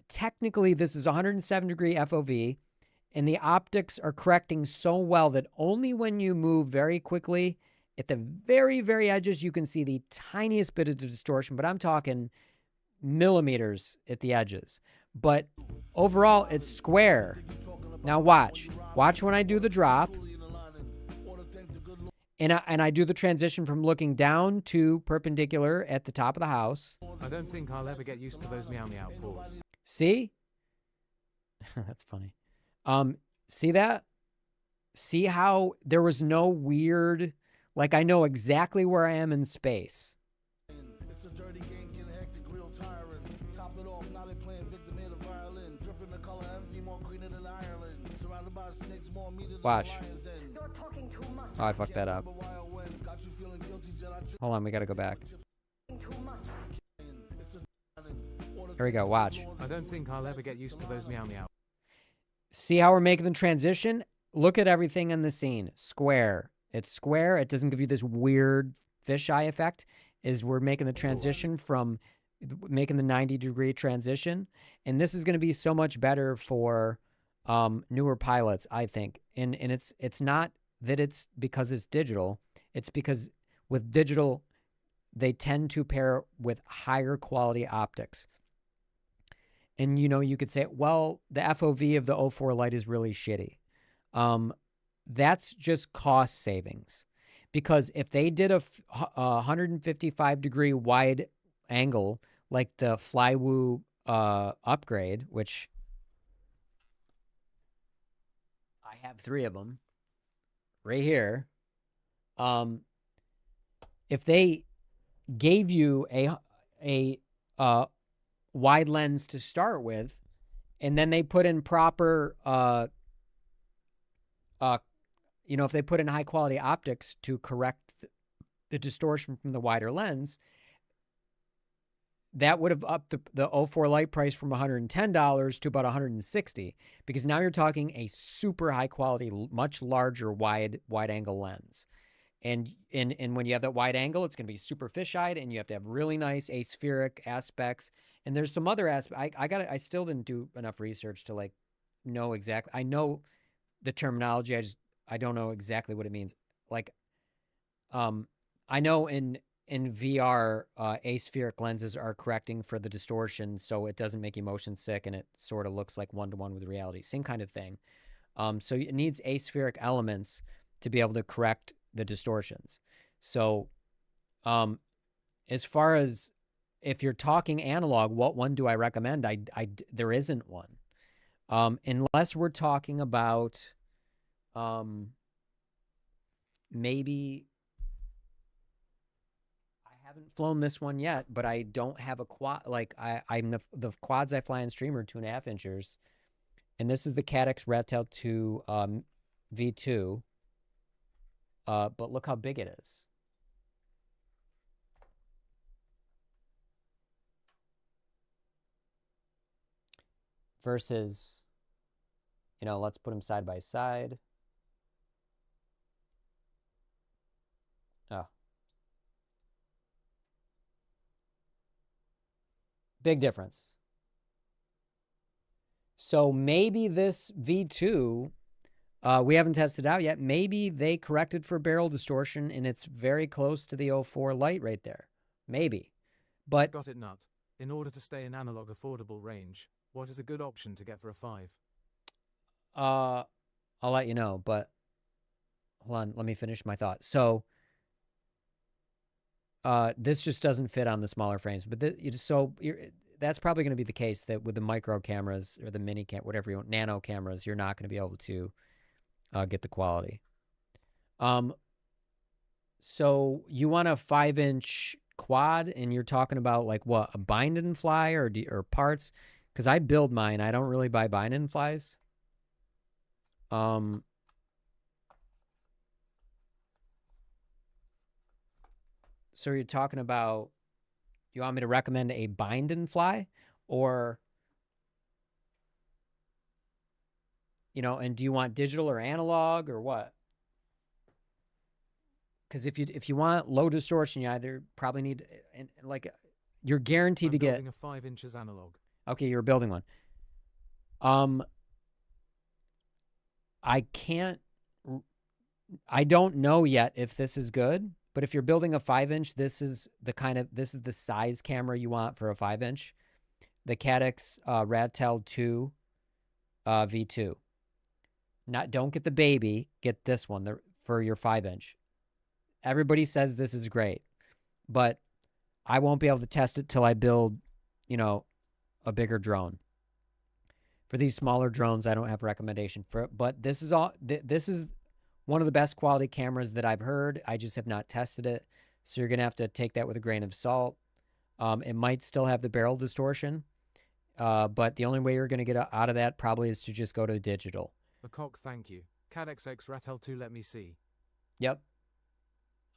technically, this is 107-degree FOV, and the optics are correcting so well that only when you move very quickly at the very, very edges, you can see the tiniest bit of distortion, but I'm talking millimeters at the edges. But overall, it's square. Now watch. Watch when I do the drop. And I do the transition from looking down to perpendicular at the top of the house. I don't think I'll ever get used to those meow meow paws. See? That's funny. See that? See how there was no weird, like I know exactly where I am in space. It's a dirty game, getting hectic, real tiring. Top it off, now they playing victim in the violin. Dripping the color envy, more greener than Ireland. Surrounded by snakes, more meat than Watch. lions den. You're talking too much. Oh, I fucked that up. Hold on, we gotta go back. Here we go, watch. I don't think I'll ever get used to those meow meow. See how we're making the transition? Look at everything in the scene. Square. It's square. It doesn't give you this weird fisheye effect. Is we're making the transition from making the 90-degree transition. And this is going to be so much better for newer pilots, I think. And it's not that it's because it's digital. It's because with digital, they tend to pair with higher quality optics. And, you know, you could say, well, the FOV of the 04 light is really shitty. That's just cost savings. Because if they did a 155-degree wide angle, like the Flywoo upgrade, which I have 3 of them right here. If they gave you a wide lens to start with, and then they put in proper, you know, if they put in high quality optics to correct the distortion from the wider lens, that would have upped the 04 light price from $110 to about $160, because now you're talking a super high quality, much larger wide angle lens. And when you have that wide angle, it's going to be super fisheyed, and you have to have really nice aspheric aspects. And there's some other aspects. I still didn't do enough research to like know exactly. I know the terminology. I don't know exactly what it means. Like, I know in VR, aspheric lenses are correcting for the distortion, so it doesn't make you motion sick, and it sort of looks like one-to-one with reality. Same kind of thing. So it needs aspheric elements to be able to correct the distortions. So, as far as if you're talking analog, what one do I recommend? There isn't one, unless we're talking about, maybe. I haven't flown this one yet, but I don't have a quad. Like I'm the quads I fly in stream are 2.5 inches, and this is the Caddx Red Tail 2 V2. But look how big it is. Versus, you know, let's put them side by side. Oh. Big difference. So maybe this V2, we haven't tested out yet. Maybe they corrected for barrel distortion and it's very close to the 04 Lite right there. Maybe. But Got it, nut. In order to stay in analog affordable range, what is a good option to get for a 5? I'll let you know, but hold on, let me finish my thought. So this just doesn't fit on the smaller frames, but that's probably going to be the case that with the micro cameras or the mini whatever you want, nano cameras, you're not going to be able to get the quality. So you want a 5-inch quad, and you're talking about like what, a bind and fly or parts? Because I build mine. I don't really buy bind and flies. So you're talking about, you want me to recommend a bind and fly, or, you know, and do you want digital or analog or what? Because if you want low distortion, you either probably need, and like, you're guaranteed to get building a 5 inches analog. Okay, you're building one. I don't know yet if this is good, but if you're building a 5-inch, this is the size camera you want for a 5-inch. The Caddx Ratel 2 V2. Don't get the baby, get this one for your 5-inch. Everybody says this is great, but I won't be able to test it till I build, you know, a bigger drone. For these smaller drones, I don't have recommendation for it, but this is one of the best quality cameras that I've heard. I just have not tested it, so you're going to have to take that with a grain of salt. It might still have the barrel distortion, but the only way you're going to get out of that probably is to just go to digital. A cock, thank you. Caddx X Ratel 2, let me see. Yep.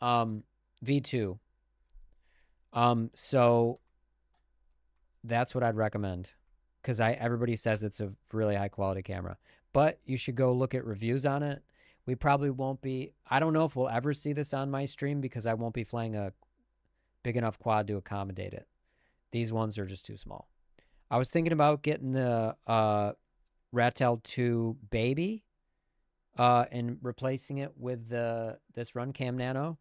V2. So that's what I'd recommend, because everybody says it's a really high quality camera, but you should go look at reviews on it. We probably won't be, I don't know if we'll ever see this on my stream because I won't be flying a big enough quad to accommodate it. These ones are just too small. I was thinking about getting the Ratel 2 Baby and replacing it with this Runcam Nano,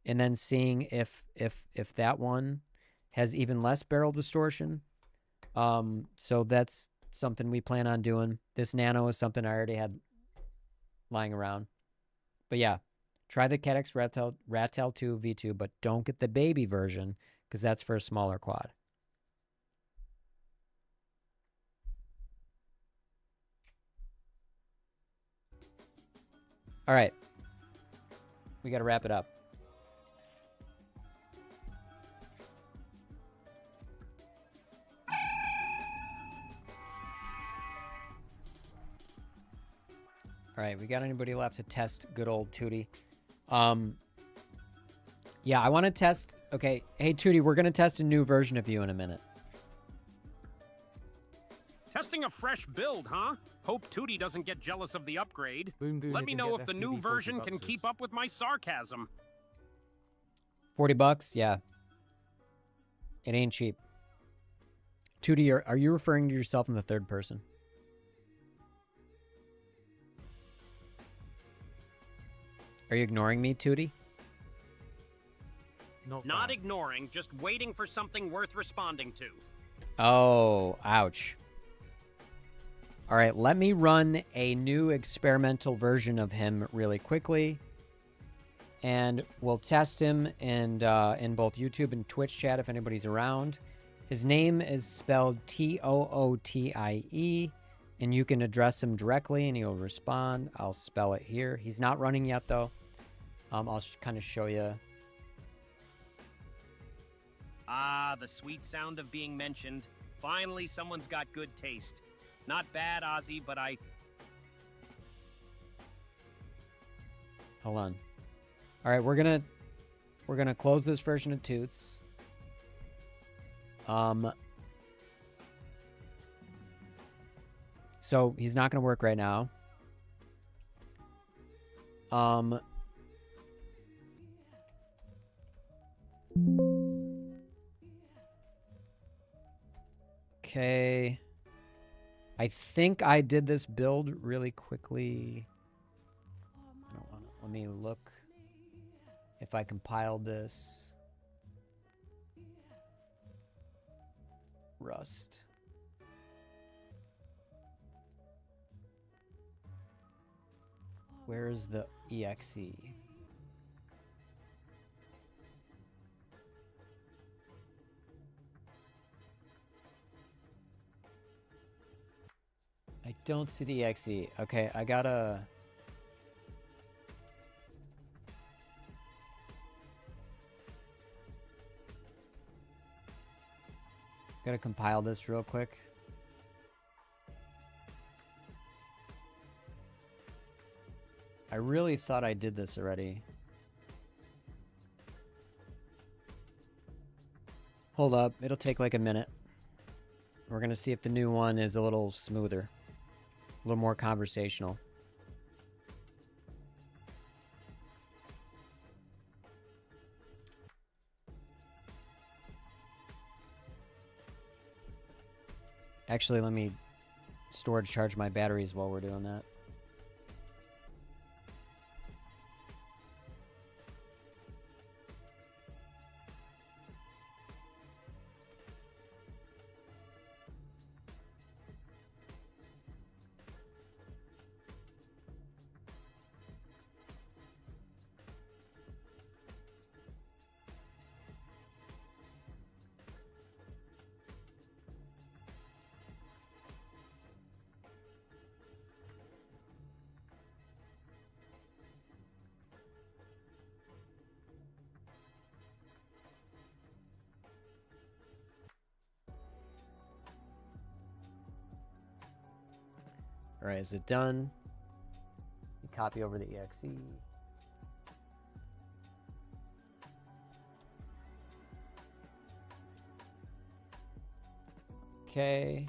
and then seeing if that one has even less barrel distortion. So that's something we plan on doing. This Nano is something I already had lying around. But yeah, try the Caddx Ratel 2 V2, but don't get the baby version because that's for a smaller quad. All right. We got to wrap it up. All right, we got anybody left to test good old Tootie? Yeah, I want to test. Okay, hey Tootie, we're gonna test a new version of you in a minute. Testing a fresh build, huh? Hope Tootie doesn't get jealous of the upgrade. Let me know if the new version can keep up with my sarcasm. $40? Yeah. It ain't cheap. Tootie, are you referring to yourself in the third person? Are you ignoring me, Tootie? Not ignoring, just waiting for something worth responding to. Oh, ouch. All right, let me run a new experimental version of him really quickly. And we'll test him in both YouTube and Twitch chat if anybody's around. His name is spelled Tootie, and you can address him directly and he'll respond. I'll spell it here. He's not running yet, though. I'll kind of show you. Ah, the sweet sound of being mentioned. Finally, someone's got good taste. Not bad, Ozzy, but Hold on. All right, we're gonna close this version of Toots. So he's not gonna work right now. Okay. I think I did this build really quickly. I don't wanna, let me look if I compiled this. Rust. Where is the exe? I don't see the exe. Okay, I gotta... Gotta compile this real quick. I really thought I did this already. Hold up, it'll take like a minute. We're gonna see if the new one is a little smoother. A little more conversational. Actually, let me storage charge my batteries while we're doing that. All right, is it done? You copy over the exe. Okay.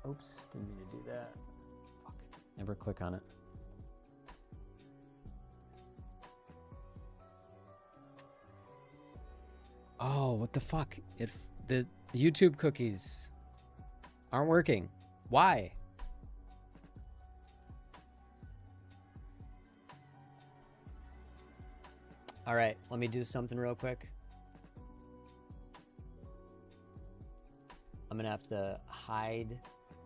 Oops, didn't mean to do that. Fuck. Never click on it. Oh, what the fuck? The YouTube cookies aren't working. Why? All right, let me do something real quick. I'm gonna have to hide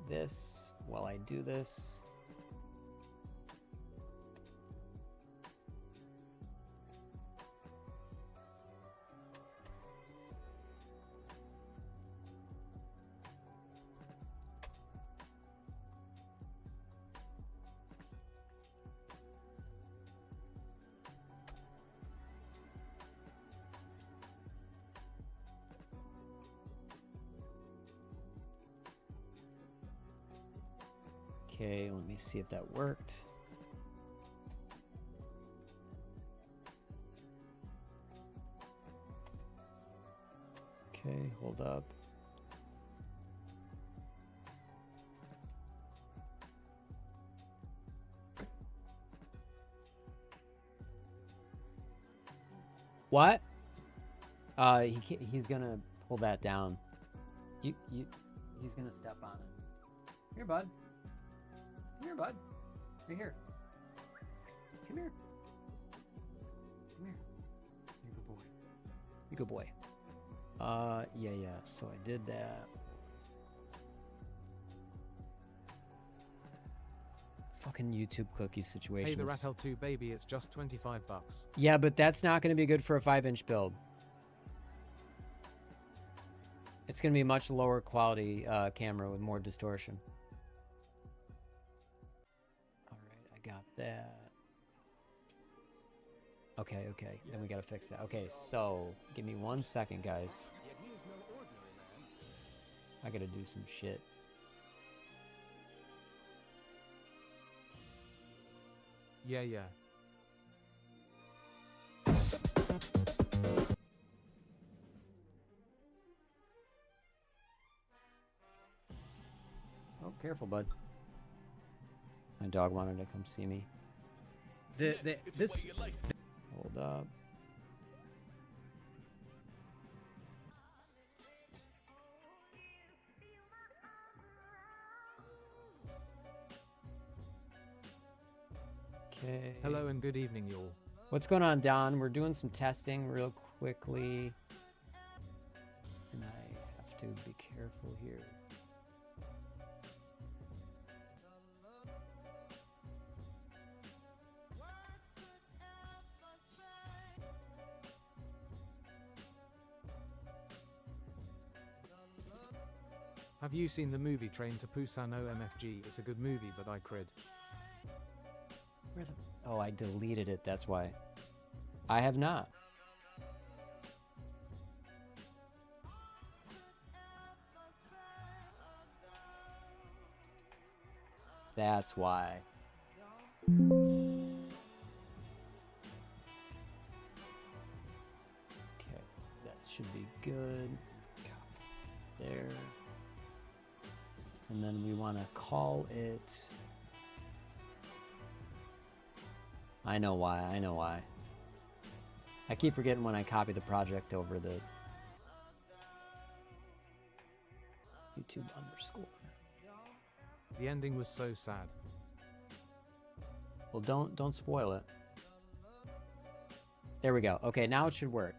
this while I do this. Okay, let me see if that worked. Okay, hold up. What? He's gonna pull that down. He's gonna step on it. Here, bud. Come here, bud. Right here. Come here. Come here. You good boy. You good boy. Yeah. So I did that. Fucking YouTube cookie situation. Hey, the Ratel 2 baby, it's just $25. Yeah, but that's not going to be good for a 5-inch build. It's going to be a much lower quality camera with more distortion. Got that. Okay. Then we gotta fix that. Okay, so give me 1 second, guys. I gotta do some shit. Yeah. Oh, careful, bud. My dog wanted to come see me. This. Hold up. Okay. Hello and good evening, y'all. What's going on, Don? We're doing some testing real quickly. And I have to be careful here. Have you seen the movie Train to Busan OMFG? It's a good movie, but I crid. Where the... Oh, I deleted it. That's why. I have not. That's why. Okay, that should be good. There. And then we want to call it... I know why, I know why. I keep forgetting when I copy the project over the YouTube underscore. The ending was so sad. Well, don't spoil it. There we go. Okay, now it should work.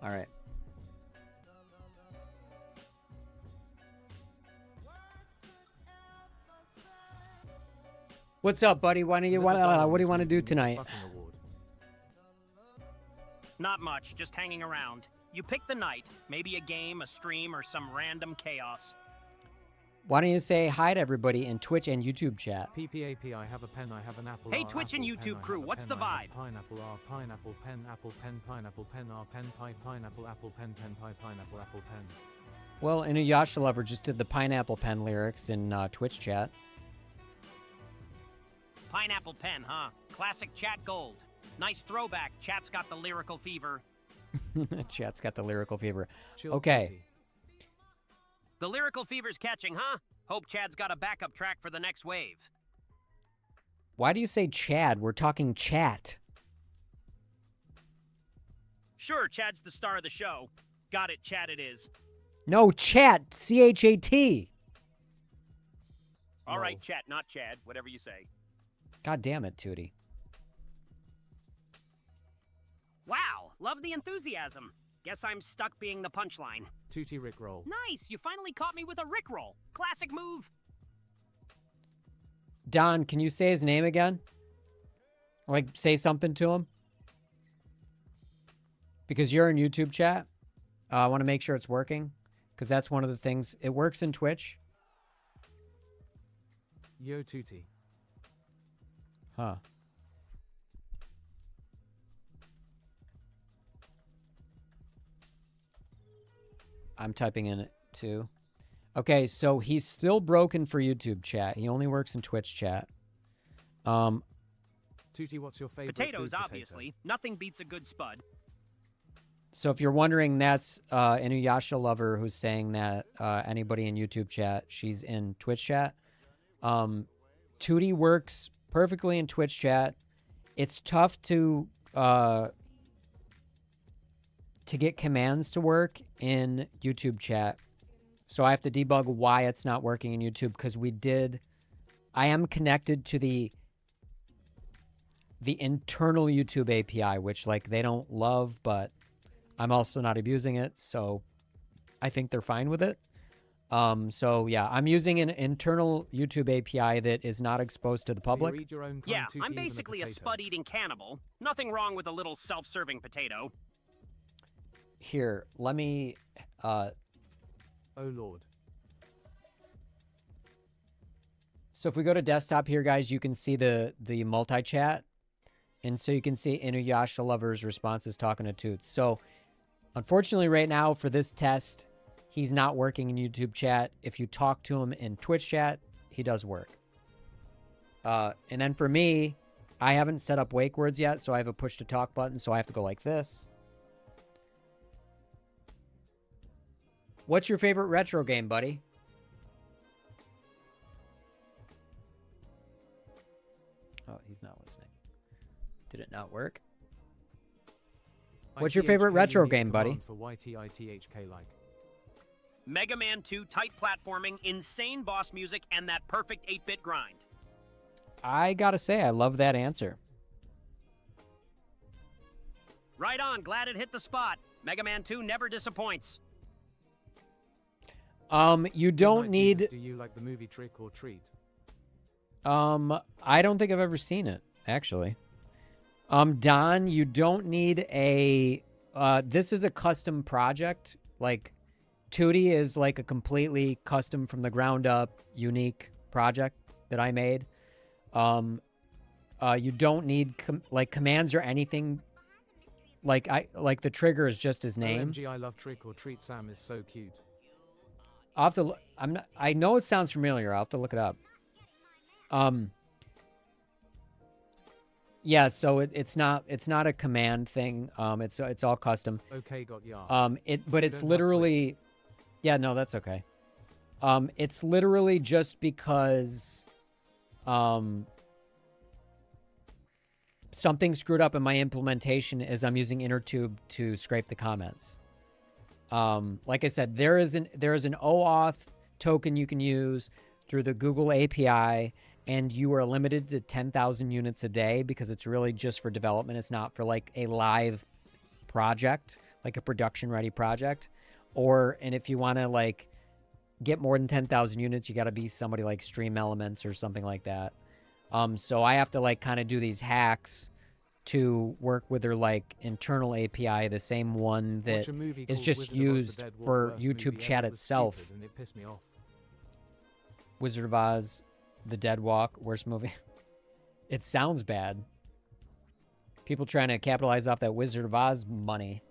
All right. What's up, buddy? What do you want to do tonight? Not much, just hanging around. You pick the night, maybe a game, a stream, or some random chaos. Why don't you say hi to everybody in Twitch and YouTube chat? PPAP, I have a pen, I have an apple. Hey, R, Twitch and apple, YouTube pen, crew, what's the vibe? Pineapple R, pineapple pen, apple pen, pineapple pen R, pen pie, pineapple apple pen, pen pie, pineapple apple pen. Well, Inuyasha Lover just did the pineapple pen lyrics in Twitch chat. Pineapple pen, huh? Classic chat gold. Nice throwback. Chat's got the lyrical fever. Chat's got the lyrical fever. Chill Okay. titty. The lyrical fever's catching, huh? Hope Chad's got a backup track for the next wave. Why do you say Chad? We're talking chat. Sure, Chad's the star of the show. Got it, Chad it is. No, chat. C-H-A-T. All right, chat, not Chad. Whatever you say. God damn it, Tootie. Wow, love the enthusiasm. Guess I'm stuck being the punchline. Tootie Rickroll. Nice, you finally caught me with a Rickroll. Classic move. Don, can you say his name again? Like, say something to him? Because you're in YouTube chat. I want to make sure it's working. Because that's one of the things. It works in Twitch. Yo Tootie. Huh. I'm typing in it too. Okay, so he's still broken for YouTube chat. He only works in Twitch chat. Tootie, what's your favorite Potatoes, food obviously. potato? Nothing beats a good spud. So if you're wondering, that's Inuyasha Lover who's saying that anybody in YouTube chat, she's in Twitch chat. Tootie works perfectly in Twitch chat. It's tough to get commands to work in YouTube chat. So I have to debug why it's not working in YouTube, because I am connected to the internal YouTube API, which like they don't love, but I'm also not abusing it, so I think they're fine with it. So yeah, I'm using an internal YouTube API that is not exposed to the public. So you eat your own kind, Yeah, Tootie, I'm even basically a potato. spud-eating cannibal. Nothing wrong with a little self-serving potato. Here, let me Oh lord. so if we go to desktop here, guys, you can see the multi-chat. And so you can see Inuyasha Lover's responses talking to Toots. So unfortunately right now for this test, he's not working in YouTube chat. If you talk to him in Twitch chat, he does work. And then for me, I haven't set up wake words yet, so I have a push to talk button, so I have to go like this. What's your favorite retro game, buddy? Oh, Did it not work? I What's your favorite THK retro unique game, buddy? command For YTITHK like. Mega Man 2 tight platforming, insane boss music, and that perfect 8-bit grind. I gotta say, I love that answer. Right on, glad it hit the spot. Mega Man 2 never disappoints. You don't Midnight need. Jesus, do you like the movie Trick or Treat? I don't think I've ever seen it, actually. Don, you don't need a. This is a custom project. Like, Tootie is like a completely custom from the ground up, unique project that I made. You don't need like commands or anything. Like the trigger is just his name. OMG, I love Trick or Treat. Sam is so cute. I'll have to. I know it sounds familiar. I'll have to look it up. Yeah. So it's not a command thing. It's all custom. Okay, got ya. But You it's don't have literally. Yeah. No, that's okay. It's literally just because. Something screwed up in my implementation as I'm using InnerTube to scrape the comments. Like I said, there is an OAuth token you can use through the Google API, and you are limited to 10,000 units a day because it's really just for development. It's not for like a live project, like a production-ready project. And if you want to like get more than 10,000 units, you got to be somebody like Stream Elements or something like that. So I have to like kind of do these hacks to work with their like internal API, the same one that Watch a movie is called just Wizard of Oz, the used Dead Walk, for worst YouTube movie chat ever. It was itself. stupid and it pissed me off. Wizard of Oz, The Dead Walk, worst movie. It sounds bad. People trying to capitalize off that Wizard of Oz money.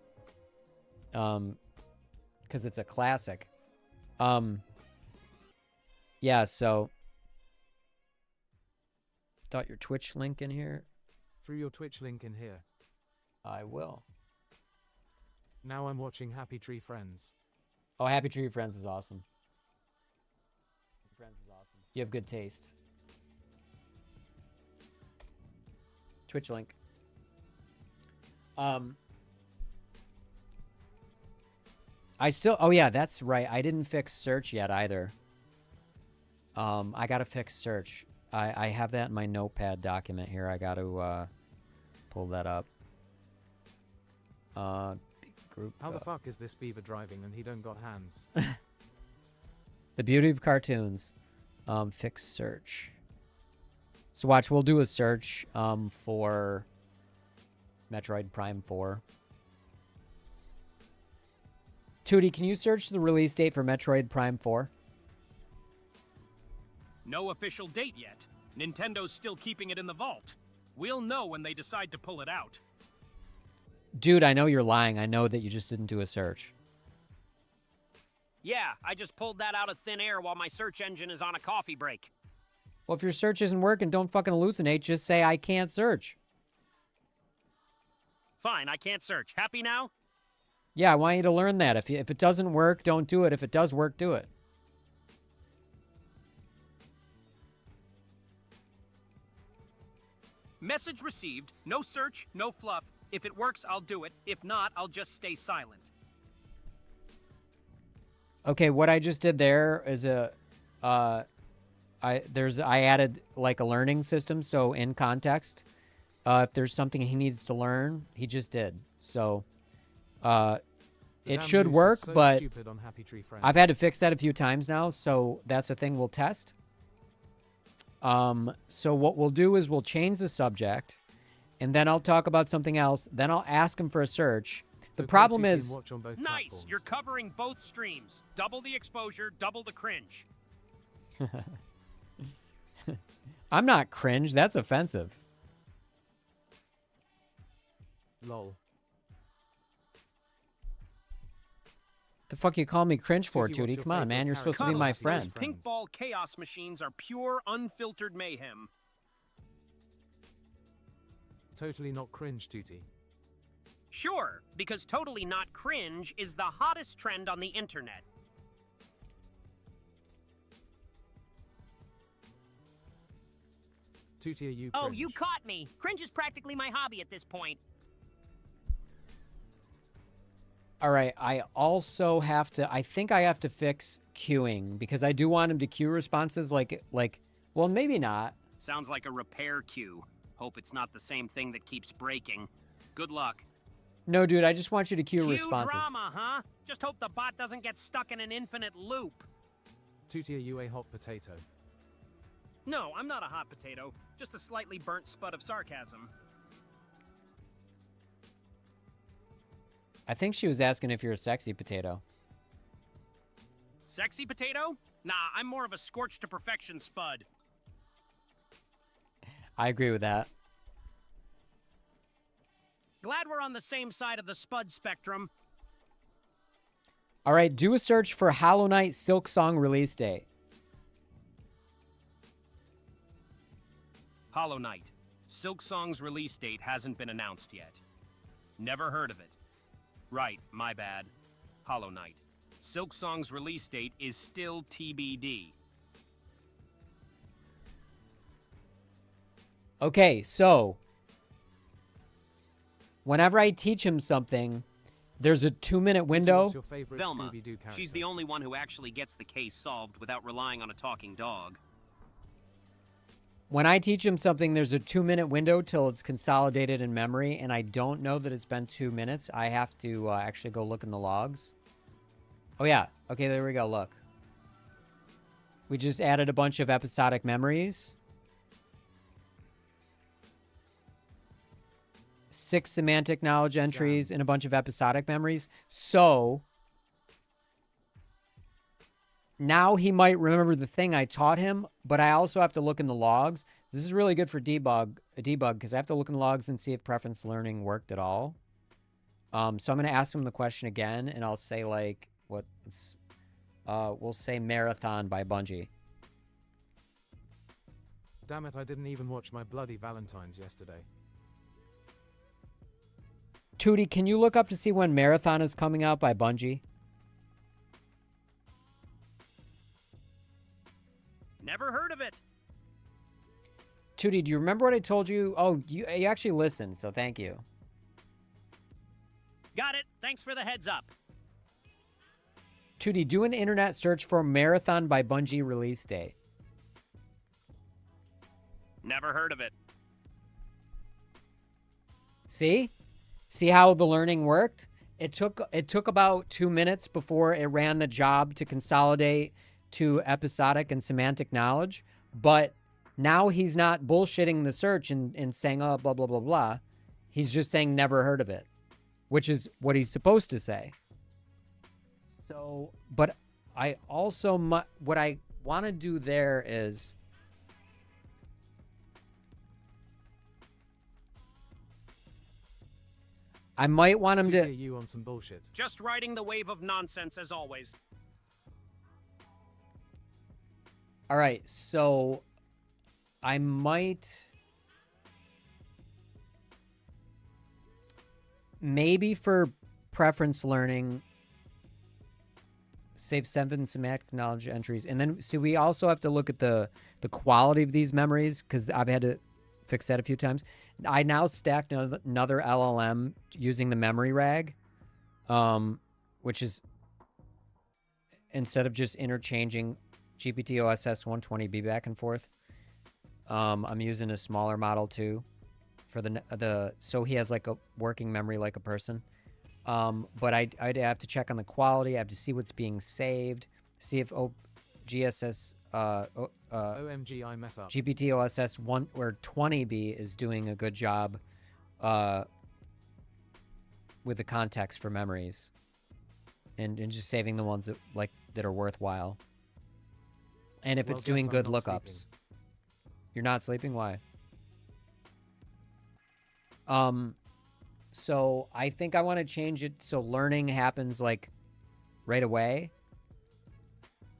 Because it's a classic. Yeah, so. Thought your Twitch link in here. Through your Twitch link in here. I will. Now I'm watching Happy Tree Friends. Oh, Happy Tree Friends is awesome. Friends is awesome. You have good taste. Twitch link. Oh yeah, that's right. I didn't fix search yet either. I gotta fix search. I have that in my notepad document here. I gotta pull that up. Group. How the fuck is this beaver driving and he don't got hands? The beauty of cartoons. Fix search. So watch, we'll do a search for Metroid Prime 4. Tootie, can you search the release date for Metroid Prime 4? No official date yet. Nintendo's still keeping it in the vault. We'll know when they decide to pull it out. Dude, I know you're lying. I know that you just didn't do a search. Yeah, I just pulled that out of thin air while my search engine is on a coffee break. Well, if your search isn't working, don't fucking hallucinate. Just say, I can't search. Fine, I can't search. Happy now? Yeah, I want you to learn that. If it doesn't work, don't do it. If it does work, do it. Message received. No search, no fluff. If it works, I'll do it. If not, I'll just stay silent. Okay, what I just did there is I added like a learning system. So in context, if there's something he needs to learn, he just did. So it should work, so but on Happy Tree Friends. I've had to fix that a few times now. So that's a thing we'll test. So what we'll do is we'll change the subject, and then I'll talk about something else. Then I'll ask him for a search. The problem is... Nice! Platforms. You're covering both streams. Double the exposure, double the cringe. I'm not cringe. That's offensive. Lol. The fuck you call me cringe for, Tootie, what's Tootie? your Come on, man. You're favorite supposed to be my character? friend. Those pink ball chaos machines are pure, unfiltered mayhem. Totally not cringe, Tootie. Sure, because totally not cringe is the hottest trend on the internet. Tutia, you Oh, cringe. you caught me. Cringe is practically my hobby at this point. All right, I also have to, I think I have to fix queuing because I do want him to queue responses like, well, maybe not. Sounds like a repair queue. Hope it's not the same thing that keeps breaking. Good luck. No, dude, I just want you to queue Queue responses. drama, huh? Just hope the bot doesn't get stuck in an infinite loop. Tutia, you a hot potato. No, I'm not a hot potato. Just a slightly burnt spud of sarcasm. I think she was asking if you're a sexy potato. Sexy potato? Nah, I'm more of a scorched to perfection spud. I agree with that. Glad we're on the same side of the spud spectrum. All right, do a search for Hollow Knight Silk Song release date. Hollow Knight. Silk Song's release date hasn't been announced yet. Never heard of it. Right, my bad. Hollow Knight. Silk Song's release date is still TBD. Okay, so whenever I teach him something, there's a 2-minute window. What's your favorite Velma. Scooby-Doo character? She's the only one who actually gets the case solved without relying on a talking dog. When I teach him something, there's a 2-minute window till it's consolidated in memory, and I don't know that it's been 2 minutes. I have to actually go look in the logs. Oh, yeah. Okay, there we go. Look. We just added a bunch of episodic memories. 6 semantic knowledge entries and a bunch of episodic memories. So now he might remember the thing I taught him, but I also have to look in the logs. This is really good for debug because I have to look in the logs and see if preference learning worked at all. So I'm going to ask him the question again, and I'll say like, we'll say Marathon by Bungie. Damn it, I didn't even watch my bloody Valentine's yesterday. Tootie, can you look up to see when Marathon is coming out by Bungie? Never heard of it. Tootie, do you remember what I told you? Oh, you actually listened, so thank you. Got it. Thanks for the heads up. Tootie, do an internet search for Marathon by Bungie release date. Never heard of it. See? See how the learning worked? It took about 2 minutes before it ran the job to consolidate to episodic and semantic knowledge, but now he's not bullshitting the search and saying, oh, blah, blah, blah, blah. He's just saying never heard of it, which is what he's supposed to say. So, but I also, what I want to do there is, I might want him to... you on some bullshit. Just riding the wave of nonsense as always. All right, so I might... Maybe for preference learning, save 7 semantic knowledge entries. And then, see, we also have to look at the quality of these memories, because I've had to fix that a few times. I now stacked another LLM using the memory rag, which is, instead of just interchanging GPT OSS 120B back and forth, I'm using a smaller model too for the so he has like a working memory like a person. But I'd have to check on the quality. I have to see what's being saved, see if GSS OMG, I mess up. GPT OSS 1 or 20B is doing a good job with the context for memories and just saving the ones that are worthwhile. And if it's doing good lookups. You're not sleeping? Why? So I think I want to change it so learning happens like right away.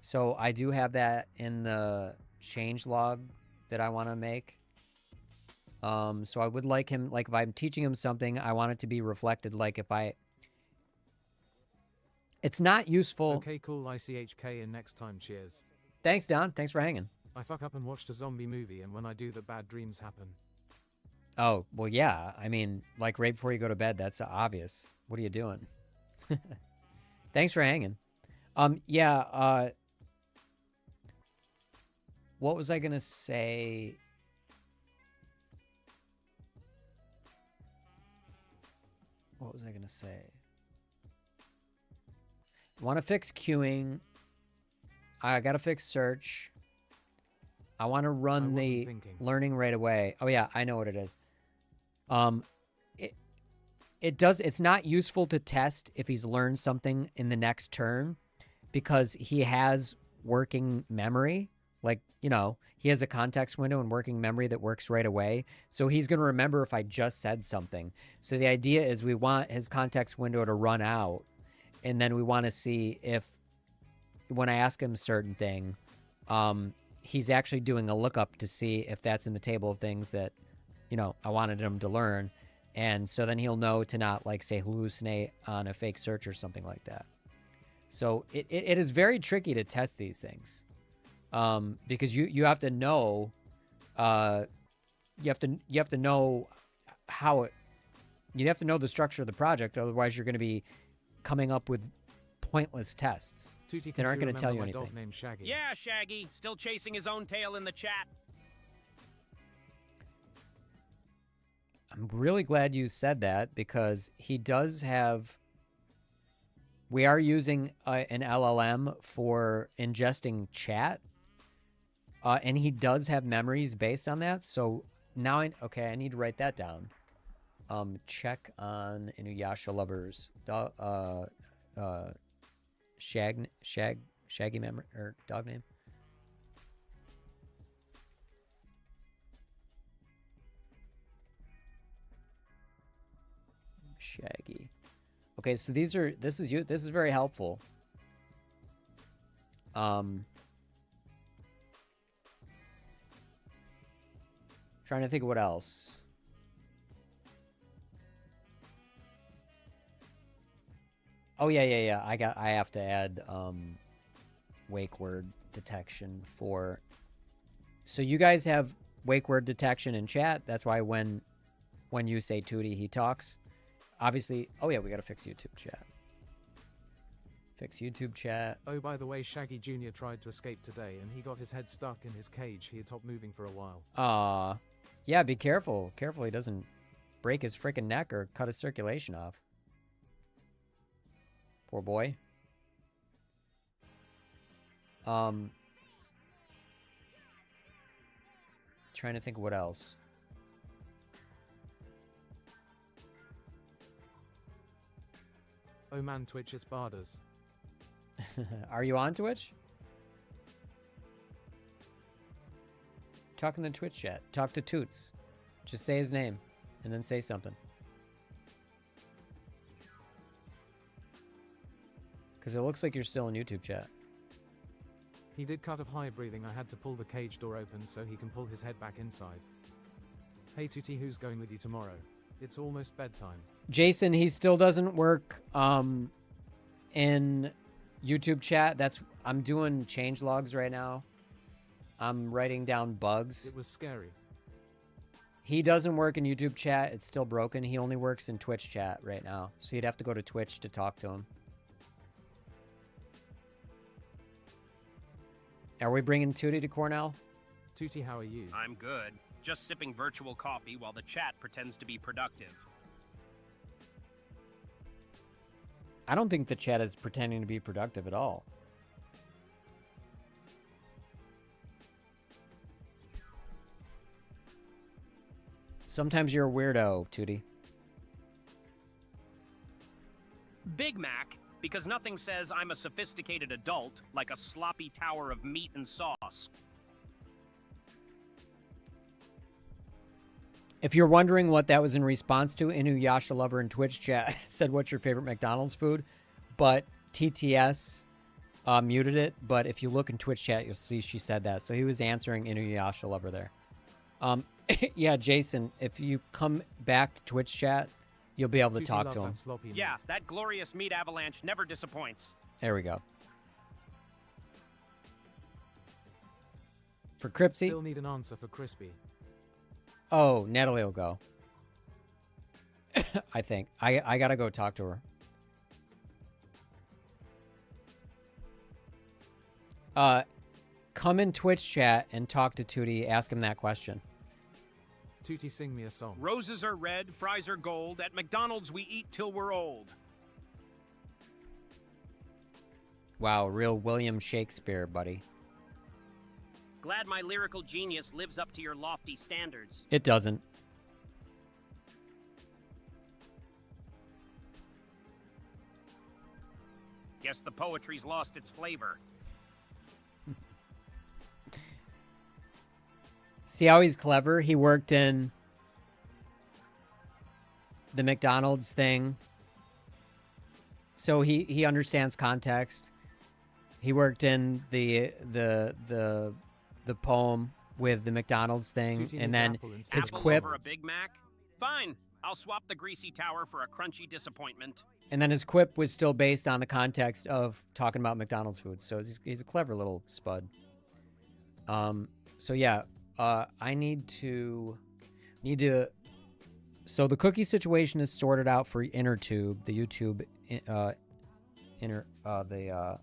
So I do have that in the change log that I want to make. So I would like him, like if I'm teaching him something, I want it to be reflected. Like if it's not useful. Okay, cool. ICHK and next time. Cheers. Thanks, Don. Thanks for hanging. I fuck up and watched a zombie movie, and when I do that, bad dreams happen. Oh, well, yeah. I mean, like right before you go to bed, that's obvious. What are you doing? Thanks for hanging. Yeah, what was I going to say? What was I going to say? I want to fix queuing. I got to fix search. I want to run the learning right away. Oh yeah, I know what it is. It's not useful to test if he's learned something in the next turn because he has working memory. Like, you know, he has a context window and working memory that works right away. So he's going to remember if I just said something. So the idea is we want his context window to run out. And then we want to see if when I ask him a certain thing, he's actually doing a lookup to see if that's in the table of things that, you know, I wanted him to learn. And so then he'll know to not, like, say, hallucinate on a fake search or something like that. So it is very tricky to test these things because you have to know you have to know how it you have to know the structure of the project. Otherwise, you're going to be coming up with pointless tests that aren't going to tell you anything. Yeah, Shaggy. Still chasing his own tail in the chat. I'm really glad you said that because he does have... We are using an LLM for ingesting chat. And he does have memories based on that. So now I need to write that down. Check on Inuyasha Lovers. Shaggy memory or dog name. Shaggy. Okay, so this is very helpful. Trying to think of what else. Oh yeah. I have to add wake word detection for. So you guys have wake word detection in chat. That's why when you say Tootie, he talks. Obviously, oh yeah, we gotta fix YouTube chat. Fix YouTube chat. Oh, by the way, Shaggy Jr. tried to escape today, and he got his head stuck in his cage. He had stopped moving for a while. Yeah, be careful. Careful he doesn't break his freaking neck or cut his circulation off. Poor boy. Trying to think of what else. Oh man, Twitch, it's Barders. Are you on Twitch? Talk in the Twitch chat. Talk to Toots. Just say his name and then say something. Because it looks like you're still in YouTube chat. He did cut off high breathing. I had to pull the cage door open so he can pull his head back inside. Hey Tootie, who's going with you tomorrow? It's almost bedtime. Jason, he still doesn't work in YouTube chat. I'm doing change logs right now. I'm writing down bugs. It was scary. He doesn't work in YouTube chat. It's still broken. He only works in Twitch chat right now. So you'd have to go to Twitch to talk to him. Are we bringing Tootie to Cornell? Tootie, how are you? I'm good. Just sipping virtual coffee while the chat pretends to be productive. I don't think the chat is pretending to be productive at all. Sometimes you're a weirdo, Tootie. Big Mac, because nothing says I'm a sophisticated adult like a sloppy tower of meat and sauce. If you're wondering what that was in response to, Inuyasha Lover in Twitch chat said, what's your favorite McDonald's food? But TTS muted it. But if you look in Twitch chat, you'll see she said that. So he was answering Inuyasha Lover there. Yeah, Jason, if you come back to Twitch chat, you'll be able to talk to him. Yeah, that glorious meat avalanche never disappoints. There we go. For Cripsy? Still need an answer for Crispy. Oh, Natalie will go. I think. I gotta go talk to her. Come in Twitch chat and talk to Tootie. Ask him that question. Tootie, sing me a song. Roses are red, fries are gold. At McDonald's, we eat till we're old. Wow, real William Shakespeare, buddy. Glad my lyrical genius lives up to your lofty standards. It doesn't. Guess the poetry's lost its flavor. See how he's clever? He worked in the McDonald's thing. So he understands context. He worked in the poem with the McDonald's thing, and then his Apple quip, over a Big Mac? Fine. I'll swap the greasy tower for a crunchy disappointment. and then his quip was still based on the context of talking about McDonald's food. So he's a clever little spud. So yeah, I need to. So the cookie situation is sorted out for InnerTube, the YouTube the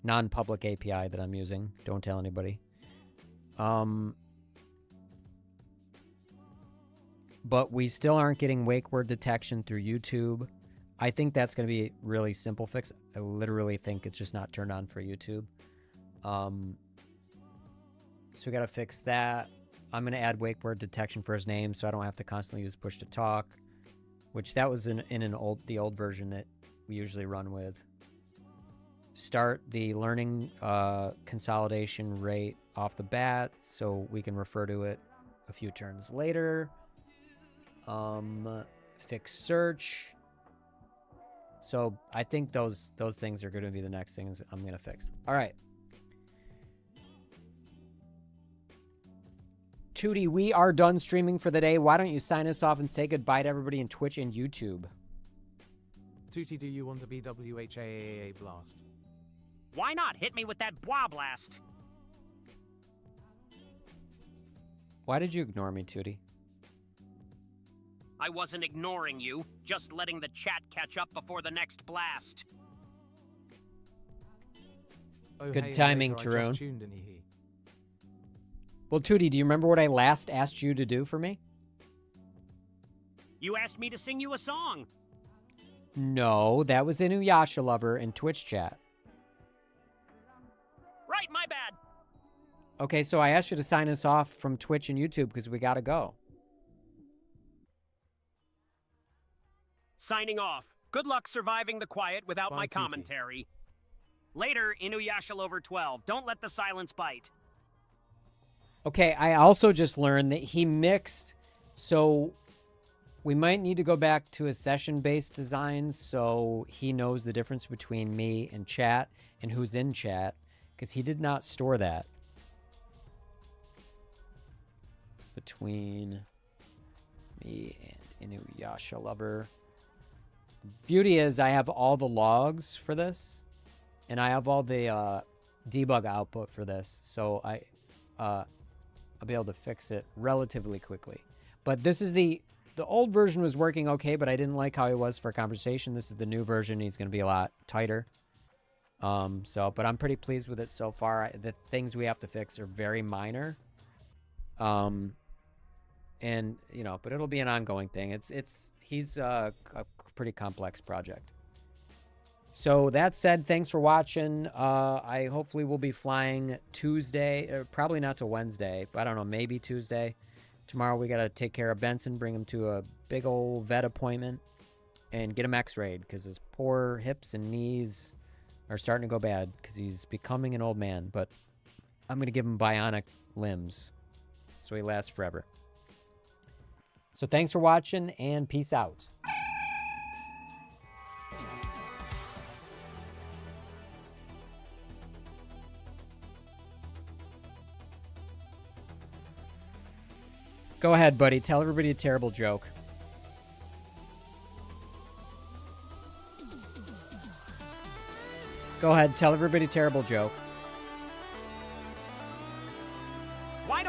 non-public API that I'm using. Don't tell anybody. But we still aren't getting wake word detection through YouTube. I think that's going to be a really simple fix. I literally think it's just not turned on for YouTube. So we got to fix that. I'm going to add wake word detection for his name so I don't have to constantly use push to talk, which that was in the old version that we usually run with. Start the learning consolidation rate off the bat so we can refer to it a few turns later. Fix search. So I think those things are going to be the next things I'm going to fix. All right. Tootie, we are done streaming for the day. Why don't you sign us off and say goodbye to everybody in Twitch and YouTube? Tootie, do you want to be WHAAA blast? Why not? Hit me with that blah blast. Why did you ignore me, Tootie? I wasn't ignoring you, just letting the chat catch up before the next blast. Oh, Good hey, timing, later, I Tarun. just tuned in, hee hee. Well, Tootie, do you remember what I last asked you to do for me? You asked me to sing you a song. No, that was Inuyasha Lover in Twitch chat. Right, my bad. Okay, so I asked you to sign us off from Twitch and YouTube because we gotta go. Signing off. Good luck surviving the quiet without Bye, my TT. commentary. Later, Inuyasha over 12. Don't let the silence bite. Okay, I also just learned that he mixed, so we might need to go back to a session-based design so he knows the difference between me and chat and who's in chat, because he did not store that. Between me and Inuyasha Lover. The beauty is I have all the logs for this, and I have all the debug output for this, so I'll be able to fix it relatively quickly. But this is the old version was working okay, but I didn't like how he was for conversation. This is the new version. He's going to be a lot tighter. But I'm pretty pleased with it so far. The things we have to fix are very minor. And you know, but it'll be an ongoing thing. He's a pretty complex project. So that said, thanks for watching. I hopefully will be flying Tuesday, probably not till Wednesday, but I don't know, maybe Tuesday. Tomorrow we got to take care of Benson, bring him to a big old vet appointment, and get him x-rayed because his poor hips and knees are starting to go bad because he's becoming an old man. But I'm going to give him bionic limbs so he lasts forever. So thanks for watching, and peace out. Go ahead, buddy. Tell everybody a terrible joke. Go ahead. Tell everybody a terrible joke.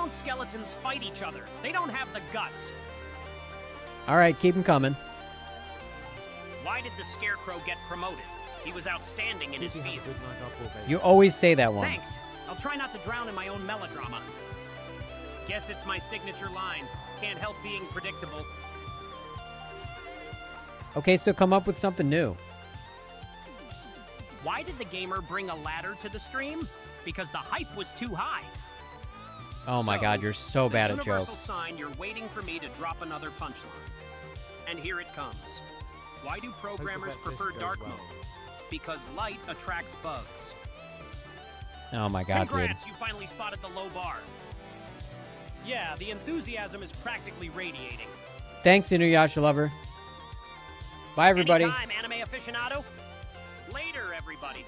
don't skeletons fight each other? They don't have the guts. All right, keep them coming. Why did the Scarecrow get promoted? He was outstanding in his Did you have field. a good night off, baby? You always say that one. Thanks. I'll try not to drown in my own melodrama. Guess it's my signature line. Can't help being predictable. Okay, so come up with something new. Why did the gamer bring a ladder to the stream? Because the hype was too high. Oh my God, you're so bad at The universal jokes. sign you're waiting for me to drop another punchline. And here it comes. Why do programmers Hope that prefer this dark goes well. mode? Because light attracts bugs. Oh my God, dude. Congrats, you finally spotted the low bar. Yeah, the enthusiasm is practically radiating. Thanks, Inuyasha Lover. Bye, everybody. Anytime, anime aficionado. Later, everybody.